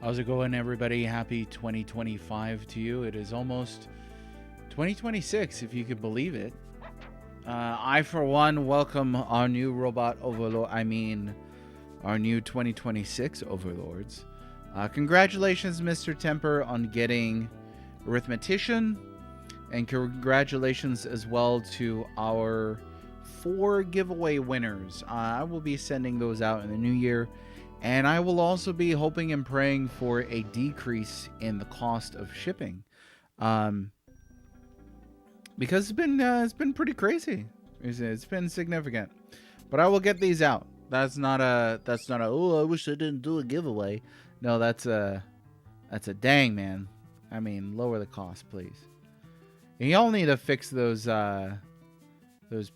How's it going, everybody? Happy 2025 to you. It is almost 2026, if you could believe it. I, for one, welcome our new robot overlord. Our new 2026 overlords. Congratulations, Mr. Temper, on getting Arithmetician. And congratulations as well to our 4 giveaway winners. I will be sending those out in the new year. And I will also be hoping and praying for a decrease in the cost of shipping, because it's been pretty crazy. It's been significant, but I will get these out. That's not a oh, I wish I didn't do a giveaway. No, that's a dang, man. I mean, lower the cost, please. And y'all need to fix those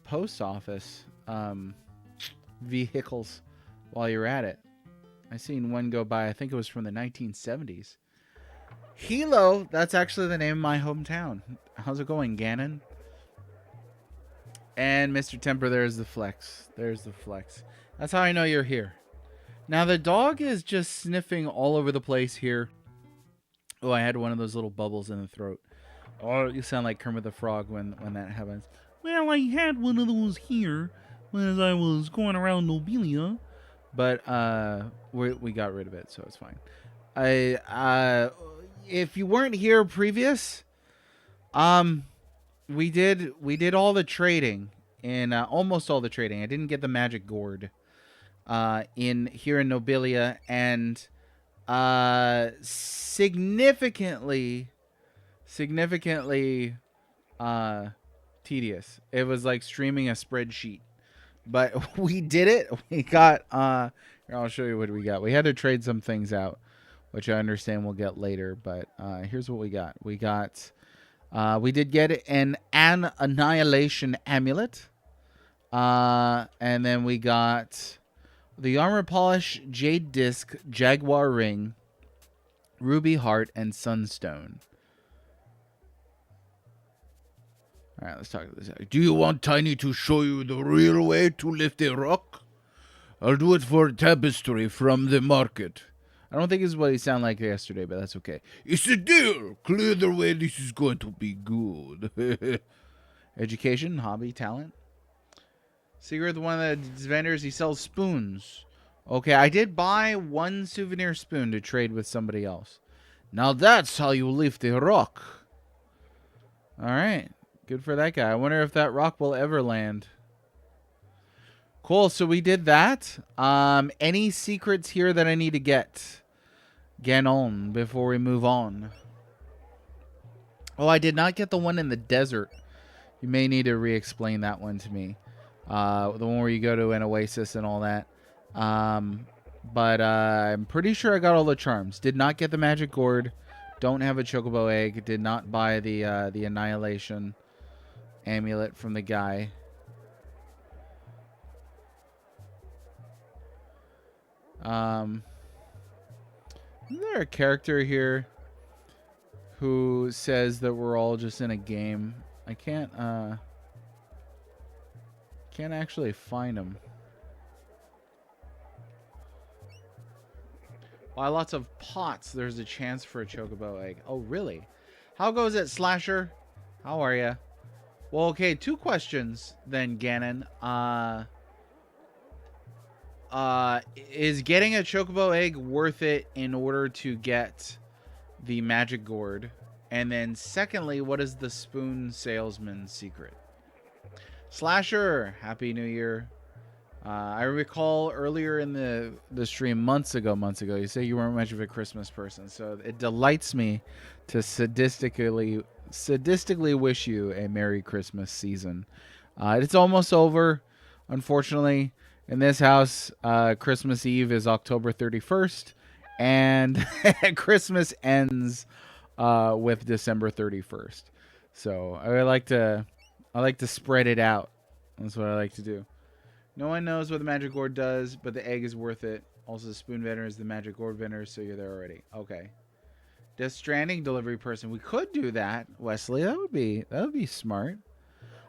post office vehicles while you're at it. I seen one go by. I think it was from the 1970s. Hilo, that's actually the name of my hometown. How's it going, Gannon? And Mr. Temper, there's the flex. There's the flex. That's how I know you're here. Now, the dog is just sniffing all over the place here. Oh, I had one of those little bubbles in the throat. Oh, you sound like Kermit the Frog when that happens. Well, I had one of those here as I was going around Nobilia. But we got rid of it, so it's fine. If you weren't here previous, we did all the trading and almost all the trading. I didn't get the magic gourd in Nobilia, and significantly tedious. It was like streaming a spreadsheet. But we did it. We got, here, I'll show you what we got. We had to trade some things out, which I understand we'll get later. But here's what we got. We did get an Annihilation Amulet. And then we got the Armor Polish, Jade Disc, Jaguar Ring, Ruby Heart, and Sunstone. All right, let's talk about this. Do you want Tiny to show you the real way to lift a rock? I'll do it for tapestry from the market. I don't think this is what he sounded like yesterday, but that's okay. It's a deal. Clear the way. This is going to be good. Education, hobby, talent. Secret, one of the vendors, he sells spoons. Okay, I did buy one souvenir spoon to trade with somebody else. Now that's how you lift a rock. All right. Good for that guy. I wonder if that rock will ever land. Cool. So we did that. Any secrets here that I need to get on before we move on? Oh, I did not get the one in the desert. You may need to re-explain that one to me. The one where you go to an oasis and all that. But I'm pretty sure I got all the charms. Did not get the magic gourd. Don't have a chocobo egg. Did not buy the annihilation amulet from the guy. Isn't there a character here who says that we're all just in a game? I can't actually find him. By lots of pots, there's a chance for a chocobo egg. Oh, really? How goes it, Slasher? How are ya? Well, okay, 2 questions then, Ganon. Is getting a chocobo egg worth it in order to get the magic gourd? And then secondly, what is the spoon salesman's secret? Slasher, Happy New Year. I recall earlier in the stream months ago, you say you weren't much of a Christmas person. So it delights me to sadistically wish you a Merry Christmas season. It's almost over, unfortunately. In this house, Christmas Eve is October 31st, and Christmas ends with December 31st. So I like to spread it out. That's what I like to do. No one knows what the magic gourd does, but the egg is worth it. Also, the spoon vendor is the magic gourd vendor, so you're there already. Okay. Death Stranding delivery person. We could do that, Wesley. That would be smart.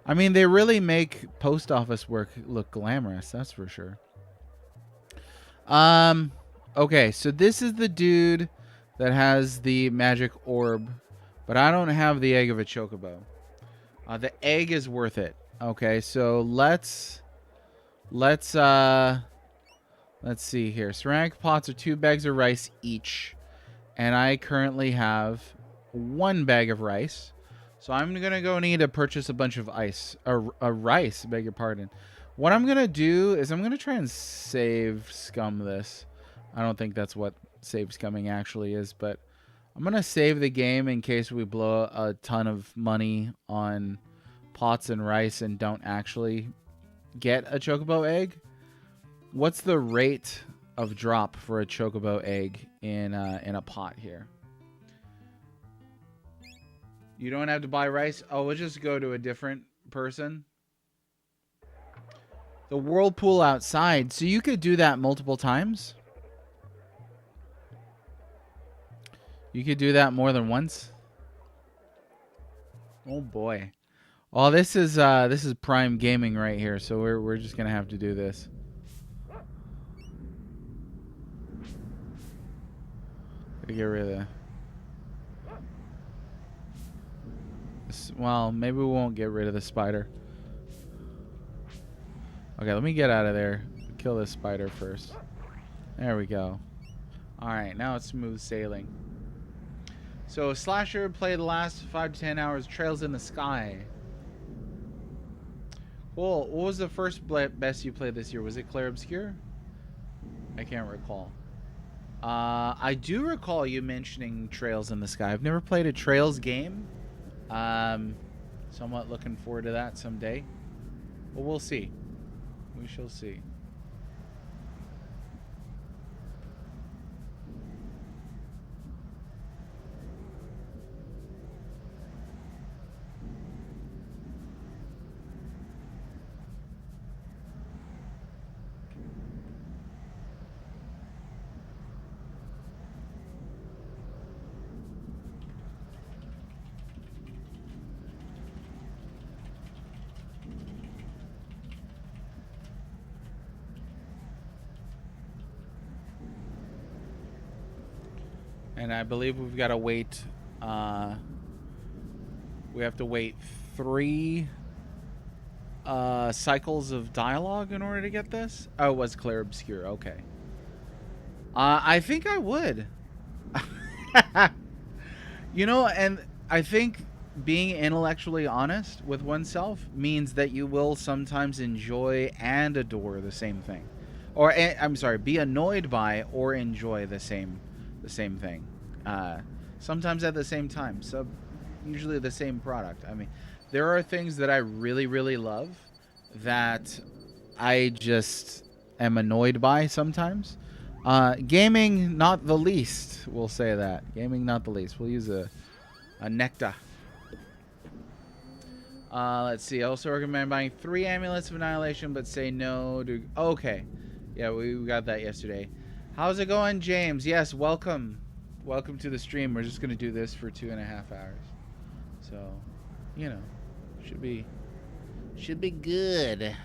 I mean, they really make post office work look glamorous. That's for sure. Okay, so this is the dude that has the magic orb, but I don't have the egg of a chocobo. The egg is worth it. Okay, so let's see here. Ceramic pots are 2 bags of rice each, and I currently have 1 bag of rice. So I'm gonna go need to purchase a bunch of rice. Beg your pardon. What I'm gonna do is I'm gonna try and save scum this. I don't think that's what save scumming actually is, but I'm gonna save the game in case we blow a ton of money on pots and rice and don't actually get a chocobo egg. What's the rate of drop for a chocobo egg in a pot here? You don't have to buy rice. Oh, we'll just go to a different person. The whirlpool outside. So you could do that multiple times. You could do that more than once. Oh boy. Oh, this is prime gaming right here. So we're just gonna have to do this. Get rid of that. Well, maybe we won't get rid of the spider. Okay, let me get out of there. Kill this spider first. There we go. Alright, now it's smooth sailing. So, Slasher played the last 5 to 10 hours. Trails in the Sky. Cool. What was the first best you played this year? Was it Clair Obscure? I can't recall. I do recall you mentioning Trails in the Sky. I've never played a Trails game. Somewhat looking forward to that someday. But we'll see. We shall see. And I believe we've got to wait. We have to wait 3 cycles of dialogue in order to get this. Oh, it was Clair Obscure. Okay. I think I would. You know, and I think being intellectually honest with oneself means that you will sometimes enjoy and adore the same thing. Or, I'm sorry, be annoyed by or enjoy the same thing. Sometimes at the same time. So usually the same product. I mean, there are things that I really, really love that I just am annoyed by sometimes. Gaming, not the least. We'll say that. Gaming, not the least. We'll use a nectar. Let's see. I also recommend buying 3 Amulets of Annihilation, but say no to... Okay. Yeah, we got that yesterday. How's it going, James? Yes, welcome. Welcome to the stream. We're just going to do this for 2.5 hours. So, you know, should be good.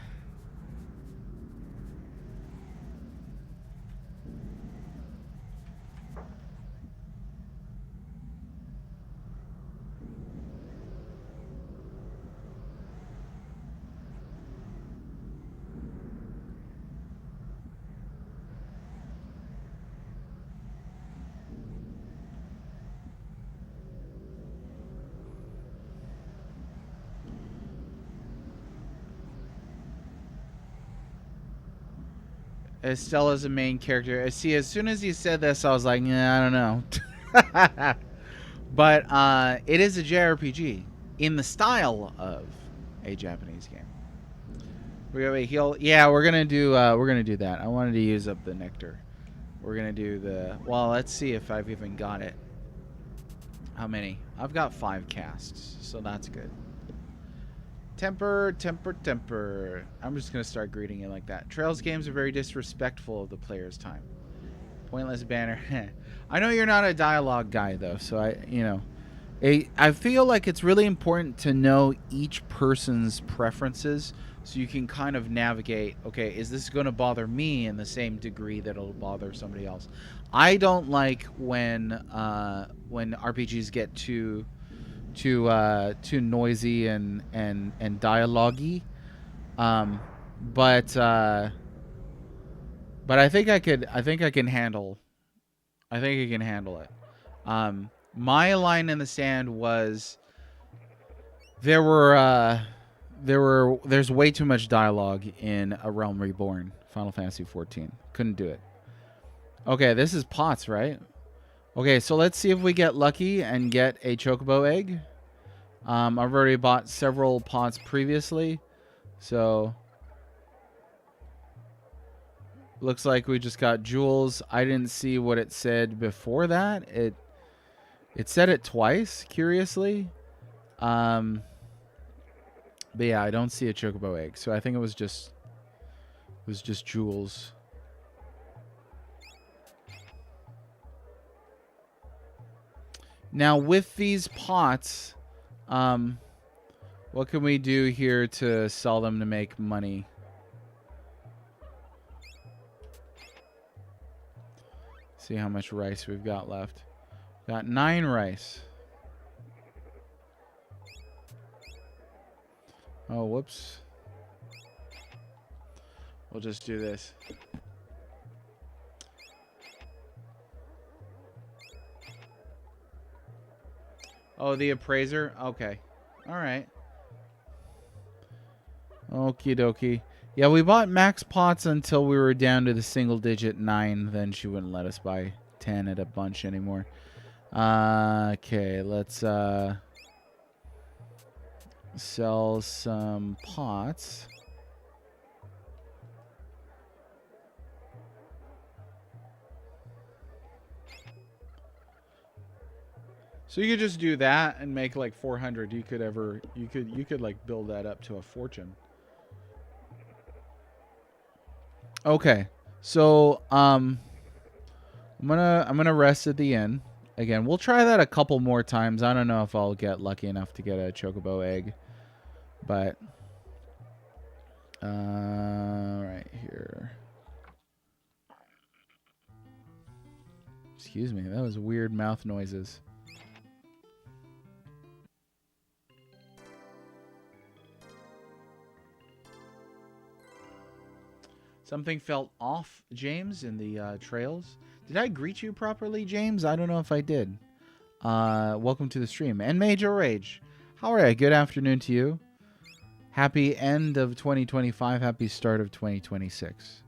Estella's a main character. See, as soon as you said this, I was like, yeah, I don't know. But it is a JRPG in the style of a Japanese game. We're gonna heal. Yeah, we're gonna do that. I wanted to use up the nectar. We're gonna do the. Well, let's see if I've even got it. How many? I've got 5 casts, so that's good. Temper, temper, temper. I'm just going to start greeting it like that. Trails games are very disrespectful of the player's time. Pointless banner. I know you're not a dialogue guy, though, so I feel like it's really important to know each person's preferences so you can kind of navigate, okay, is this going to bother me in the same degree that it'll bother somebody else? I don't like when RPGs get too noisy and dialogue-y. But I think I can handle it. My line in the sand was there's way too much dialogue in A Realm Reborn, Final Fantasy 14. Couldn't do it. Okay, this is pots, right? Okay, so let's see if we get lucky and get a chocobo egg. I've already bought several pots previously, so looks like we just got jewels. I didn't see what it said before that. It said it twice, curiously. But yeah, I don't see a chocobo egg, so I think it was just jewels. Now with these pots, what can we do here to sell them to make money? See how much rice we've got left. Got 9 rice. Oh, whoops. We'll just do this. Oh, the appraiser? Okay. Alright. Okie dokie. Yeah, we bought max pots until we were down to the single digit 9. Then she wouldn't let us buy 10 at a bunch anymore. Okay, let's sell some pots. So you could just do that and make like 400. You could like build that up to a fortune. Okay. So I'm gonna rest at the inn. Again, we'll try that a couple more times. I don't know if I'll get lucky enough to get a chocobo egg. But right here. Excuse me, that was weird mouth noises. Something felt off, James, in the trails. Did I greet you properly, James? I don't know if I did. Welcome to the stream. And Major Rage. How are you? Good afternoon to you. Happy end of 2025. Happy start of 2026.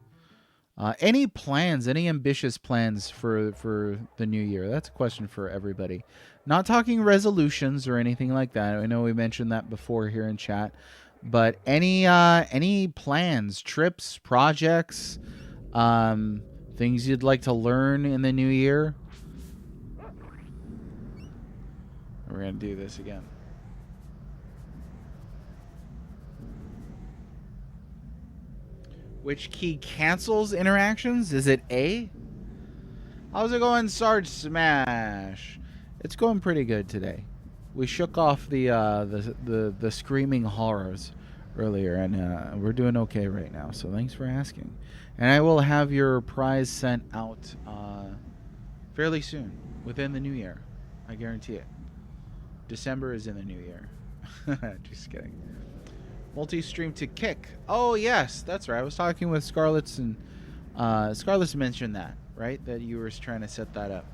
Any plans, any ambitious plans for the new year? That's a question for everybody. Not talking resolutions or anything like that. I know we mentioned that before here in chat, but any plans, trips, projects, things you'd like to learn in the new year? We're gonna do this again. Which key cancels interactions? Is it A? How's it going, Sarge Smash? It's going pretty good today. We shook off the screaming horrors earlier, and we're doing okay right now. So thanks for asking. And I will have your prize sent out fairly soon, within the new year. I guarantee it. December is in the new year. Just kidding. Multi-stream to Kick. Oh, yes, that's right. I was talking with Scarlett's, and Scarlett's mentioned that, right? That you were trying to set that up.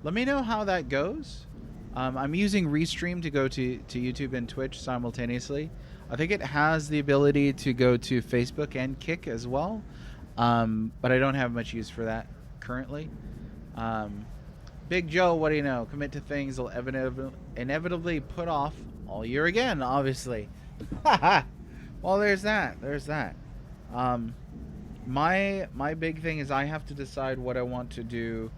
Let me know how that goes. I'm using Restream to go to YouTube and Twitch simultaneously. I think it has the ability to go to Facebook and Kick as well, but I don't have much use for that currently. Big Joe, what do you know? Commit to things will inevitably put off all year again, obviously. Well, there's that. There's that. My big thing is I have to decide what I want to do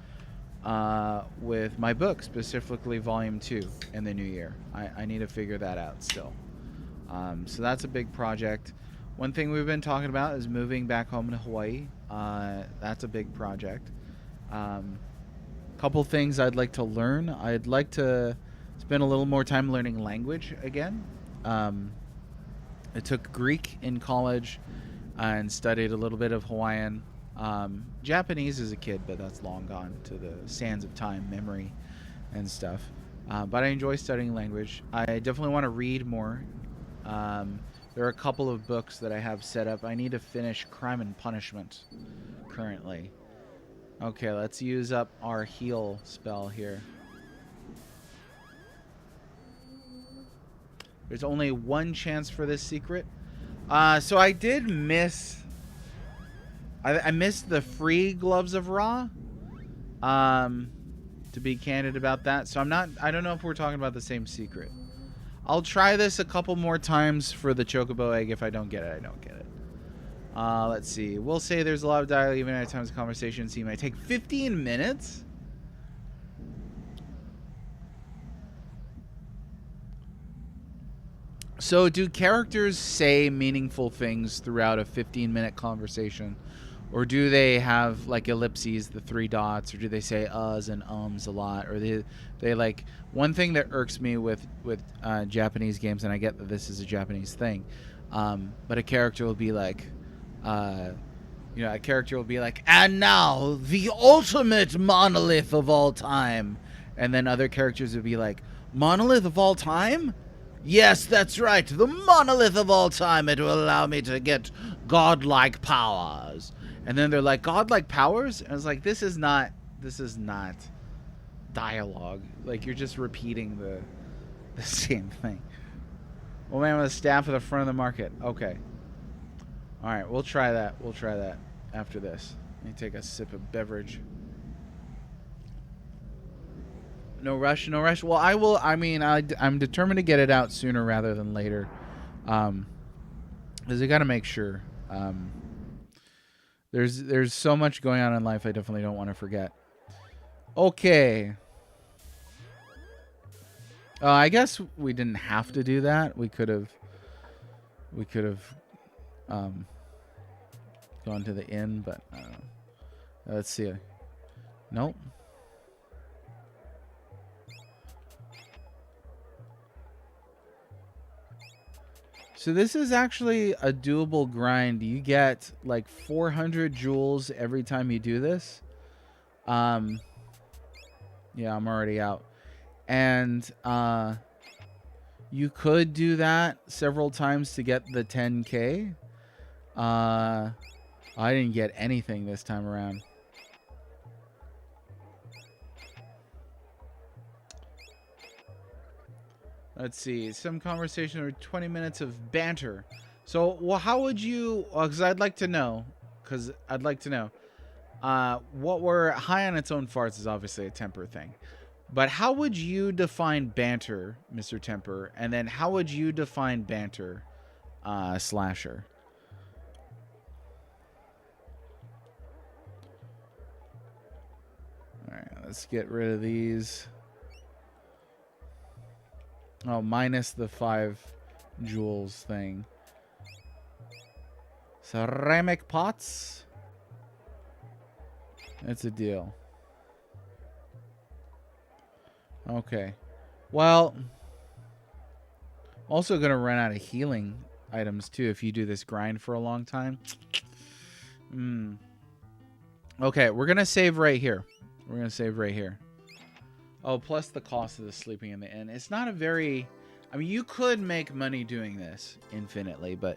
with my book, specifically Volume 2 in the new year. I need to figure that out still. So that's a big project. One thing we've been talking about is moving back home to Hawaii. That's a big project. Couple things I'd like to learn. I'd like to spend a little more time learning language again. I took Greek in college and studied a little bit of Hawaiian. Japanese as a kid, but that's long gone to the sands of time, memory, and stuff. But I enjoy studying language. I definitely want to read more. There are a couple of books that I have set up. I need to finish Crime and Punishment currently. Okay, let's use up our heal spell here. There's only one chance for this secret. So I did miss... I missed the free Gloves of Ra. To be candid about that. So I don't know if we're talking about the same secret. I'll try this a couple more times for the Chocobo Egg. If I don't get it, I don't get it. Let's see. We'll say there's a lot of dialogue even at times conversation seem might take 15 minutes. So do characters say meaningful things throughout a 15-minute conversation? Or do they have like ellipses, the 3 dots, or do they say uhs and ums a lot? Or they like, one thing that irks me with Japanese games, and I get that this is a Japanese thing, but a character will be like, and now the ultimate monolith of all time, and then other characters would be like, monolith of all time? Yes, that's right, the monolith of all time. It will allow me to get godlike powers. And then they're like, godlike powers? And I was like, this is not dialogue. Like, you're just repeating the same thing. Well, man, with a staff at the front of the market. Okay. All right, we'll try that. We'll try that after this. Let me take a sip of beverage. No rush, no rush. Well, I will. I mean, I'm determined to get it out sooner rather than later, because I got to make sure. There's so much going on in life. I definitely don't want to forget. Okay. I guess we didn't have to do that. We could have gone to the inn, but I don't know. Let's see. Nope. So this is actually a doable grind. You get like 400 jewels every time you do this. Yeah, I'm already out. And you could do that several times to get the 10K. I didn't get anything this time around. Let's see. Some conversation or 20 minutes of banter. So, well, how would you... Because I'd like to know. because I'd like to know. What we're high on its own farts is obviously a temper thing. But how would you define banter, Mr. Temper? And then how would you define banter, Slasher? Alright, let's get rid of these. Oh, minus the 5 joules thing. Ceramic pots. It's a deal. Okay. Well, also going to run out of healing items too if you do this grind for a long time. Okay, we're going to save right here. We're going to save right here. Oh, plus the cost of the sleeping in the inn. It's not a very... I mean, you could make money doing this infinitely, but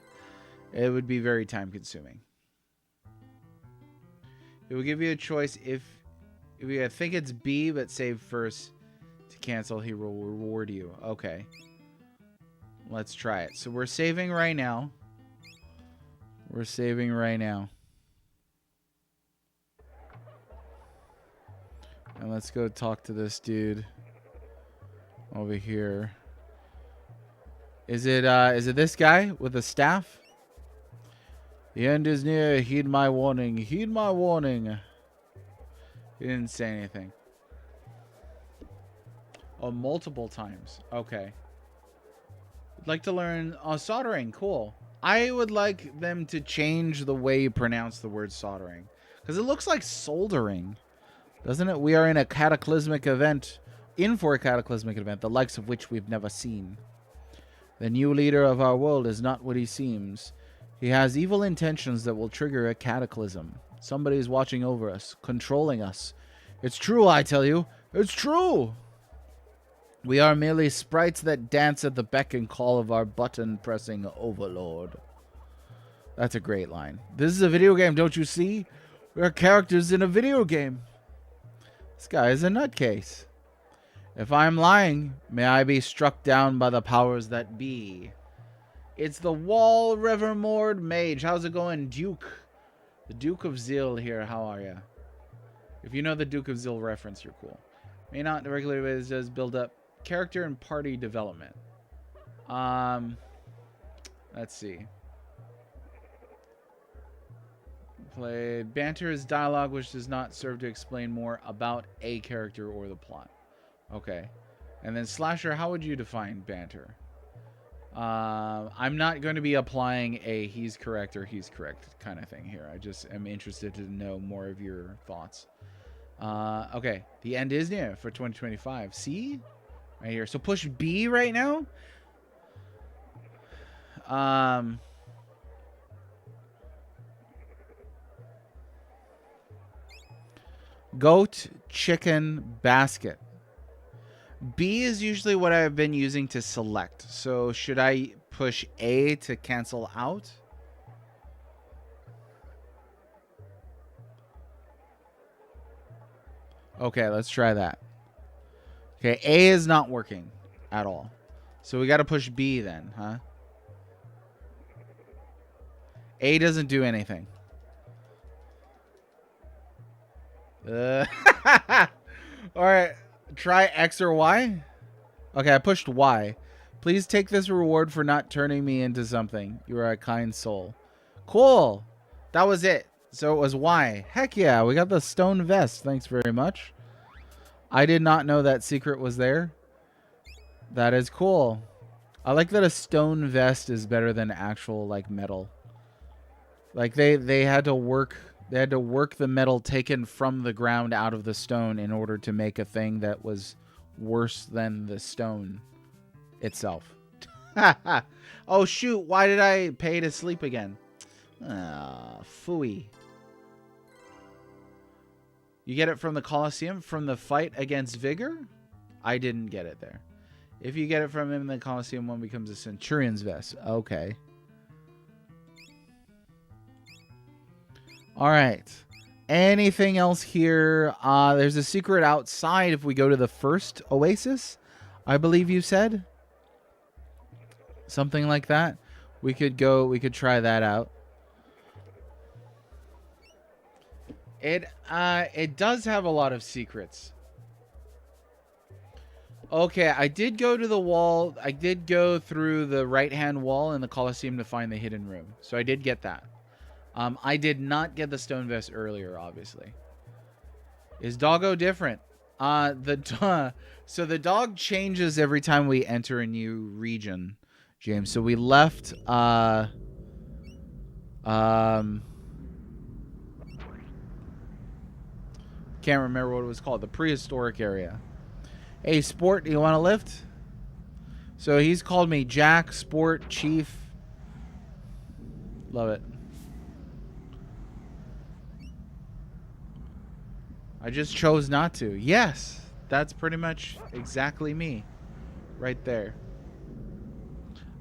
it would be very time consuming. It will give you a choice if you think it's B, but save first to cancel. He will reward you. Okay. Let's try it. So we're saving right now. We're saving right now. And let's go talk to this dude over here. Is it this guy with a staff? The end is near. Heed my warning. Heed my warning. He didn't say anything. Oh, multiple times. Okay. I'd like to learn soldering. Cool. I would like them to change the way you pronounce the word soldering. Because it looks like soldering. Doesn't it? We are in a cataclysmic event. In for a cataclysmic event, the likes of which we've never seen. The new leader of our world is not what he seems. He has evil intentions that will trigger a cataclysm. Somebody is watching over us, controlling us. It's true, I tell you. It's true. We are merely sprites that dance at the beck and call of our button-pressing overlord. That's a great line. This is a video game, don't you see? We are characters in a video game. This guy is a nutcase. If I'm lying, may I be struck down by the powers that be. It's the Wall Evermore mage. How's it going, Duke? The Duke of Zil here. How are you? If you know the Duke of Zil reference, you're cool. May not regularly, but it does build up character and party development. Let's see. Played banter is dialogue which does not serve to explain more about a character or the plot. Okay. And then Slasher, how would you define banter? I'm not going to be applying a he's correct or he's correct kind of thing here. I just am interested to know more of your thoughts. Okay. The end is near for 2025. See? Right here. So push B right now. Goat, chicken, basket. B is usually what I've been using to select. So should I push A to cancel out? Okay, let's try that. Okay, A is not working at all. So we got to push B then, huh? A doesn't do anything. All right. Try X or Y. Okay, I pushed Y. Please take this reward for not turning me into something. You are a kind soul. Cool. That was it. So it was Y. Heck yeah, we got the stone vest. Thanks very much. I did not know that secret was there. That is cool. I like that a stone vest is better than actual like metal. Like they had to work the metal taken from the ground out of the stone in order to make a thing that was worse than the stone itself. Oh shoot, why did I pay to sleep again? Ah, phooey. You get it from the Colosseum, from the fight against Vigor? I didn't get it there. If you get it from him in the Colosseum, one becomes a Centurion's vest. Okay. All right. Anything else here? There's a secret outside if we go to the first oasis, I believe you said. Something like that. We could try that out. It does have a lot of secrets. Okay, I did go to the wall. I did go through the right-hand wall in the Colosseum to find the hidden room. So I did get that. I did not get the stone vest earlier, obviously. Is doggo different? So the dog changes every time we enter a new region, James. So we left can't remember what it was called, the prehistoric area. Hey, Sport, do you want to lift? So he's called me Jack, Sport, Chief. Love it. I just chose not to. Yes, that's pretty much exactly me. Right there.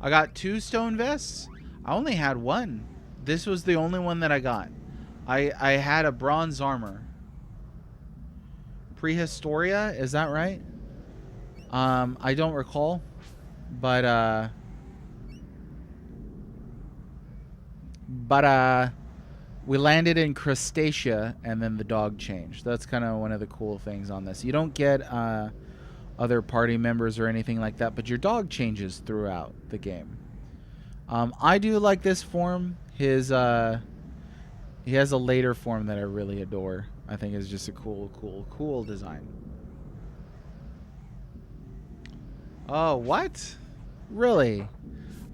I got 2 stone vests. I only had 1. This was the only one that I got. I had a bronze armor. Prehistoria, is that right? I don't recall. But we landed in Crustacea, and then the dog changed. That's kind of one of the cool things on this. You don't get other party members or anything like that, but your dog changes throughout the game. I do like this form. He has a later form that I really adore. I think is just a cool design. Oh, what? Really?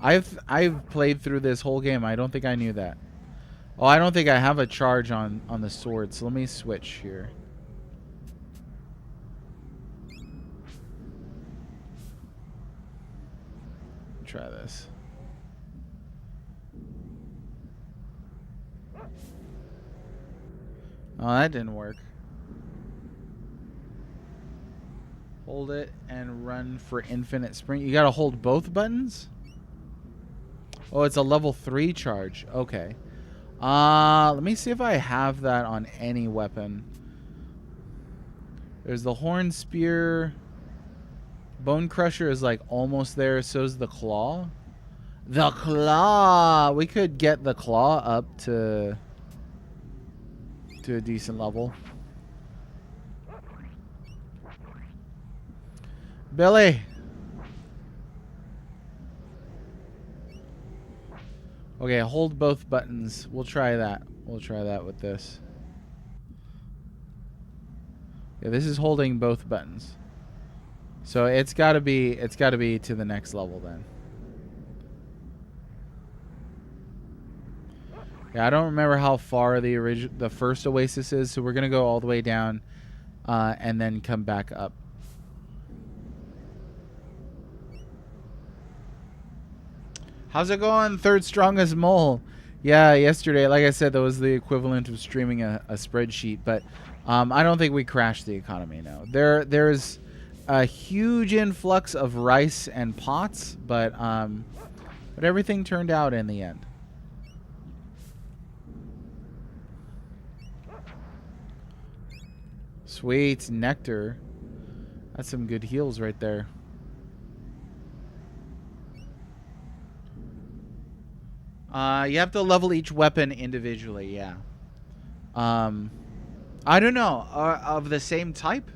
I've played through this whole game. I don't think I knew that. Oh, I don't think I have a charge on the sword, so let me switch here. Try this. Oh, that didn't work. Hold it and run for infinite sprint. You gotta hold both buttons? Oh, it's a level 3 charge. Okay. Let me see if I have that on any weapon. There's the horn spear. Bone crusher is like almost there. So's the claw. The claw! We could get the claw up to a decent level. Billy! Okay, hold both buttons. We'll try that. We'll try that with this. Yeah, this is holding both buttons. So it's gotta be to the next level then. Yeah, I don't remember how far the first oasis is, so we're gonna go all the way down and then come back up. How's it going? Third strongest mole. Yeah, yesterday, like I said, that was the equivalent of streaming a spreadsheet, but I don't think we crashed the economy now. There's a huge influx of rice and pots, but everything turned out in the end. Sweet nectar. That's some good heals right there. You have to level each weapon individually, yeah. I don't know. Of the same type?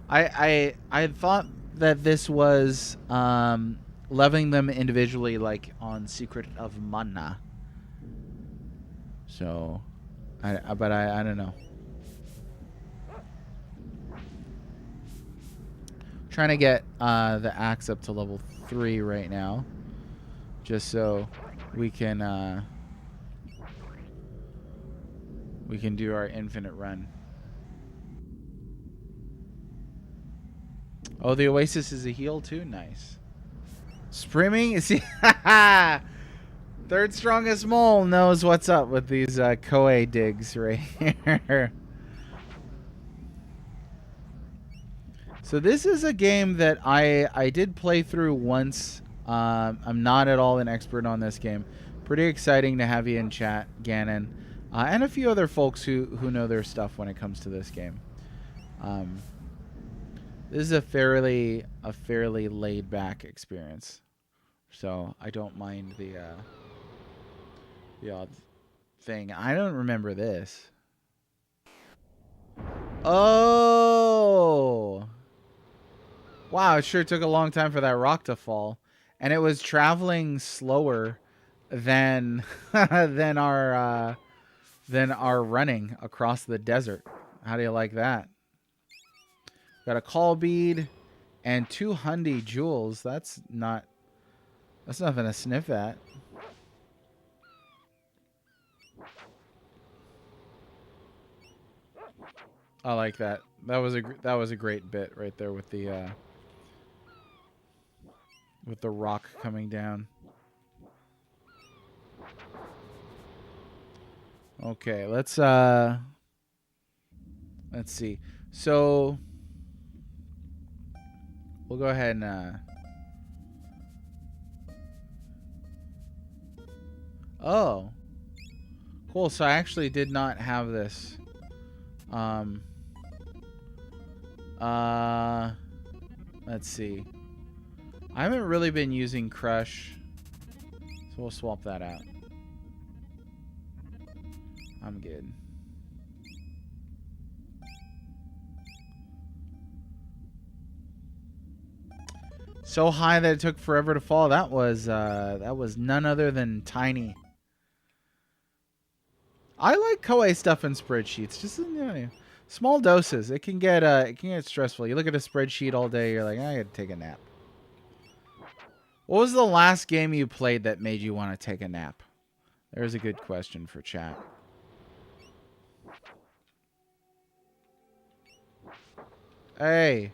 I thought that this was leveling them individually, like on Secret of Mana. So, but I don't know. Trying to get the axe up to level 3 right now, just so we can do our infinite run. Oh, the oasis is a heal too. Nice. Sprimming, see, third strongest mole knows what's up with these Koei digs right here. So this is a game that I did play through once. I'm not at all an expert on this game. Pretty exciting to have you in chat, Gannon, and a few other folks who know their stuff when it comes to this game. This is a fairly laid back experience, so I don't mind the odd thing. I don't remember this. Oh. Wow, it sure took a long time for that rock to fall. And it was traveling slower than than our running across the desert. How do you like that? Got a call bead and 200 jewels. That's nothing to sniff at. I like that. That was a great bit right there with the rock coming down. Okay, let's see. So we'll go ahead and oh. Cool, so I actually did not have this. Let's see. I haven't really been using Crush, so we'll swap that out. I'm good. So high that it took forever to fall. That was none other than Tiny. I like Koei stuff in spreadsheets. Just small doses. It can get stressful. You look at a spreadsheet all day, you're like, I gotta take a nap. What was the last game you played that made you want to take a nap? There's a good question for chat. Hey.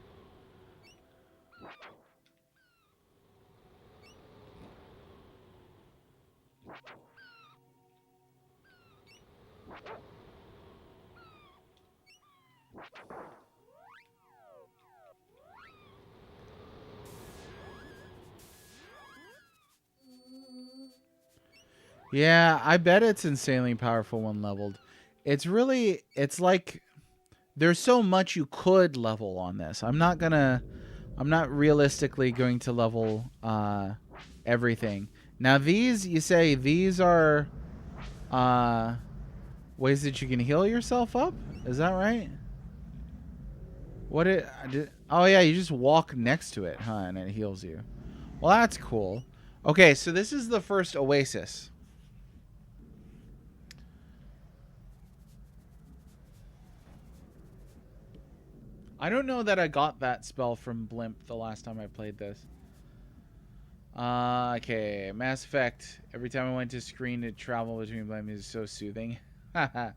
Yeah, I bet it's insanely powerful when leveled. It's like there's so much you could level on this. I'm not realistically going to level everything. Now you say these are ways that you can heal yourself up? Is that right? Oh yeah, you just walk next to it, huh, and it heals you. Well, that's cool. Okay, so this is the first oasis. I don't know that I got that spell from Blimp the last time I played this. Okay, Mass Effect. Every time I went to screen to travel between Blimp is so soothing. That's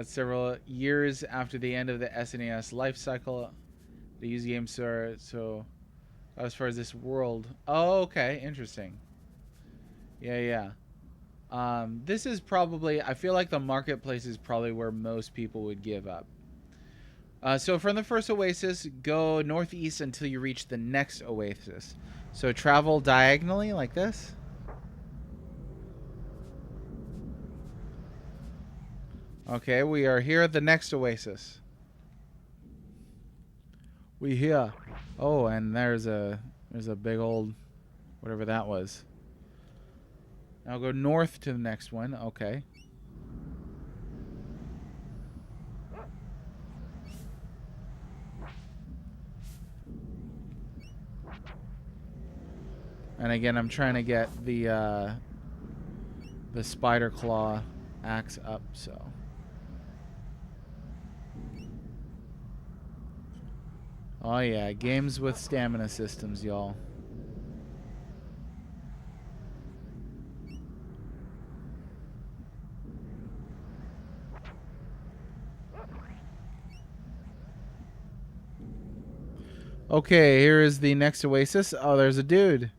several years after the end of the SNES life cycle. The use game so as far as this world. Oh, okay, interesting. Yeah. This is probably, I feel like the marketplace is probably where most people would give up. So from the first oasis, go northeast until you reach the next oasis. So travel diagonally like this. Okay, we are here at the next oasis. We here. Oh, and there's a big old whatever that was. Now go north to the next one. Okay. And again, I'm trying to get the spider claw axe up, so. Oh yeah, games with stamina systems, y'all. Okay, here is the next oasis. Oh, there's a dude.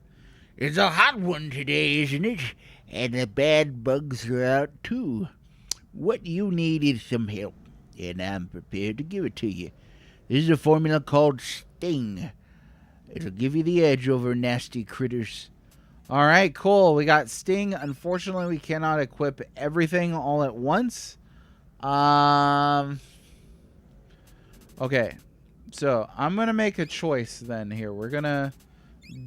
It's a hot one today, isn't it? And the bad bugs are out too. What you need is some help, and I'm prepared to give it to you. This is a formula called Sting. It'll give you the edge over nasty critters. All right, cool. We got Sting. Unfortunately, we cannot equip everything all at once. Okay, so I'm going to make a choice then here. We're going to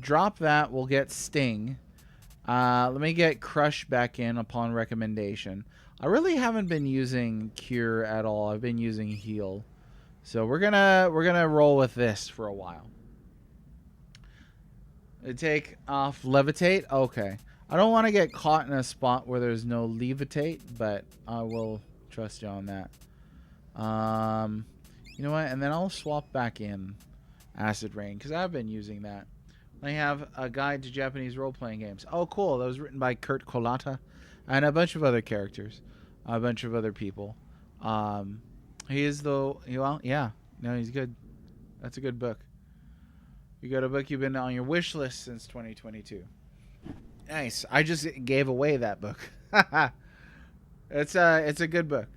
drop that. We'll get Sting. Let me get Crush back in upon recommendation. I really haven't been using cure at all. I've been using heal. So we're gonna roll with this for a while. Take off levitate. Okay. I don't want to get caught in a spot where there's no levitate, but I will trust you on that. You know what? And then I'll swap back in acid rain because I've been using that. I have a guide to Japanese role-playing games. Oh, cool. That was written by Kurt Kolata and a bunch of other characters, a bunch of other people. He is the well, yeah. No, he's good. That's a good book. You got a book you've been on your wish list since 2022. Nice. I just gave away that book. It's a good book.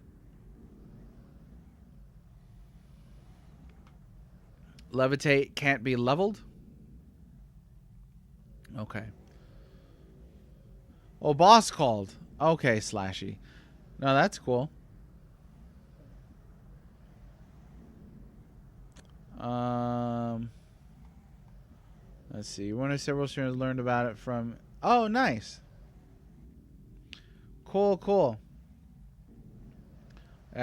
Levitate can't be leveled. Okay. Oh, boss called. Okay, Slashy. No, that's cool. Let's see. One of several students learned about it from... Oh, nice. Cool, cool.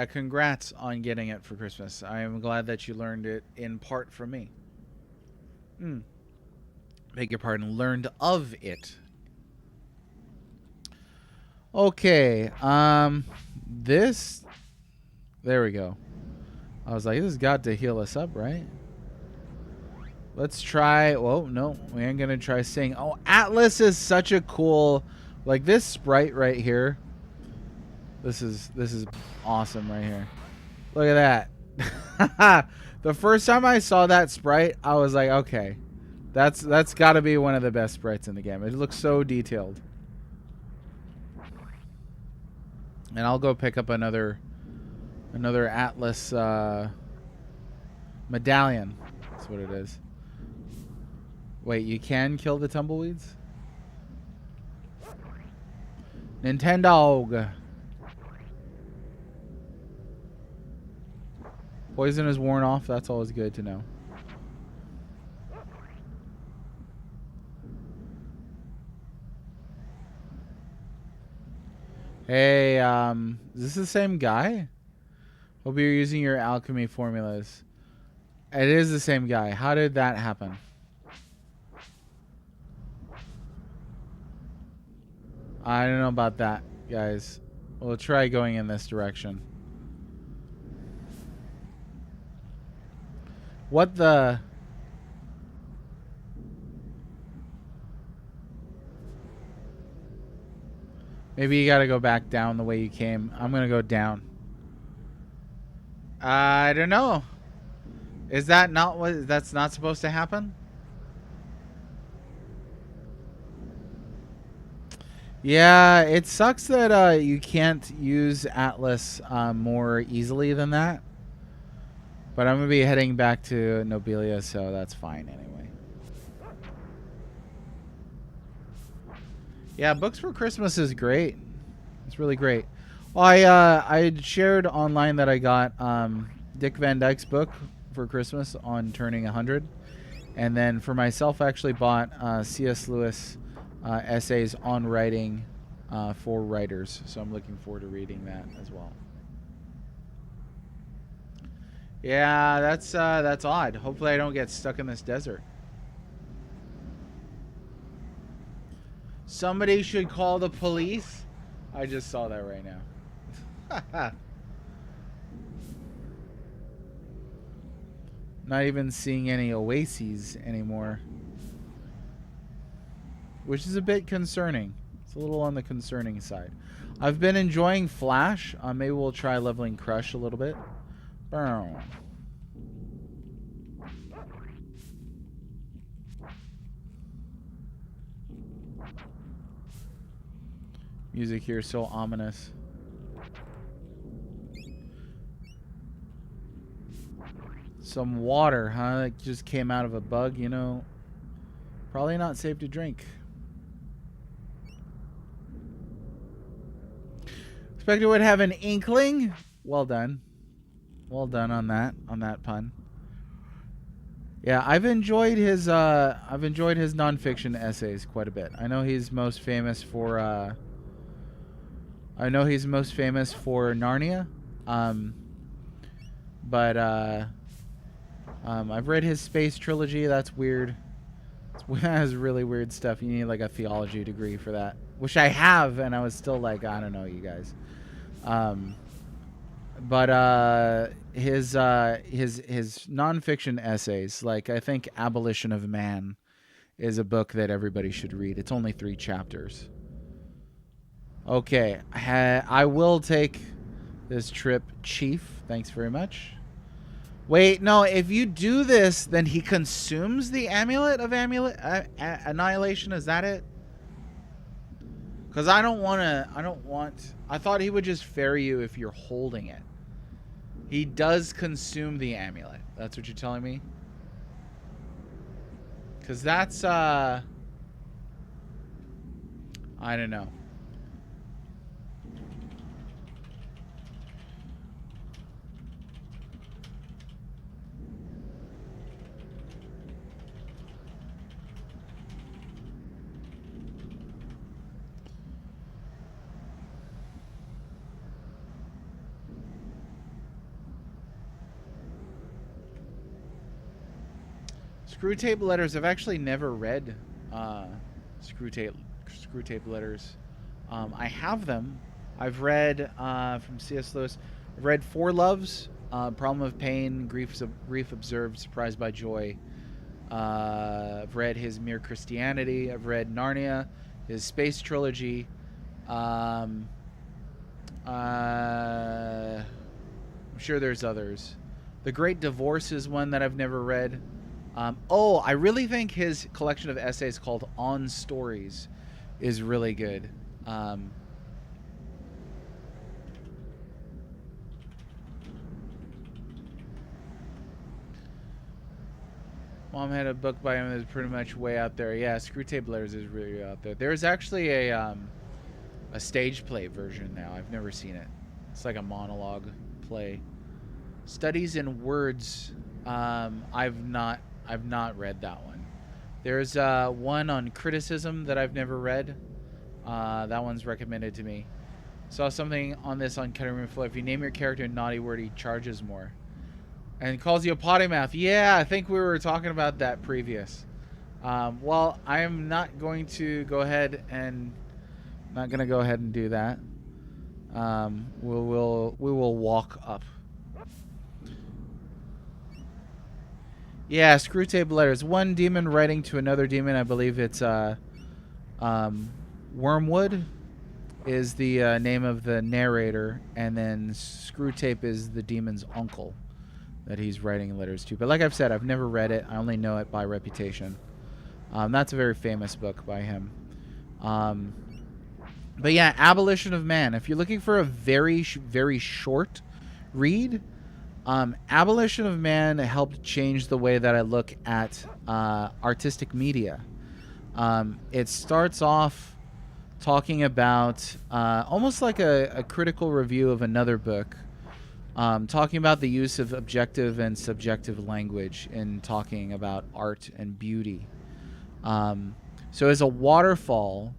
Congrats on getting it for Christmas. I am glad that you learned it in part from me. Beg your pardon. Learned of it. Okay. This... There we go. I was like, this has got to heal us up, right? Let's try... Whoa, no. We ain't going to try sing. Oh, Atlas is such a cool... Like, this sprite right here. This is awesome right here. Look at that. The first time I saw that sprite, I was like, okay. That's got to be one of the best sprites in the game. It looks so detailed. And I'll go pick up another Atlas medallion. That's what it is. Wait, you can kill the tumbleweeds? Nintendo. Poison is worn off. That's always good to know. Hey, is this the same guy? Hope you're using your alchemy formulas. It is the same guy. How did that happen? I don't know about that, guys. We'll try going in this direction. What the... Maybe you gotta go back down the way you came. I'm gonna go down. I don't know. Is that not what... That's not supposed to happen? Yeah, it sucks that you can't use Atlas more easily than that. But I'm going to be heading back to Nobilia, so that's fine anyway. Yeah, Books for Christmas is great. It's really great. Well, I shared online that I got Dick Van Dyke's book for Christmas on turning 100. And then for myself, I actually bought C.S. Lewis essays on writing for writers. So I'm looking forward to reading that as well. Yeah, that's odd. Hopefully I don't get stuck in this desert. Somebody should call the police. I just saw that right now. Not even seeing any oases anymore. Which is a bit concerning. It's a little on the concerning side. I've been enjoying Flash. Maybe we'll try leveling Crush a little bit. Boom. Music here is so ominous. Some water, huh? That just came out of a bug, you know. Probably not safe to drink. Expected would have an inkling. Well done. Well done on that pun. Yeah, I've enjoyed his nonfiction essays quite a bit. I know he's most famous for I know he's most famous for Narnia. But I've read his space trilogy. That's weird. That has really weird stuff. You need like a theology degree for that, which I have, and I was still like, I don't know, you guys. But his nonfiction essays, like I think Abolition of Man, is a book that everybody should read. It's only 3 chapters. Okay, I will take this trip, Chief. Thanks very much. Wait, no, if you do this, then he consumes the amulet of annihilation. Is that it? Because I thought he would just ferry you if you're holding it. He does consume the amulet. That's what you're telling me? Because that's, I don't know. Screwtape Letters. I've actually never read Screwtape Letters. I have them. I've read from C.S. Lewis. I've read Four Loves, Problem of Pain, Grief Observed, Surprised by Joy. I've read his Mere Christianity. I've read Narnia, his Space Trilogy. I'm sure there's others. The Great Divorce is one that I've never read. I really think his collection of essays called On Stories is really good. Mom had a book by him that's pretty much way out there. Yeah, Screwtape Letters is really out there. There's actually a stage play version now. I've never seen it. It's like a monologue play. Studies in Words. I've not read that one. There's one on criticism that I've never read. That one's recommended to me. Saw something on this on Cutting Room Flow. If you name your character a naughty word, he charges more. And calls you a potty mouth. Yeah, I think we were talking about that previous. Well, I am not going to go ahead and do that. We will walk up. Yeah, Screwtape Letters. One demon writing to another demon. I believe it's Wormwood is the name of the narrator, and then Screwtape is the demon's uncle that he's writing letters to. But like I've said, I've never read it. I only know it by reputation. That's a very famous book by him. But yeah, Abolition of Man. If you're looking for a very, very short read, Abolition of Man helped change the way that I look at artistic media. It starts off talking about almost like a critical review of another book, talking about the use of objective and subjective language in talking about art and beauty. So is a waterfall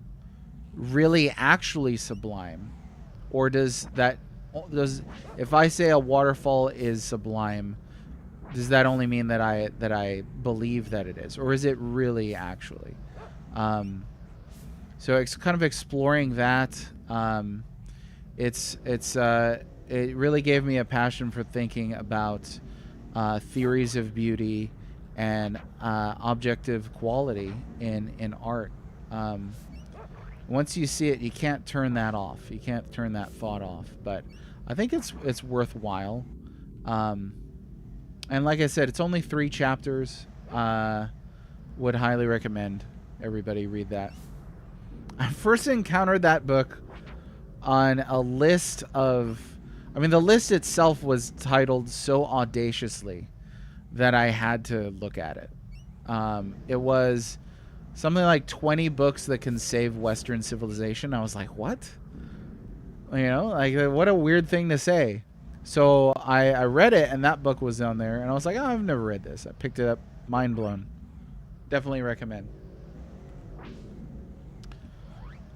really actually sublime, or does if I say a waterfall is sublime, does that only mean that I believe that it is, or is it really actually? So it's kind of exploring that. It really gave me a passion for thinking about theories of beauty and objective quality in art. Once you see it, you can't turn that off. You can't turn that thought off. But I think it's worthwhile. And like I said, it's only 3 chapters. Would highly recommend everybody read that. I first encountered that book on a list of... I mean, the list itself was titled so audaciously that I had to look at it. It was something like 20 books that can save Western civilization. I was like, what? You know, like, what a weird thing to say. So I read it, and that book was on there, and I was like, oh, I've never read this. I picked it up. Mind blown. Definitely recommend.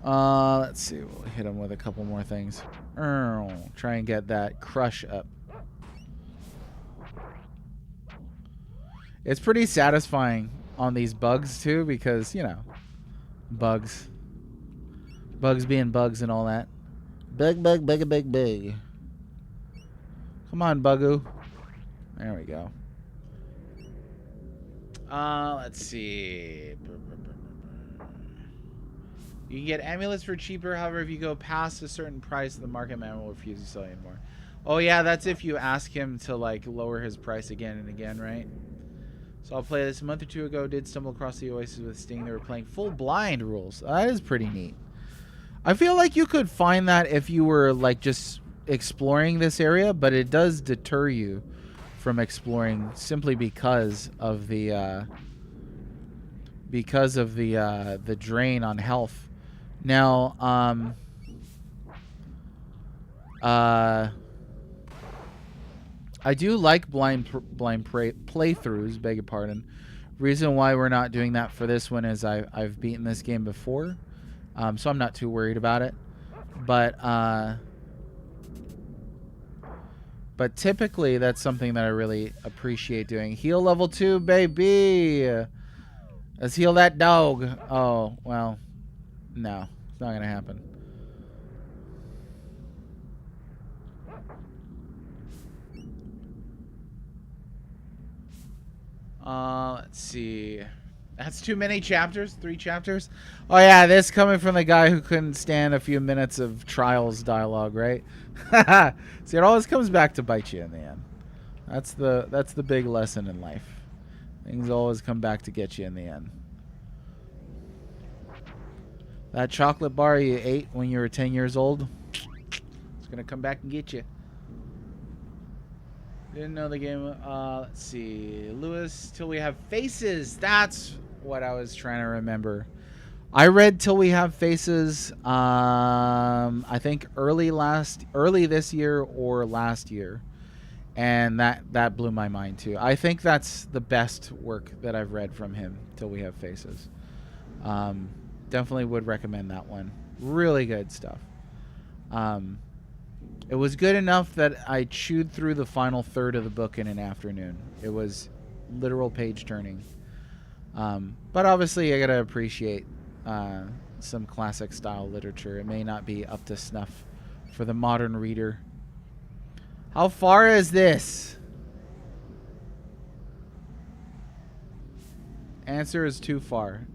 Let's see. We'll hit him with a couple more things. Try and get that crush up. It's pretty satisfying on these bugs too, because you know, bugs being bugs and all that. Bug. Come on, Bugoo. There we go. Let's see. You can get amulets for cheaper. However, if you go past a certain price, the market man will refuse to sell you more. Oh yeah, that's if you ask him to like lower his price again and again, right? So I'll play this. A month or two ago, did stumble across the Oasis with Sting. They were playing full blind rules. That is pretty neat. I feel like you could find that if you were like just exploring this area, but it does deter you from exploring simply because of the drain on health. Now, I do like blind playthroughs. Beg your pardon. Reason why we're not doing that for this one is I've beaten this game before, so I'm not too worried about it. But typically that's something that I really appreciate doing. Heal level 2, baby. Let's heal that dog. Oh well, no, it's not gonna happen. Let's see. That's too many chapters. 3 chapters. Oh yeah, this coming from the guy who couldn't stand a few minutes of Trials dialogue, right? See, it always comes back to bite you in the end. That's the big lesson in life. Things always come back to get you in the end. That chocolate bar you ate when you were 10 years old, it's gonna come back and get you. Didn't know the game. Let's see. Lewis, Till We Have Faces. That's what I was trying to remember. I read Till We Have Faces, I think early this year or last year. And that blew my mind too. I think that's the best work that I've read from him, Till We Have Faces. Definitely would recommend that one. Really good stuff. It was good enough that I chewed through the final third of the book in an afternoon. It was literal page turning. But obviously I gotta appreciate some classic style literature. It may not be up to snuff for the modern reader. How far is this? Answer is too far.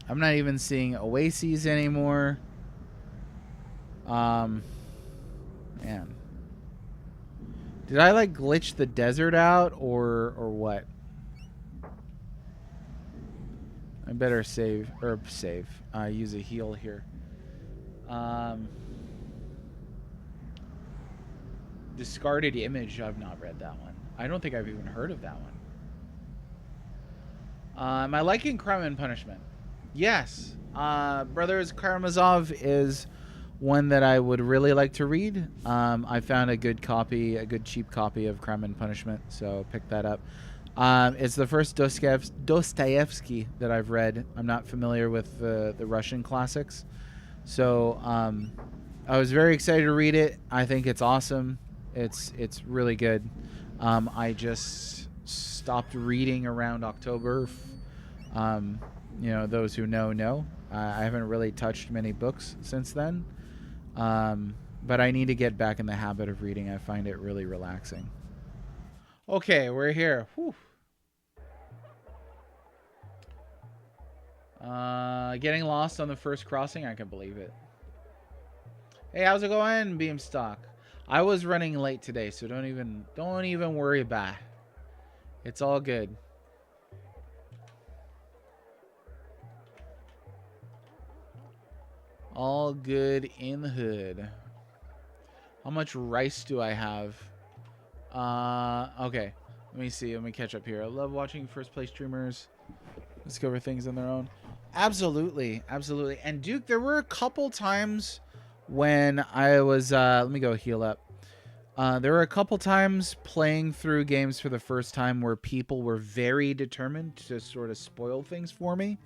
I'm not even seeing oases anymore. Man. Did I like glitch the desert out or what? I better save use a heal here. Discarded Image. I've not read that one. I don't think I've even heard of that one. Am I liking Crime and Punishment? Yes. Brothers Karamazov is one that I would really like to read. I found a good cheap copy of Crime and Punishment, so pick that up. It's the first Dostoevsky that I've read. I'm not familiar with the Russian classics, so I was very excited to read it. I think it's awesome. It's really good. I just stopped reading around October. Those who know. I haven't really touched many books since then. But I need to get back in the habit of reading. I find it really relaxing. Okay, we're here. Whew. Getting lost on the first crossing. I can believe it. Hey, how's it going, Beamstock? I was running late today, so don't even worry about it. It's all good. All good in the hood. How much rice do I have? Okay. Let me see. Let me catch up here. I love watching first place streamers discover things on their own. Absolutely. Absolutely. And Duke, there were a couple times when I was... let me go heal up. There were a couple times playing through games for the first time where people were very determined to sort of spoil things for me,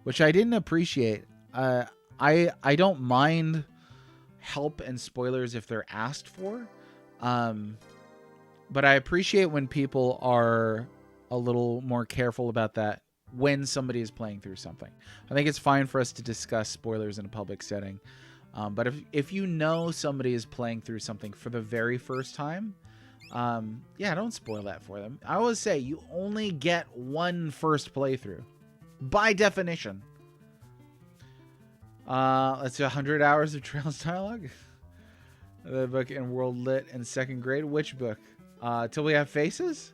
which I didn't appreciate. I don't mind help and spoilers if they're asked for, but I appreciate when people are a little more careful about that when somebody is playing through something. I think it's fine for us to discuss spoilers in a public setting, but if you know somebody is playing through something for the very first time, yeah, don't spoil that for them. I always say you only get one first playthrough, by definition. Let's do 100 hours of Trails dialogue. The book in World Lit in 2nd grade. Which book? Till We Have Faces?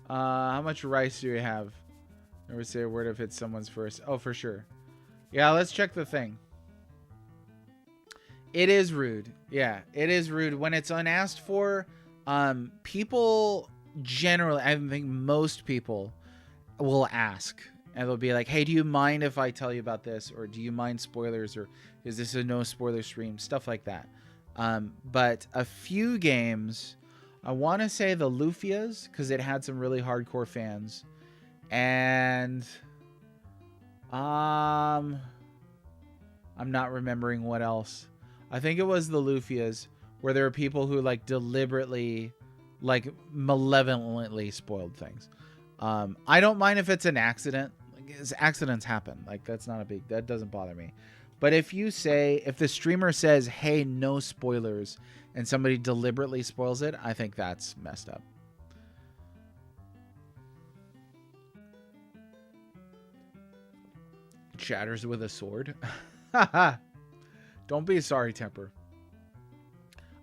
How much rice do we have? Never say a word if it's someone's first. Oh, for sure. Yeah, let's check the thing. It is rude. Yeah, it is rude. When it's unasked for, people generally, I think most people will ask. And they'll be like, hey, do you mind if I tell you about this? Or do you mind spoilers? Or is this a no spoiler stream? Stuff like that. But a few games, I want to say the Lufias, because it had some really hardcore fans. And I'm not remembering what else. I think it was the Lufias, where there were people who like deliberately, like malevolently spoiled things. I don't mind if it's an accident. Accidents happen. Like that's not a big, that doesn't bother me. But if the streamer says, hey, no spoilers, and somebody deliberately spoils it, I think that's messed up. Shatters with a sword. Don't be sorry, Temper.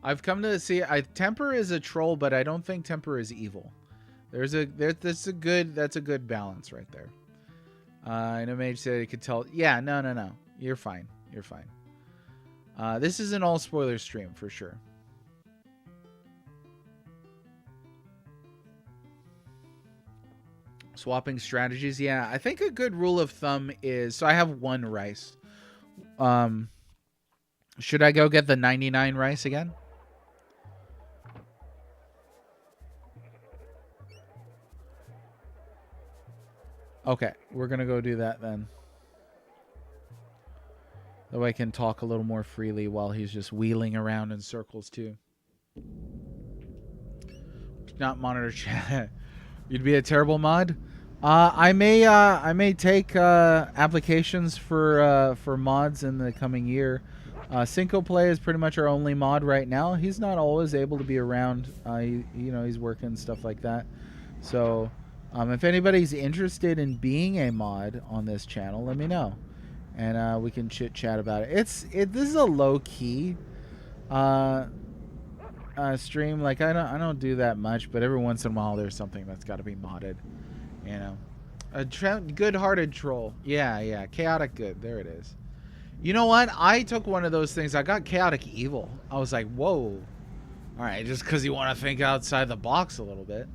I've come to see, Temper is a troll, but I don't think Temper is evil. That's a good balance right there. I know Mage said he could tell. Yeah, no. You're fine. You're fine. This is an all spoiler stream for sure. Swapping strategies. Yeah, I think a good rule of thumb is, so I have 1 rice. Should I go get the 99 rice again? Okay, we're going to go do that then. That way I can talk a little more freely while he's just wheeling around in circles too. Not monitor chat. You'd be a terrible mod. I may take applications for mods in the coming year. Cinco Play is pretty much our only mod right now. He's not always able to be around. He's working and stuff like that. So, if anybody's interested in being a mod on this channel, let me know, and we can chit chat about it. This is a low key stream. Like I don't do that much, but every once in a while there's something that's got to be modded. You know, a good-hearted troll. Yeah, chaotic good. There it is. You know what? I took one of those things. I got chaotic evil. I was like, whoa. All right, just because you want to think outside the box a little bit.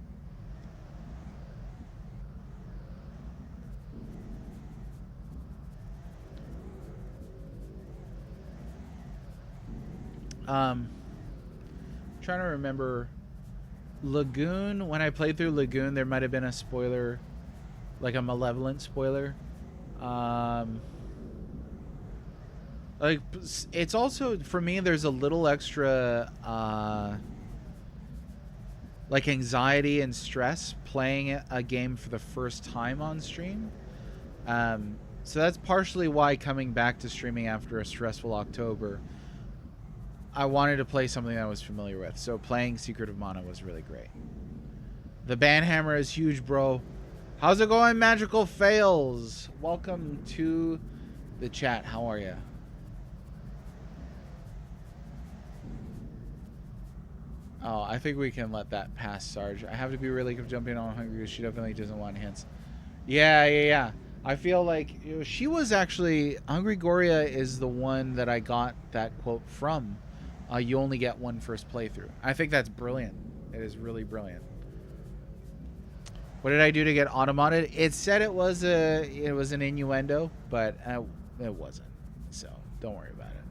Trying to remember Lagoon. When I played through Lagoon, there might have been a spoiler, like a malevolent spoiler. Like it's also, for me, there's a little extra like anxiety and stress playing a game for the first time on stream. So that's partially why coming back to streaming after a stressful October, I wanted to play something I was familiar with. So playing Secret of Mana was really great. The Banhammer is huge, bro. How's it going, Magical Fails? Welcome to the chat. How are you? Oh, I think we can let that pass, Sarge. I have to be really jumping on Hungry because she definitely doesn't want hints. Yeah. I feel like she was actually... Hungry Goria is the one that I got that quote from. You only get one first playthrough. I think that's brilliant. It is really brilliant. What did I do to get automodded? It said it was an innuendo, but it wasn't. So don't worry about it.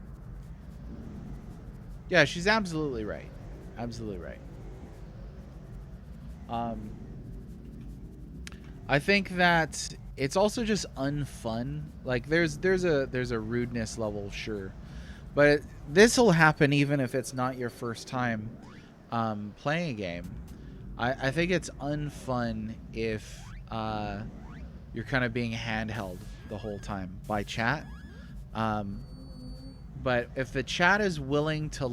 Yeah, she's absolutely right. Absolutely right. I think that it's also just unfun. Like there's a rudeness level, sure, but this will happen even if it's not your first time playing a game. I think it's unfun if you're kind of being handheld the whole time by chat. Um, but if the chat is willing to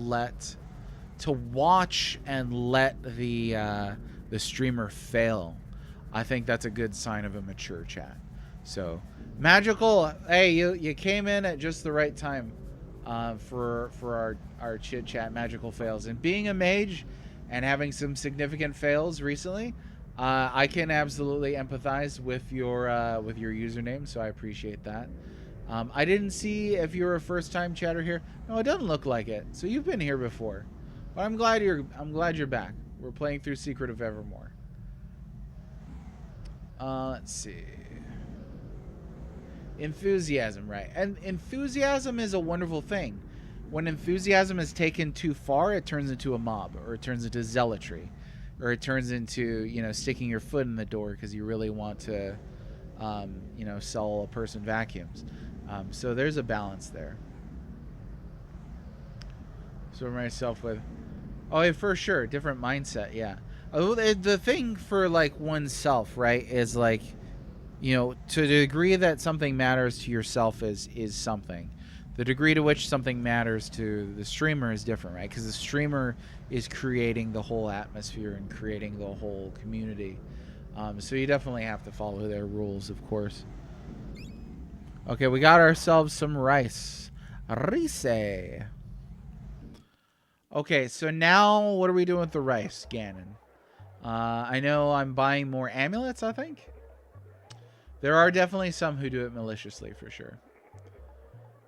watch and let the streamer fail, I think that's a good sign of a mature chat. So, Magical, hey, you came in at just the right time for our chit chat. Magical fails, and being a mage and having some significant fails recently, I can absolutely empathize with your username. So I appreciate that. I didn't see if you're a first time chatter here. No, it doesn't look like it. So you've been here before. But I'm glad you're back. We're playing through Secret of Evermore. Let's see. Enthusiasm, right? And enthusiasm is a wonderful thing. When enthusiasm is taken too far, it turns into a mob, or it turns into zealotry, or it turns into, sticking your foot in the door because you really want to, sell a person vacuums. So there's a balance there. So myself with, oh, for sure, different mindset, yeah. The thing for like oneself, right, is like, to the degree that something matters to yourself is something. The degree to which something matters to the streamer is different, right? Because the streamer is creating the whole atmosphere and creating the whole community. So you definitely have to follow their rules, of course. Okay, we got ourselves some rice. Rice. Okay, so now what are we doing with the rice, Ganon? I know I'm buying more amulets, I think. There are definitely some who do it maliciously, for sure.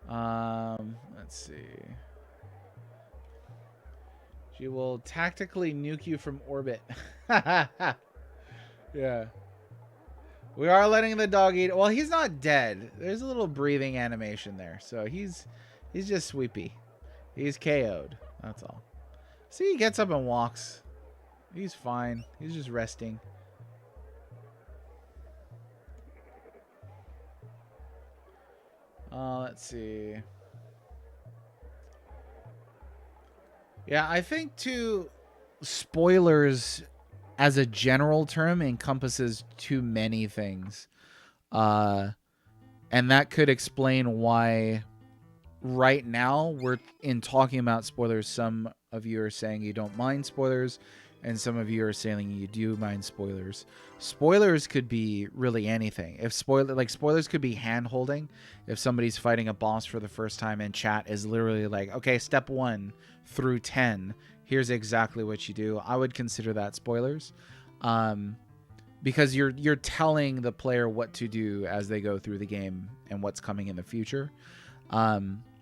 Let's see. She will tactically nuke you from orbit. Yeah. We are letting the dog eat. Well, he's not dead. There's a little breathing animation there. So he's just sweepy. He's KO'd. That's all. See, he gets up and walks. He's fine. He's just resting. Let's see. Yeah, I think too, spoilers as a general term encompasses too many things. And that could explain why right now we're in talking about spoilers. Some of you are saying you don't mind spoilers, and some of you are saying you do mind spoilers. Spoilers could be really anything. If spoilers could be hand holding. If somebody's fighting a boss for the first time and chat is literally like, okay, step 1 through 10, here's exactly what you do. I would consider that spoilers, because you're telling the player what to do as they go through the game and what's coming in the future.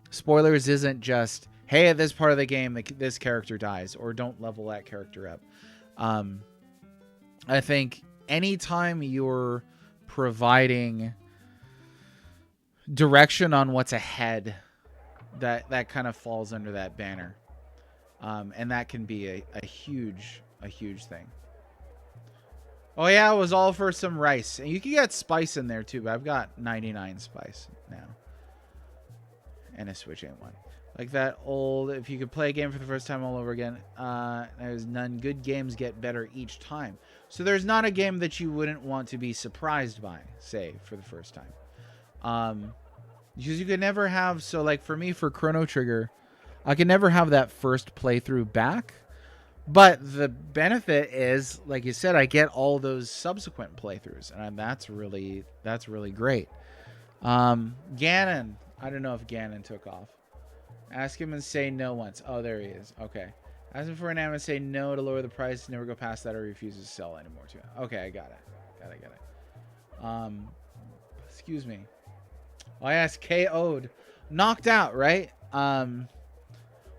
Spoilers isn't just, hey, at this part of the game, this character dies, or don't level that character up. I think anytime you're providing direction on what's ahead, that kind of falls under that banner. And that can be a huge thing. Oh yeah, it was all for some rice. And you can get spice in there too, but I've got 99 spice now. And a Switch ain't one. Like that old, if you could play a game for the first time all over again, there's none. Good games get better each time. So there's not a game that you wouldn't want to be surprised by, say, for the first time. Because you could never have, so like for me, for Chrono Trigger, I could never have that first playthrough back. But the benefit is, like you said, I get all those subsequent playthroughs, and that's really great. Ganon, I don't know if Ganon took off. Ask him and say no once. Oh, there he is. Okay. Ask him for an ammo and say no to lower the price. Never go past that or refuses to sell anymore to him. Okay, I got it. Excuse me. Well, I asked KO'd. Knocked out, right?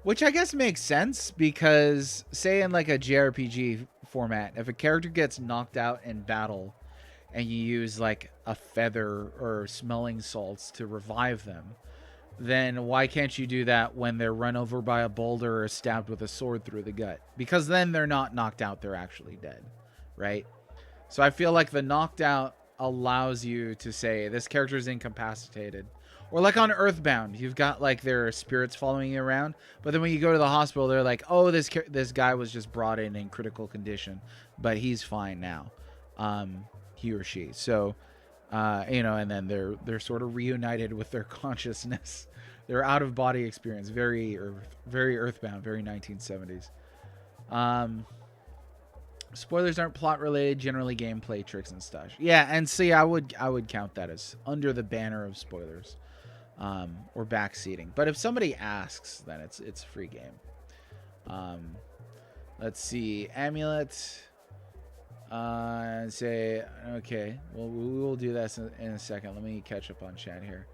Which I guess makes sense because, say in like a JRPG format, if a character gets knocked out in battle and you use like a feather or smelling salts to revive them, then why can't you do that when they're run over by a boulder or stabbed with a sword through the gut? Because then they're not knocked out, they're actually dead, right? So I feel like the knocked out allows you to say this character is incapacitated. Or like on Earthbound, you've got like their spirits following you around, but then when you go to the hospital, they're like, "Oh, this guy was just brought in critical condition, but he's fine now." He or she. So, and then they're sort of reunited with their consciousness, their out of body experience. Very Earthbound, very 1970s. Spoilers aren't plot related, generally gameplay tricks and stuff. Yeah, and see, I would count that as under the banner of spoilers, or backseating. But if somebody asks, then it's a free game. Let's see, amulet. Say okay. Well, we will do this in a second. Let me catch up on chat here.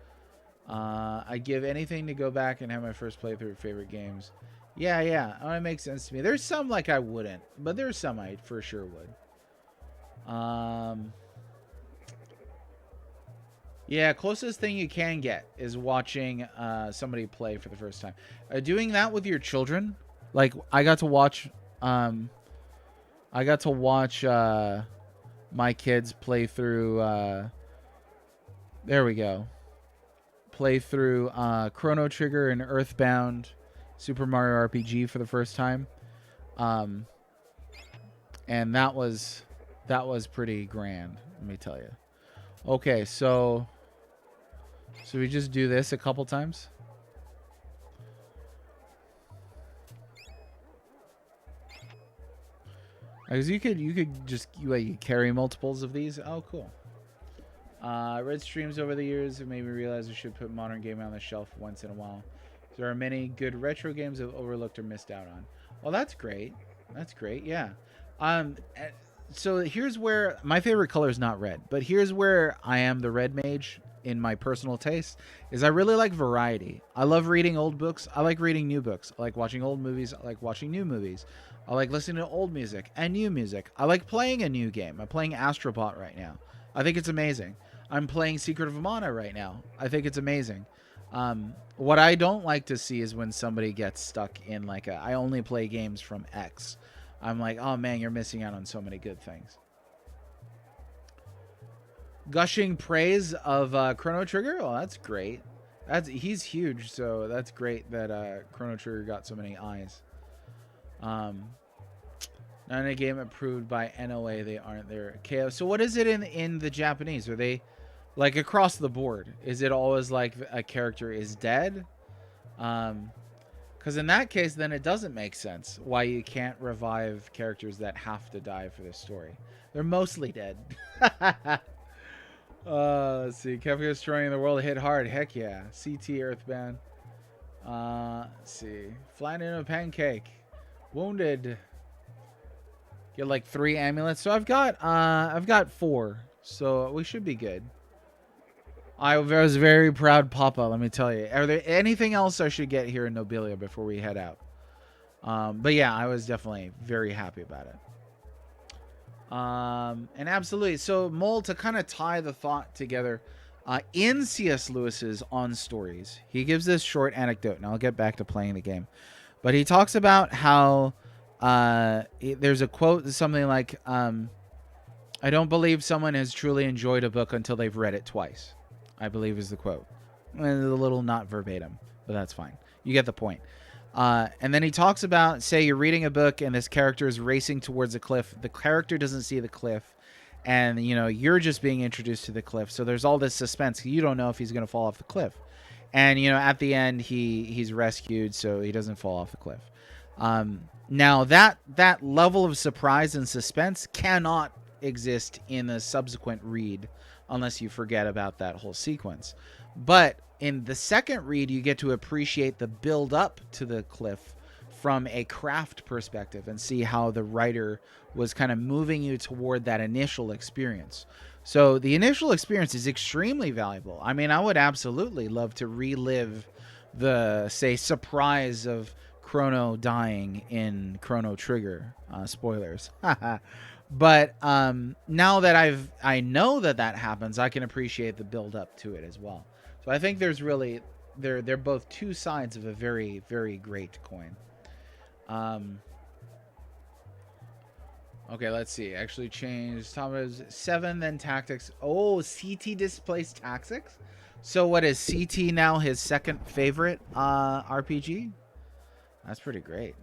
I'd give anything to go back and have my first playthrough of favorite games. Yeah, it makes sense to me. There's some like I wouldn't, but there's some I for sure would. Yeah, closest thing you can get is watching somebody play for the first time. Doing that with your children, like I got to watch my kids play through. There we go. Play through Chrono Trigger and Earthbound, Super Mario RPG for the first time, and that was pretty grand. Let me tell you. Okay, so we just do this a couple times. Because you could just you carry multiples of these. Oh, cool. Read streams over the years have made me realize I should put modern gaming on the shelf once in a while. There are many good retro games I've overlooked or missed out on. Well, that's great. That's great. Yeah. So here's where my favorite color is not red, but here's where I am the red mage in my personal taste. Is I really like variety. I love reading old books. I like reading new books. I like watching old movies. I like watching new movies. I like listening to old music and new music. I like playing a new game. I'm playing Astrobot right now. I think it's amazing. I'm playing Secret of Mana right now. I think it's amazing. What I don't like to see is when somebody gets stuck in like I only play games from X. I'm like, oh man, you're missing out on so many good things. Gushing praise of Chrono Trigger. Oh, that's great. He's huge, so that's great that Chrono Trigger got so many eyes. Not in a game approved by NOA, they aren't there. KO. So what is it in the Japanese? Are they like across the board? Is it always like a character is dead? Because in that case, then it doesn't make sense why you can't revive characters that have to die for this story. They're mostly dead. Let's see. Kefka destroying the world hit hard. Heck yeah. CT Earthbound. Let's see. Flying in a pancake. Wounded. Get like 3 amulets. So I've got 4. So we should be good. I was very proud, Papa. Let me tell you. Are there anything else I should get here in Nobilia before we head out? But yeah, I was definitely very happy about it. And absolutely. So Mole, to kind of tie the thought together, in C.S. Lewis's On Stories, he gives this short anecdote, and I'll get back to playing the game. But he talks about how there's a quote, something like, I don't believe someone has truly enjoyed a book until they've read it twice, I believe is the quote. A little not verbatim, but that's fine. You get the point. And then he talks about, say you're reading a book and this character is racing towards a cliff. The character doesn't see the cliff, and you're just being introduced to the cliff. So there's all this suspense. You don't know if he's going to fall off the cliff. And at the end he's rescued, so he doesn't fall off the cliff. Now that level of surprise and suspense cannot exist in a subsequent read unless you forget about that whole sequence. But in the second read, you get to appreciate the build up to the cliff from a craft perspective and see how the writer was kind of moving you toward that initial experience. So the initial experience is extremely valuable. I mean, I would absolutely love to relive the, say, surprise of Chrono dying in Chrono Trigger. Spoilers. But now that I know that happens, I can appreciate the build up to it as well. So I think there's really they're both two sides of a very, very great coin. Okay, let's see. Actually change. Tom is 7, then tactics. Oh, CT displaced tactics? So what is CT now his second favorite RPG? That's pretty great.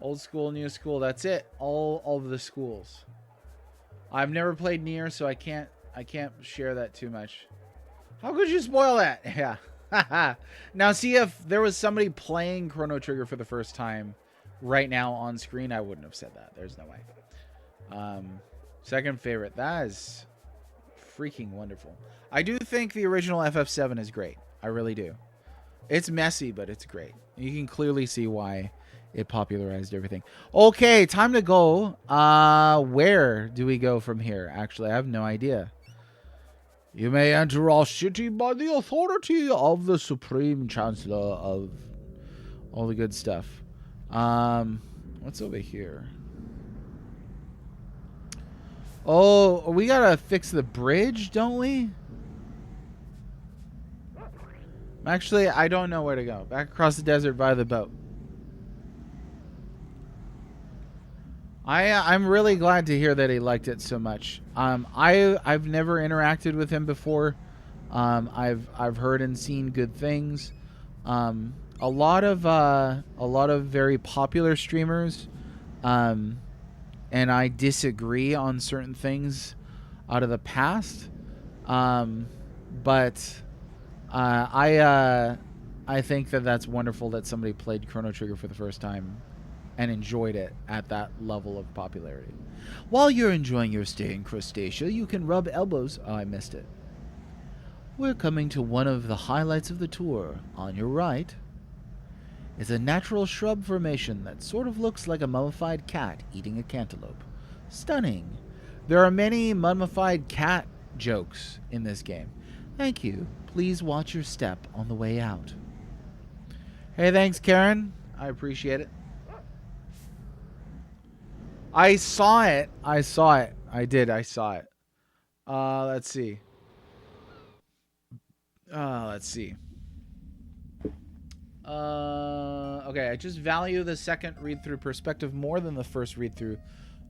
Old school, new school. That's it. All of the schools. I've never played Nier, so I can't share that too much. How could you spoil that? Yeah. Now, see, if there was somebody playing Chrono Trigger for the first time right now on screen, I wouldn't have said that. There's no way. Second favorite. That is freaking wonderful. I do think the original FF7 is great. I really do. It's messy, but it's great. You can clearly see why it popularized everything. Okay, time to go. Where do we go from here? Actually, I have no idea. You may enter our city by the authority of the Supreme Chancellor of all the good stuff. What's over here? Oh, we gotta fix the bridge, don't we? Actually, I don't know where to go. Back across the desert via the boat. I'm really glad to hear that he liked it so much. I've never interacted with him before. I've heard and seen good things. A lot of very popular streamers, and I disagree on certain things out of the past. But I think that that's wonderful that somebody played Chrono Trigger for the first time and enjoyed it at that level of popularity. While you're enjoying your stay in Crustacea, you can rub elbows. Oh, I missed it. We're coming to one of the highlights of the tour. On your right is a natural shrub formation that sort of looks like a mummified cat eating a cantaloupe. Stunning. There are many mummified cat jokes in this game. Thank you. Please watch your step on the way out. Hey, thanks, Karen. I appreciate it. I saw it. I saw it. I did. I saw it. Let's see. Let's see. Okay, I just value the second read-through perspective more than the first read-through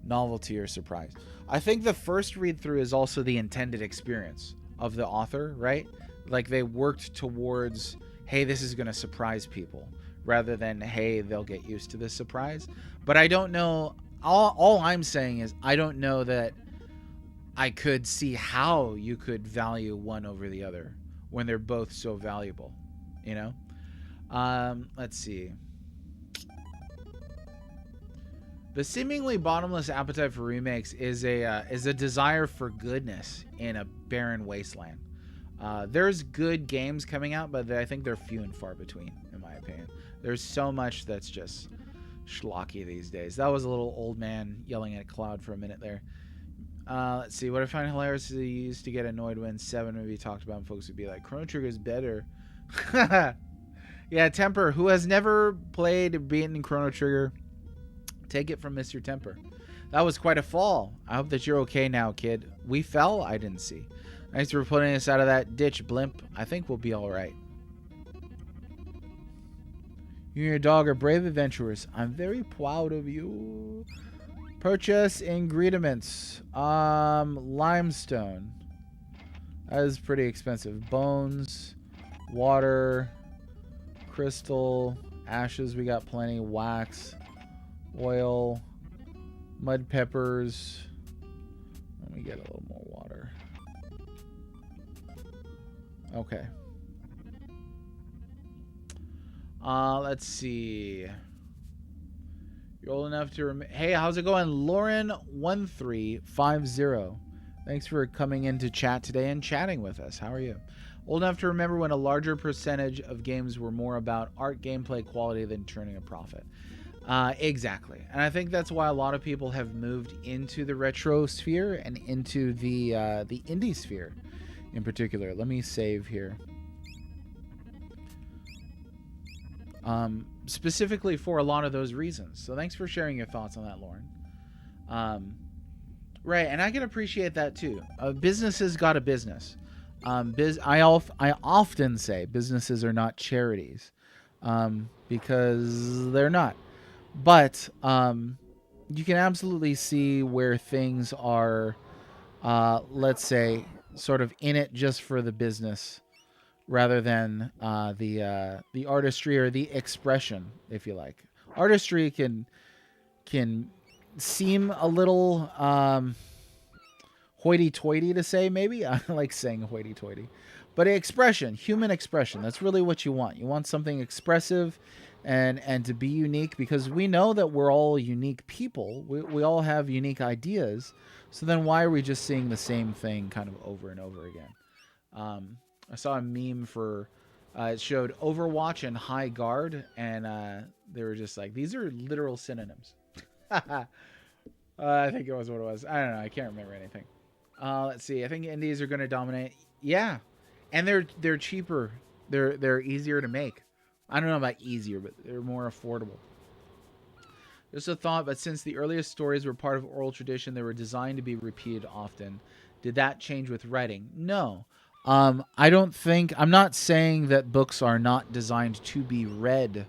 novelty or surprise. I think the first read-through is also the intended experience of the author, right? Like they worked towards, hey, this is going to surprise people, rather than, hey, they'll get used to this surprise. But I don't know. All I'm saying is I don't know that I could see how you could value one over the other when they're both so valuable, you know? Let's see. The seemingly bottomless appetite for remakes is a desire for goodness in a barren wasteland. There's good games coming out, but I think they're few and far between, in my opinion. There's so much that's just schlocky these days. That was a little old man yelling at Cloud for a minute there. Let's see. What I find hilarious is he used to get annoyed when 7 would be talked about and folks would be like, Chrono Trigger is better. Yeah, Temper, who has never played or beaten Chrono Trigger, take it from Mr. Temper. That was quite a fall. I hope that you're okay now, kid. We fell? I didn't see. Thanks for putting us out of that ditch, blimp. I think we'll be alright. You and your dog are brave adventurers. I'm very proud of you. Purchase ingredients. Limestone. That is pretty expensive. Bones, water, crystal, ashes. We got plenty. Wax, oil, mud peppers. Let me get a little more water. Okay. Let's see. You're old enough to Hey, how's it going? Lauren1350. Thanks for coming into chat today and chatting with us. How are you? Old enough to remember when a larger percentage of games were more about art gameplay quality than turning a profit. Exactly. And I think that's why a lot of people have moved into the retro sphere and into the indie sphere in particular. Let me save here. Specifically for a lot of those reasons. So thanks for sharing your thoughts on that, Lauren. Right, and I can appreciate that too. Businesses got a business. I often say businesses are not charities, because they're not. But you can absolutely see where things are, let's say, sort of in it just for the business rather than the artistry or the expression, if you like. Artistry can seem a little hoity-toity to say, maybe. I like saying hoity-toity. But expression, human expression, that's really what you want. You want something expressive and to be unique, because we know that we're all unique people. We all have unique ideas. So then why are we just seeing the same thing kind of over and over again? I saw a meme for it showed Overwatch and High Guard, and they were just like, these are literal synonyms. I think it was what it was. I don't know. I can't remember anything. Let's see. I think indies are going to dominate. Yeah, and they're cheaper. They're easier to make. I don't know about easier, but they're more affordable. Just a thought, but since the earliest stories were part of oral tradition, they were designed to be repeated often. Did that change with writing? No. I don't think. I'm not saying that books are not designed to be read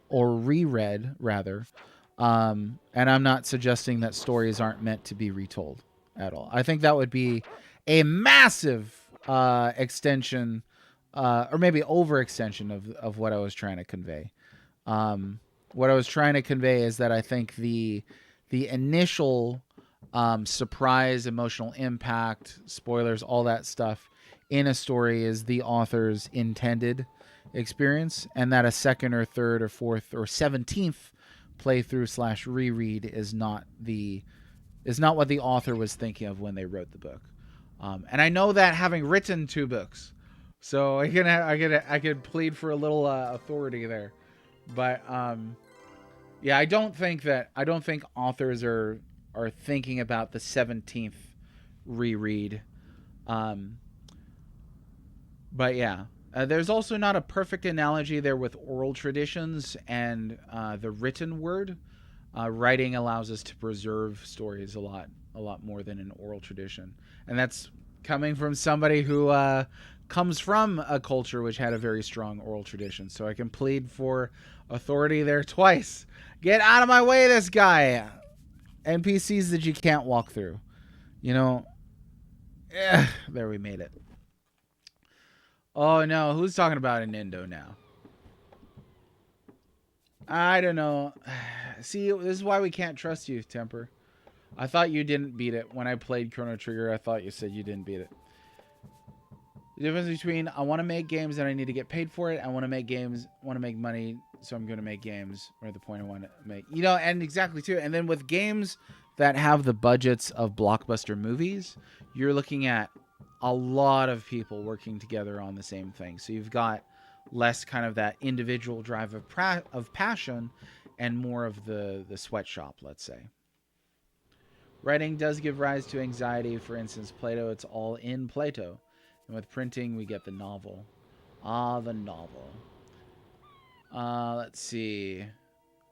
or reread, rather. And I'm not suggesting that stories aren't meant to be retold at all. I think that would be a massive extension, or maybe overextension of what I was trying to convey. What I was trying to convey is that I think the initial surprise, emotional impact, spoilers, all that stuff in a story is the author's intended experience, and that a second or third or fourth or 17th playthrough slash reread is not what the author was thinking of when they wrote the book. And I know that, having written 2 books, so I could plead for a little authority there. But yeah, I don't think authors are thinking about the 17th reread. But yeah, there's also not a perfect analogy there with oral traditions and the written word. Writing allows us to preserve stories a lot more than an oral tradition, and that's coming from somebody who comes from a culture which had a very strong oral tradition. So I can plead for authority there twice. Get out of my way, this guy. NPCs that you can't walk through. You know, there, we made it. Oh no, who's talking about an Indo now? I don't know. See, this is why we can't trust you, Temper. I thought you didn't beat it. When I played Chrono Trigger, I thought you said you didn't beat it. The difference between I want to make games and I need to get paid for it. I want to make money, so I'm going to make games. Or the point I want to make. You know, and exactly too. And then with games that have the budgets of blockbuster movies, you're looking at a lot of people working together on the same thing. So you've got less kind of that individual drive of passion and more of the sweatshop, let's say. Writing does give rise to anxiety. For instance, Plato, it's all in Plato. And with printing, we get the novel. The novel. Let's see.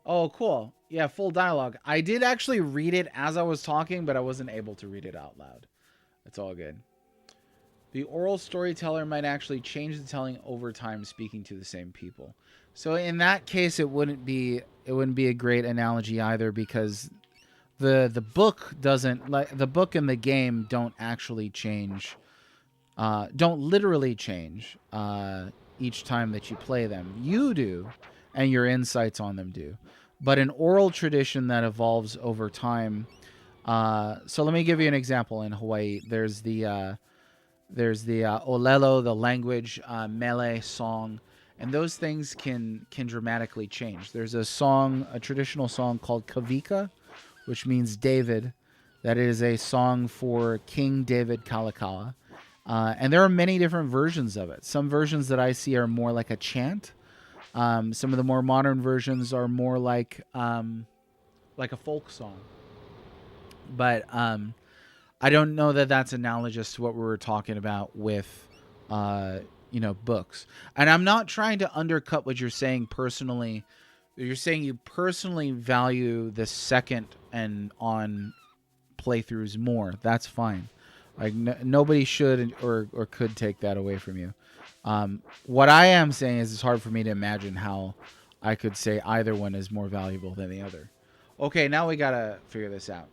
Oh, cool. Yeah, full dialogue. I did actually read it as I was talking, but I wasn't able to read it out loud. It's all good. The oral storyteller might actually change the telling over time, speaking to the same people. So in that case, it wouldn't be a great analogy either, because the book doesn't, like, the book and the game don't actually change, don't literally change each time that you play them. You do, and your insights on them do. But an oral tradition that evolves over time. So let me give you an example. In Hawaii, there's the olelo, the language, mele, song, and those things can dramatically change. There's a traditional song called Kavika, which means David. That is a song for King David Kalakaua. And there are many different versions of it. Some versions that I see are more like a chant. Some of the more modern versions are more like a folk song. But I don't know that that's analogous to what we were talking about with, books. And I'm not trying to undercut what you're saying personally. You're saying you personally value the second and on playthroughs more. That's fine. Like nobody should or could take that away from you. What I am saying is it's hard for me to imagine how I could say either one is more valuable than the other. Okay, now we gotta figure this out.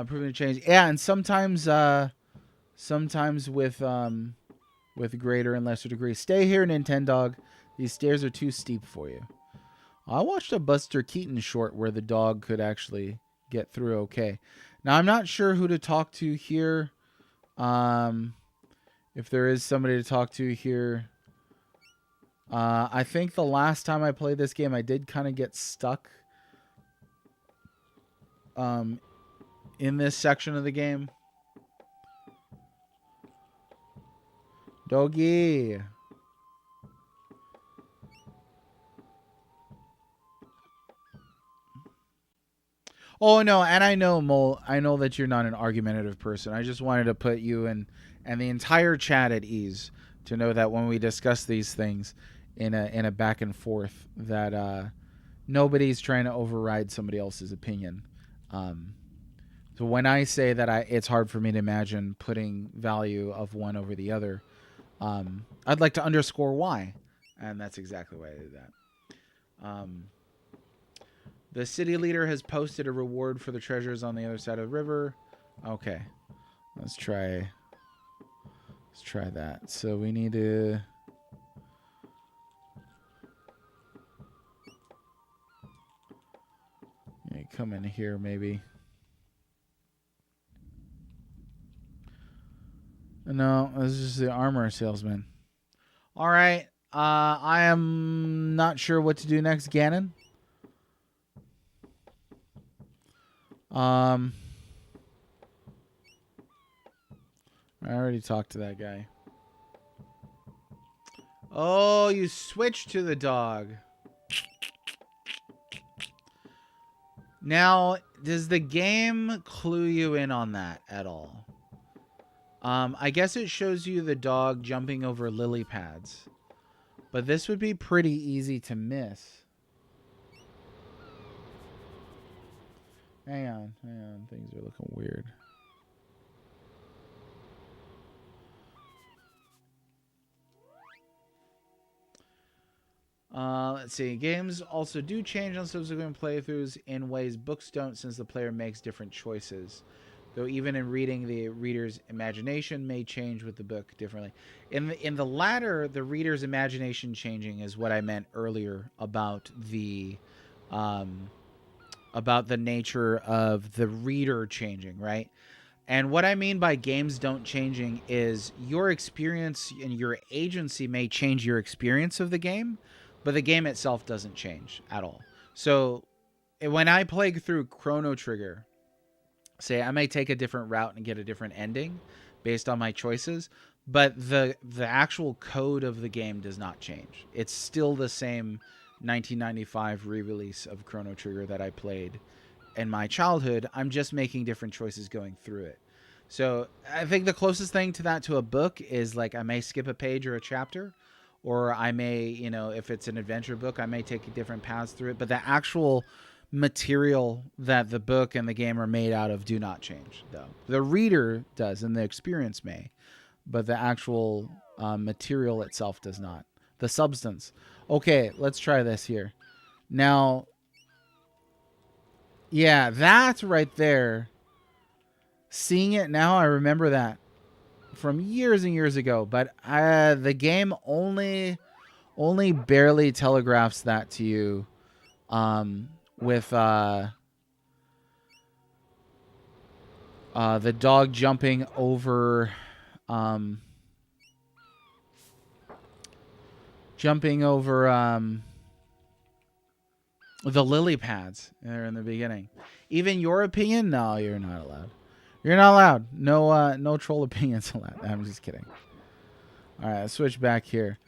Proving to change. Yeah, and sometimes with greater and lesser degrees. Stay here, Nintendog. These stairs are too steep for you. I watched a Buster Keaton short where the dog could actually get through okay. Now, I'm not sure who to talk to here. If there is somebody to talk to here. I think the last time I played this game, I did kind of get stuck in this section of the game. Doggy. Oh no, and I know Mole. I know that you're not an argumentative person. I just wanted to put you and the entire chat at ease to know that when we discuss these things in a back and forth, that nobody's trying to override somebody else's opinion. So when I say that it's hard for me to imagine putting value of one over the other, I'd like to underscore why, and that's exactly why I did that. The city leader has posted a reward for the treasures on the other side of the river. Okay, let's try that. So we need to. Come in here, maybe. No, this is the armor salesman. All right. I am not sure what to do next, Ganon. I already talked to that guy. Oh, you switched to the dog. Now, does the game clue you in on that at all? I guess it shows you the dog jumping over lily pads. But this would be pretty easy to miss. Hang on. Things are looking weird. Let's see. Games also do change on subsequent playthroughs in ways books don't, since the player makes different choices. Though even in reading, the reader's imagination may change with the book differently. In the latter, the reader's imagination changing is what I meant earlier about the nature of the reader changing, right? And what I mean by games don't changing is your experience and your agency may change your experience of the game, but the game itself doesn't change at all. So when I play through Chrono Trigger, say I may take a different route and get a different ending based on my choices, but the actual code of the game does not change. It's still the same 1995 re-release of Chrono Trigger that I played in my childhood. I'm just making different choices going through it. So I think the closest thing to that to a book is like I may skip a page or a chapter, or I may, if it's an adventure book, I may take different paths through it. But the actual material that the book and the game are made out of do not change, though. The reader does, and the experience may, but the actual material itself does not. The substance. Okay, let's try this here. Now, yeah, that's right there. Seeing it now, I remember that from years and years ago, but the game only barely telegraphs that to you with the dog jumping over the lily pads there in the beginning. Even your opinion? No, you're not allowed. You're not allowed. No troll opinions allowed. I'm just kidding. All right, let's switch back here.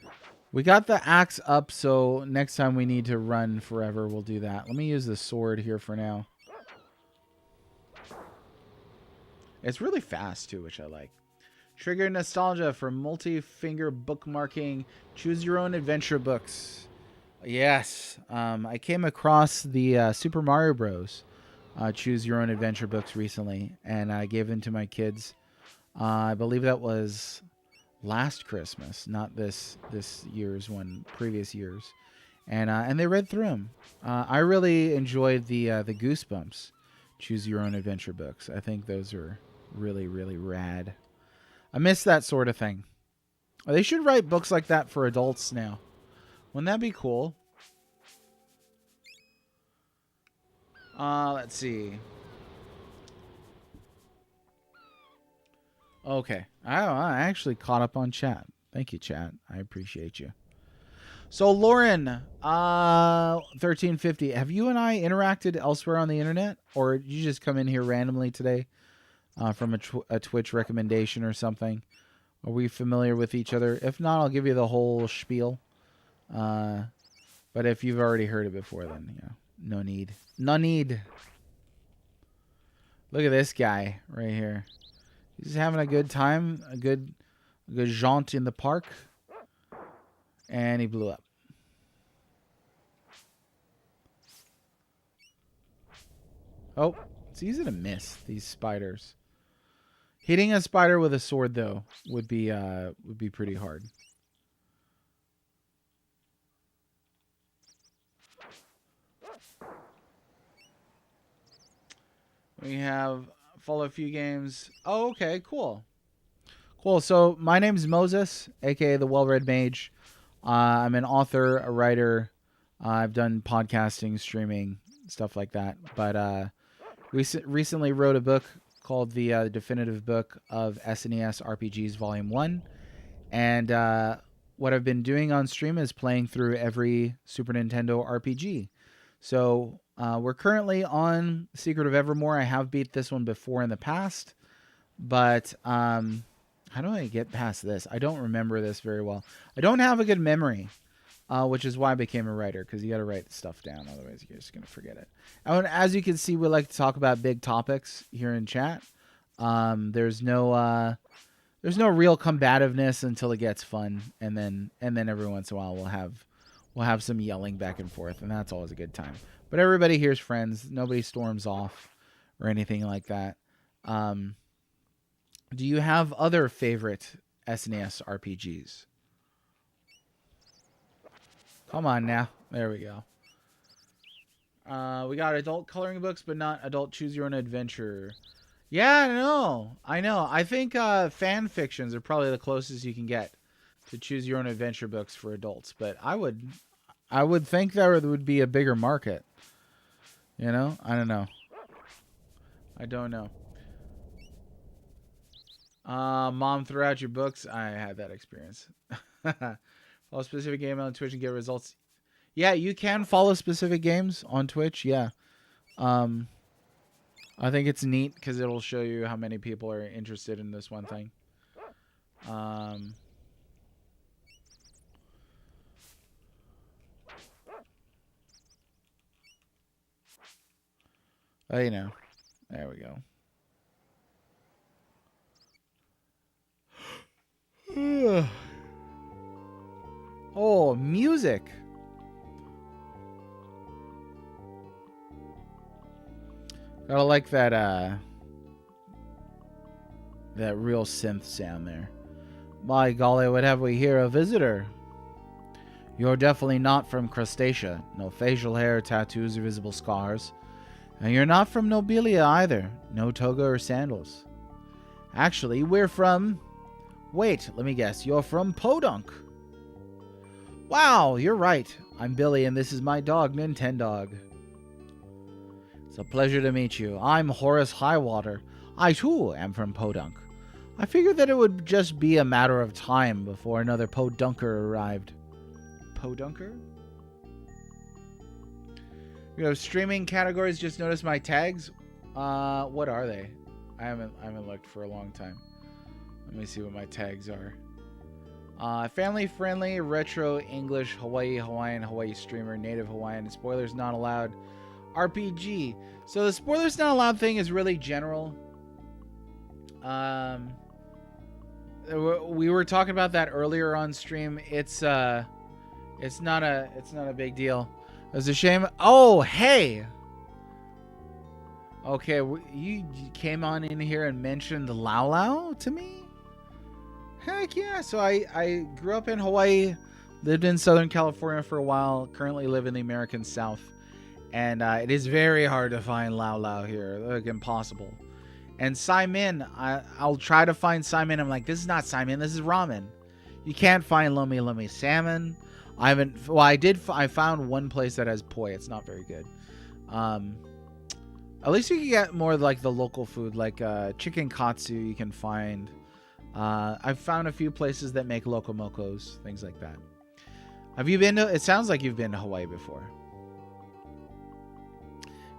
We got the axe up, so next time we need to run forever, we'll do that. Let me use the sword here for now. It's really fast, too, which I like. Trigger nostalgia for multi-finger bookmarking. Choose your own adventure books. Yes. I came across the Super Mario Bros. Choose your own adventure books recently, and I gave them to my kids. I believe that was last Christmas, not this year's one, previous years. And they read through them. I really enjoyed the Goosebumps Choose Your Own Adventure books. I think those are really, really rad. I miss that sort of thing. They should write books like that for adults now. Wouldn't that be cool? Let's see. Okay. I actually caught up on chat. Thank you, chat. I appreciate you. So, Lauren, 1350, have you and I interacted elsewhere on the internet? Or did you just come in here randomly today from a Twitch recommendation or something? Are we familiar with each other? If not, I'll give you the whole spiel. But if you've already heard it before, then, no need. No need. Look at this guy right here. He's having a good time, a good jaunt in the park. And he blew up. Oh, it's easy to miss these spiders. Hitting a spider with a sword, though, would be pretty hard. We have follow a few games. Oh, okay, cool. Cool. So my name's Moses, aka the Well-Read Mage. I'm an author, a writer. I've done podcasting, streaming, stuff like that. But recently wrote a book called the Definitive Book of SNES RPGs Volume 1. And what I've been doing on stream is playing through every Super Nintendo RPG. So we're currently on Secret of Evermore. I have beat this one before in the past. But how do I get past this? I don't remember this very well. I don't have a good memory, which is why I became a writer, because you got to write stuff down. Otherwise, you're just going to forget it. And as you can see, we like to talk about big topics here in chat. There's no real combativeness until it gets fun, and then every once in a while we'll have some yelling back and forth, and that's always a good time. But everybody here's friends. Nobody storms off or anything like that. Do you have other favorite SNES RPGs? Come on now. There we go. We got adult coloring books, but not adult choose your own adventure. Yeah, I know. I think fan fictions are probably the closest you can get to choose your own adventure books for adults. But I would think there would be a bigger market. I don't know. I don't know. Mom threw out your books. I had that experience. Follow a specific game on Twitch and get results. Yeah, you can follow specific games on Twitch. Yeah. I think it's neat because it'll show you how many people are interested in this one thing. There we go. Oh, music. Gotta like that real synth sound there. By golly, what have we here? A visitor. You're definitely not from Crustacea. No facial hair, tattoos, or visible scars. And you're not from Nobilia either. No toga or sandals. Actually, we're from... Wait, let me guess. You're from Podunk. Wow, you're right. I'm Billy, and this is my dog, Nintendog. It's a pleasure to meet you. I'm Horace Highwater. I, too, am from Podunk. I figured that it would just be a matter of time before another Podunker arrived. Podunker? You have streaming categories. Just notice my tags. What are they? I haven't looked for a long time. Let me see what my tags are. Family friendly, retro, English, Hawaiian, Hawaii streamer, native Hawaiian, spoilers not allowed, RPG. So the spoilers not allowed thing is really general. We were talking about that earlier on stream. It's not a big deal. It's a shame. Oh, hey. Okay, you came on in here and mentioned Lao Lao to me? Heck yeah. So I grew up in Hawaii, lived in Southern California for a while, currently live in the American South. And it is very hard to find Lao Lao here, like impossible. And Simon, I'll try to find Simon. I'm like, this is not Simon, this is ramen. You can't find Lomi Lomi salmon. I haven't, well, I found one place that has poi. It's not very good. At least you can get more like the local food, like chicken katsu you can find. I've found a few places that make lokomokos, things like that. Have you been to, it sounds like you've been to Hawaii before.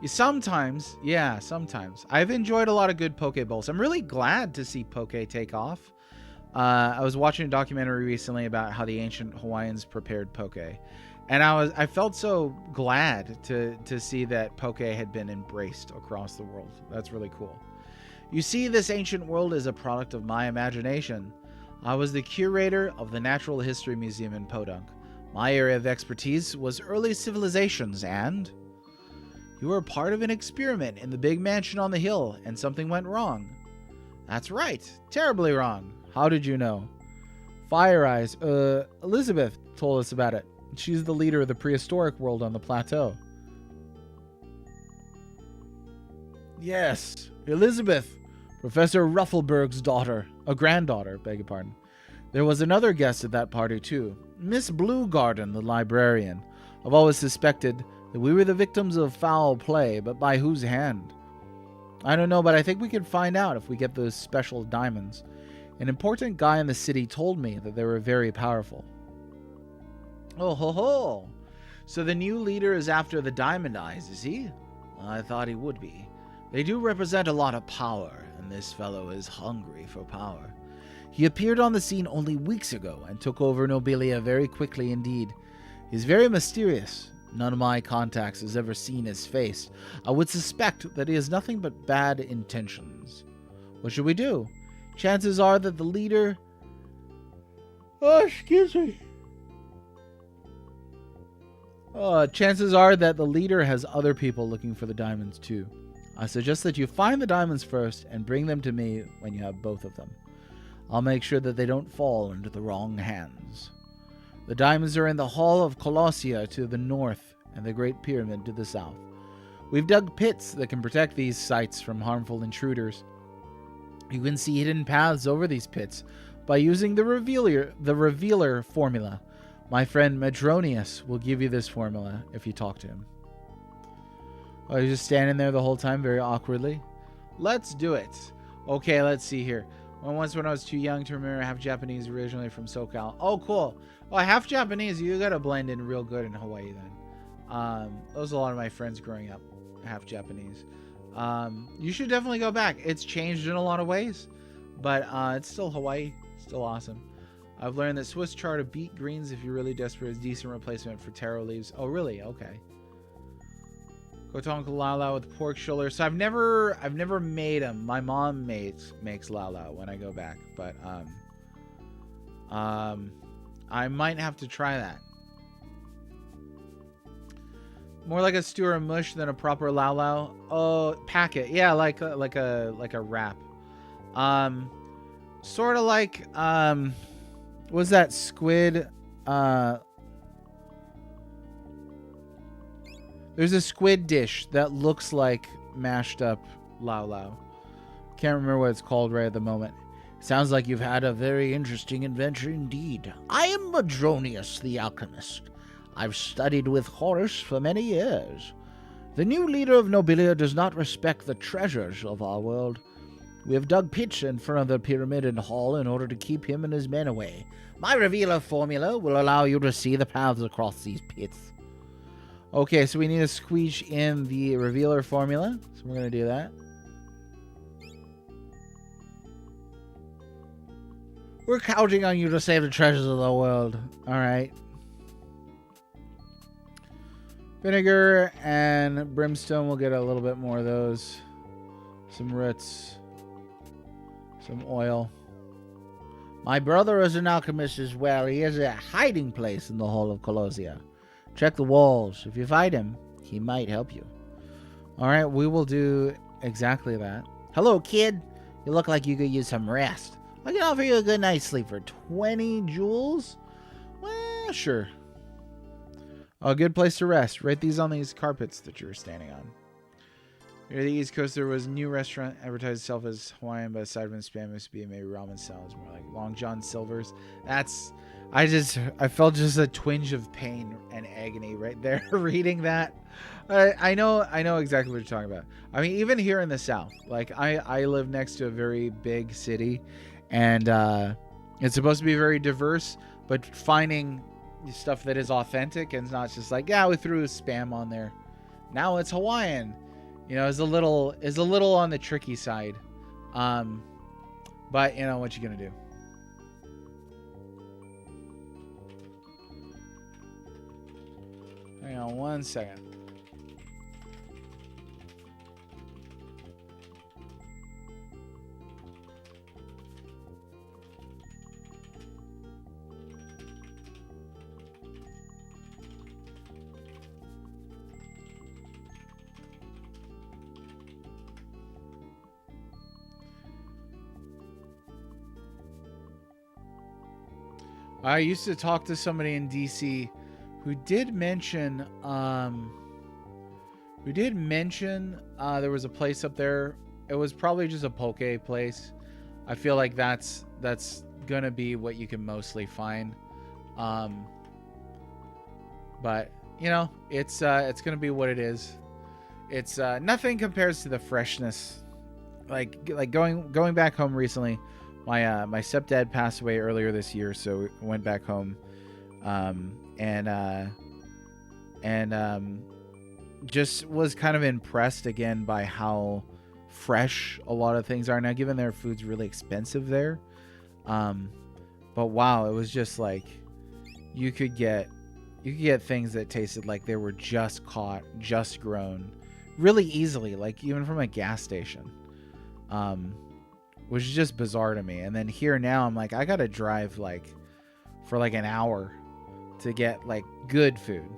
Sometimes, yeah, sometimes. I've enjoyed a lot of good poke bowls. I'm really glad to see poke take off. I was watching a documentary recently about how the ancient Hawaiians prepared poke. And I felt so glad to see that poke had been embraced across the world. That's really cool. You see, this ancient world is a product of my imagination. I was the curator of the Natural History Museum in Podunk. My area of expertise was early civilizations, and you were part of an experiment in the big mansion on the hill, and something went wrong. That's right, terribly wrong. How did you know? Fire Eyes, Elizabeth told us about it. She's the leader of the prehistoric world on the plateau. Yes, Elizabeth, Professor Ruffleberg's daughter, a granddaughter, beg your pardon. There was another guest at that party too, Miss Bluegarden, the librarian. I've always suspected that we were the victims of foul play, but by whose hand? I don't know, but I think we can find out if we get those special diamonds. An important guy in the city told me that they were very powerful. Oh ho ho! So the new leader is after the diamond eyes, is he? I thought he would be. They do represent a lot of power, and this fellow is hungry for power. He appeared on the scene only weeks ago and took over Nobilia very quickly indeed. He's very mysterious. None of my contacts has ever seen his face. I would suspect that he has nothing but bad intentions. What should we do? Chances are that the leader... Oh, excuse me. Chances are that the leader has other people looking for the diamonds too. I suggest that you find the diamonds first and bring them to me when you have both of them. I'll make sure that they don't fall into the wrong hands. The diamonds are in the Hall of Colossia to the north and the Great Pyramid to the south. We've dug pits that can protect these sites from harmful intruders. You can see hidden paths over these pits by using the revealer formula. My friend Madronius will give you this formula if you talk to him. Oh, he's just standing there the whole time, very awkwardly. Let's do it. Okay, let's see here. Once when I was too young to remember, half Japanese, originally from SoCal. Oh, cool. Well, half Japanese, you gotta blend in real good in Hawaii then. Those are a lot of my friends growing up, half Japanese. You should definitely go back. It's changed in a lot of ways, but it's still Hawaii, still awesome. I've learned that Swiss chard of beet greens, if you're really desperate, is a decent replacement for taro leaves. Oh, really? Okay. Kotonka Lala with pork shoulder. So I've never made them. My mom makes Lala when I go back, but I might have to try that. More like a stew or mush than a proper Lala. Oh, packet. Yeah, like a wrap. Sort of like was that squid? There's a squid dish that looks like mashed up Lao. Can't remember what it's called right at the moment. Sounds like you've had a very interesting adventure indeed. I am Madronius the alchemist. I've studied with Horus for many years. The new leader of Nobilia does not respect the treasures of our world. We have dug pits in front of the pyramid and hall in order to keep him and his men away. My revealer formula will allow you to see the paths across these pits. Okay, so we need to squeeze in the revealer formula. So we're going to do that. We're counting on you to save the treasures of the world. Alright. Vinegar and brimstone. We'll get a little bit more of those. Some roots. Some oil. My brother is an alchemist as well. He has a hiding place in the Hall of Colossia. Check the walls. If you find him, he might help you. Alright, we will do exactly that. Hello, kid. You look like you could use some rest. I can offer you a good night's sleep for 20 jewels. Well, sure. A good place to rest. Write these on these carpets that you were standing on. Near the East Coast, there was a new restaurant advertised itself as Hawaiian, but aside from spam, used to be maybe ramen salads, more like Long John Silver's. That's, I felt just a twinge of pain and agony right there reading that. I know exactly what you're talking about. I mean, even here in the South, like I live next to a very big city, and it's supposed to be very diverse, but finding stuff that is authentic and it's not just like, yeah, we threw spam on there. Now it's Hawaiian. You know, is a little on the tricky side. But you know what you gonna do. Hang on 1 second. I used to talk to somebody in DC who did mention there was a place up there. It was probably just a poke place. I feel like that's gonna be what you can mostly find. But you know, it's gonna be what it is. It's nothing compares to the freshness. Like going back home recently. My stepdad passed away earlier this year, so I went back home, and just was kind of impressed again by how fresh a lot of things are now. Given their food's really expensive there, but wow, it was just like you could get things that tasted like they were just caught, just grown, really easily, like even from a gas station. Which is just bizarre to me. And then here now, I'm like, I gotta drive like for like an hour to get like good food,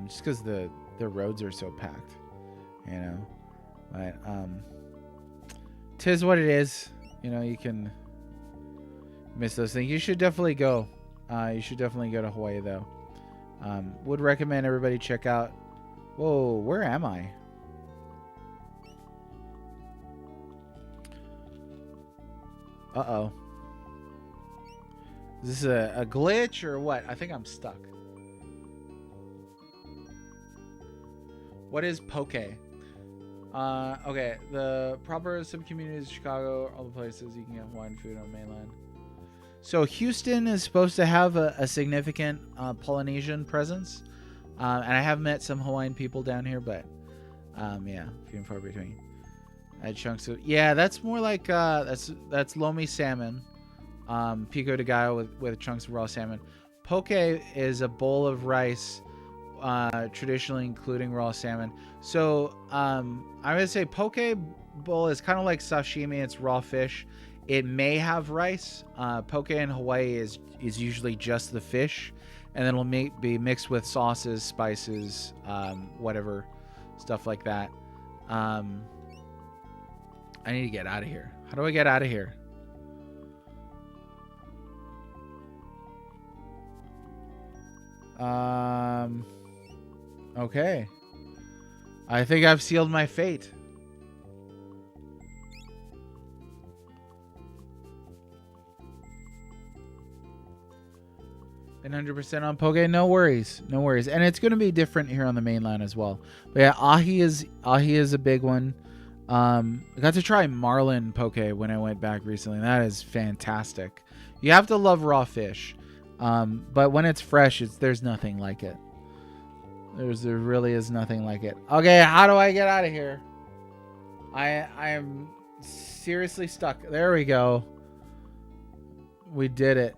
just because the roads are so packed, you know. But tis what it is. You know, you can miss those things. You should definitely go. You should definitely go to Hawaii though. Would recommend everybody check out. Whoa, where am I? Uh-oh. Is this a glitch or what? I think I'm stuck. What is poke? Okay. The proper subcommunities of Chicago, all the places you can get Hawaiian food on the mainland. So Houston is supposed to have a significant Polynesian presence. And I have met some Hawaiian people down here, but yeah, few and far between. I had chunks of, yeah, that's more like that's lomi salmon, pico de gallo with chunks of raw salmon. Poke is a bowl of rice, traditionally including raw salmon. So I would say poke bowl is kind of like sashimi. It's raw fish. It may have rice. Poke in Hawaii is usually just the fish, and then it'll be mixed with sauces, spices, whatever, stuff like that. I need to get out of here. How do I get out of here? Okay. I think I've sealed my fate. And 100% on poke. No worries. No worries. And it's going to be different here on the mainland as well. But yeah, ahi is a big one. I got to try marlin poke when I went back recently. That is fantastic. You have to love raw fish. But when it's fresh, there's nothing like it. There really is nothing like it. Okay, how do I get out of here? I am seriously stuck. There we go. We did it.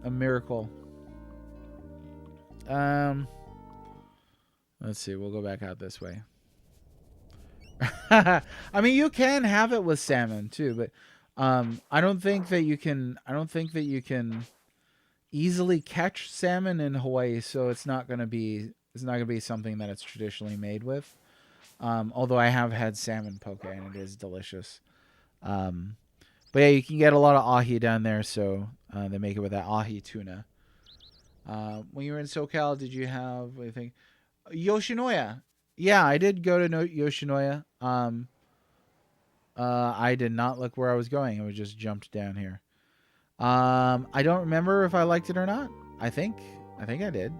A miracle. Let's see. We'll go back out this way. I mean, you can have it with salmon too, but I don't think that you can easily catch salmon in Hawaii, so it's not going to be something that it's traditionally made with. Although I have had salmon poke and it is delicious. Um, but yeah, you can get a lot of ahi down there, so they make it with that ahi tuna. When you were in SoCal, did you have anything? Yoshinoya. Yeah, I did go to Yoshinoya. I did not look where I was going. I was just jumped down here. I don't remember if I liked it or not. I think I did.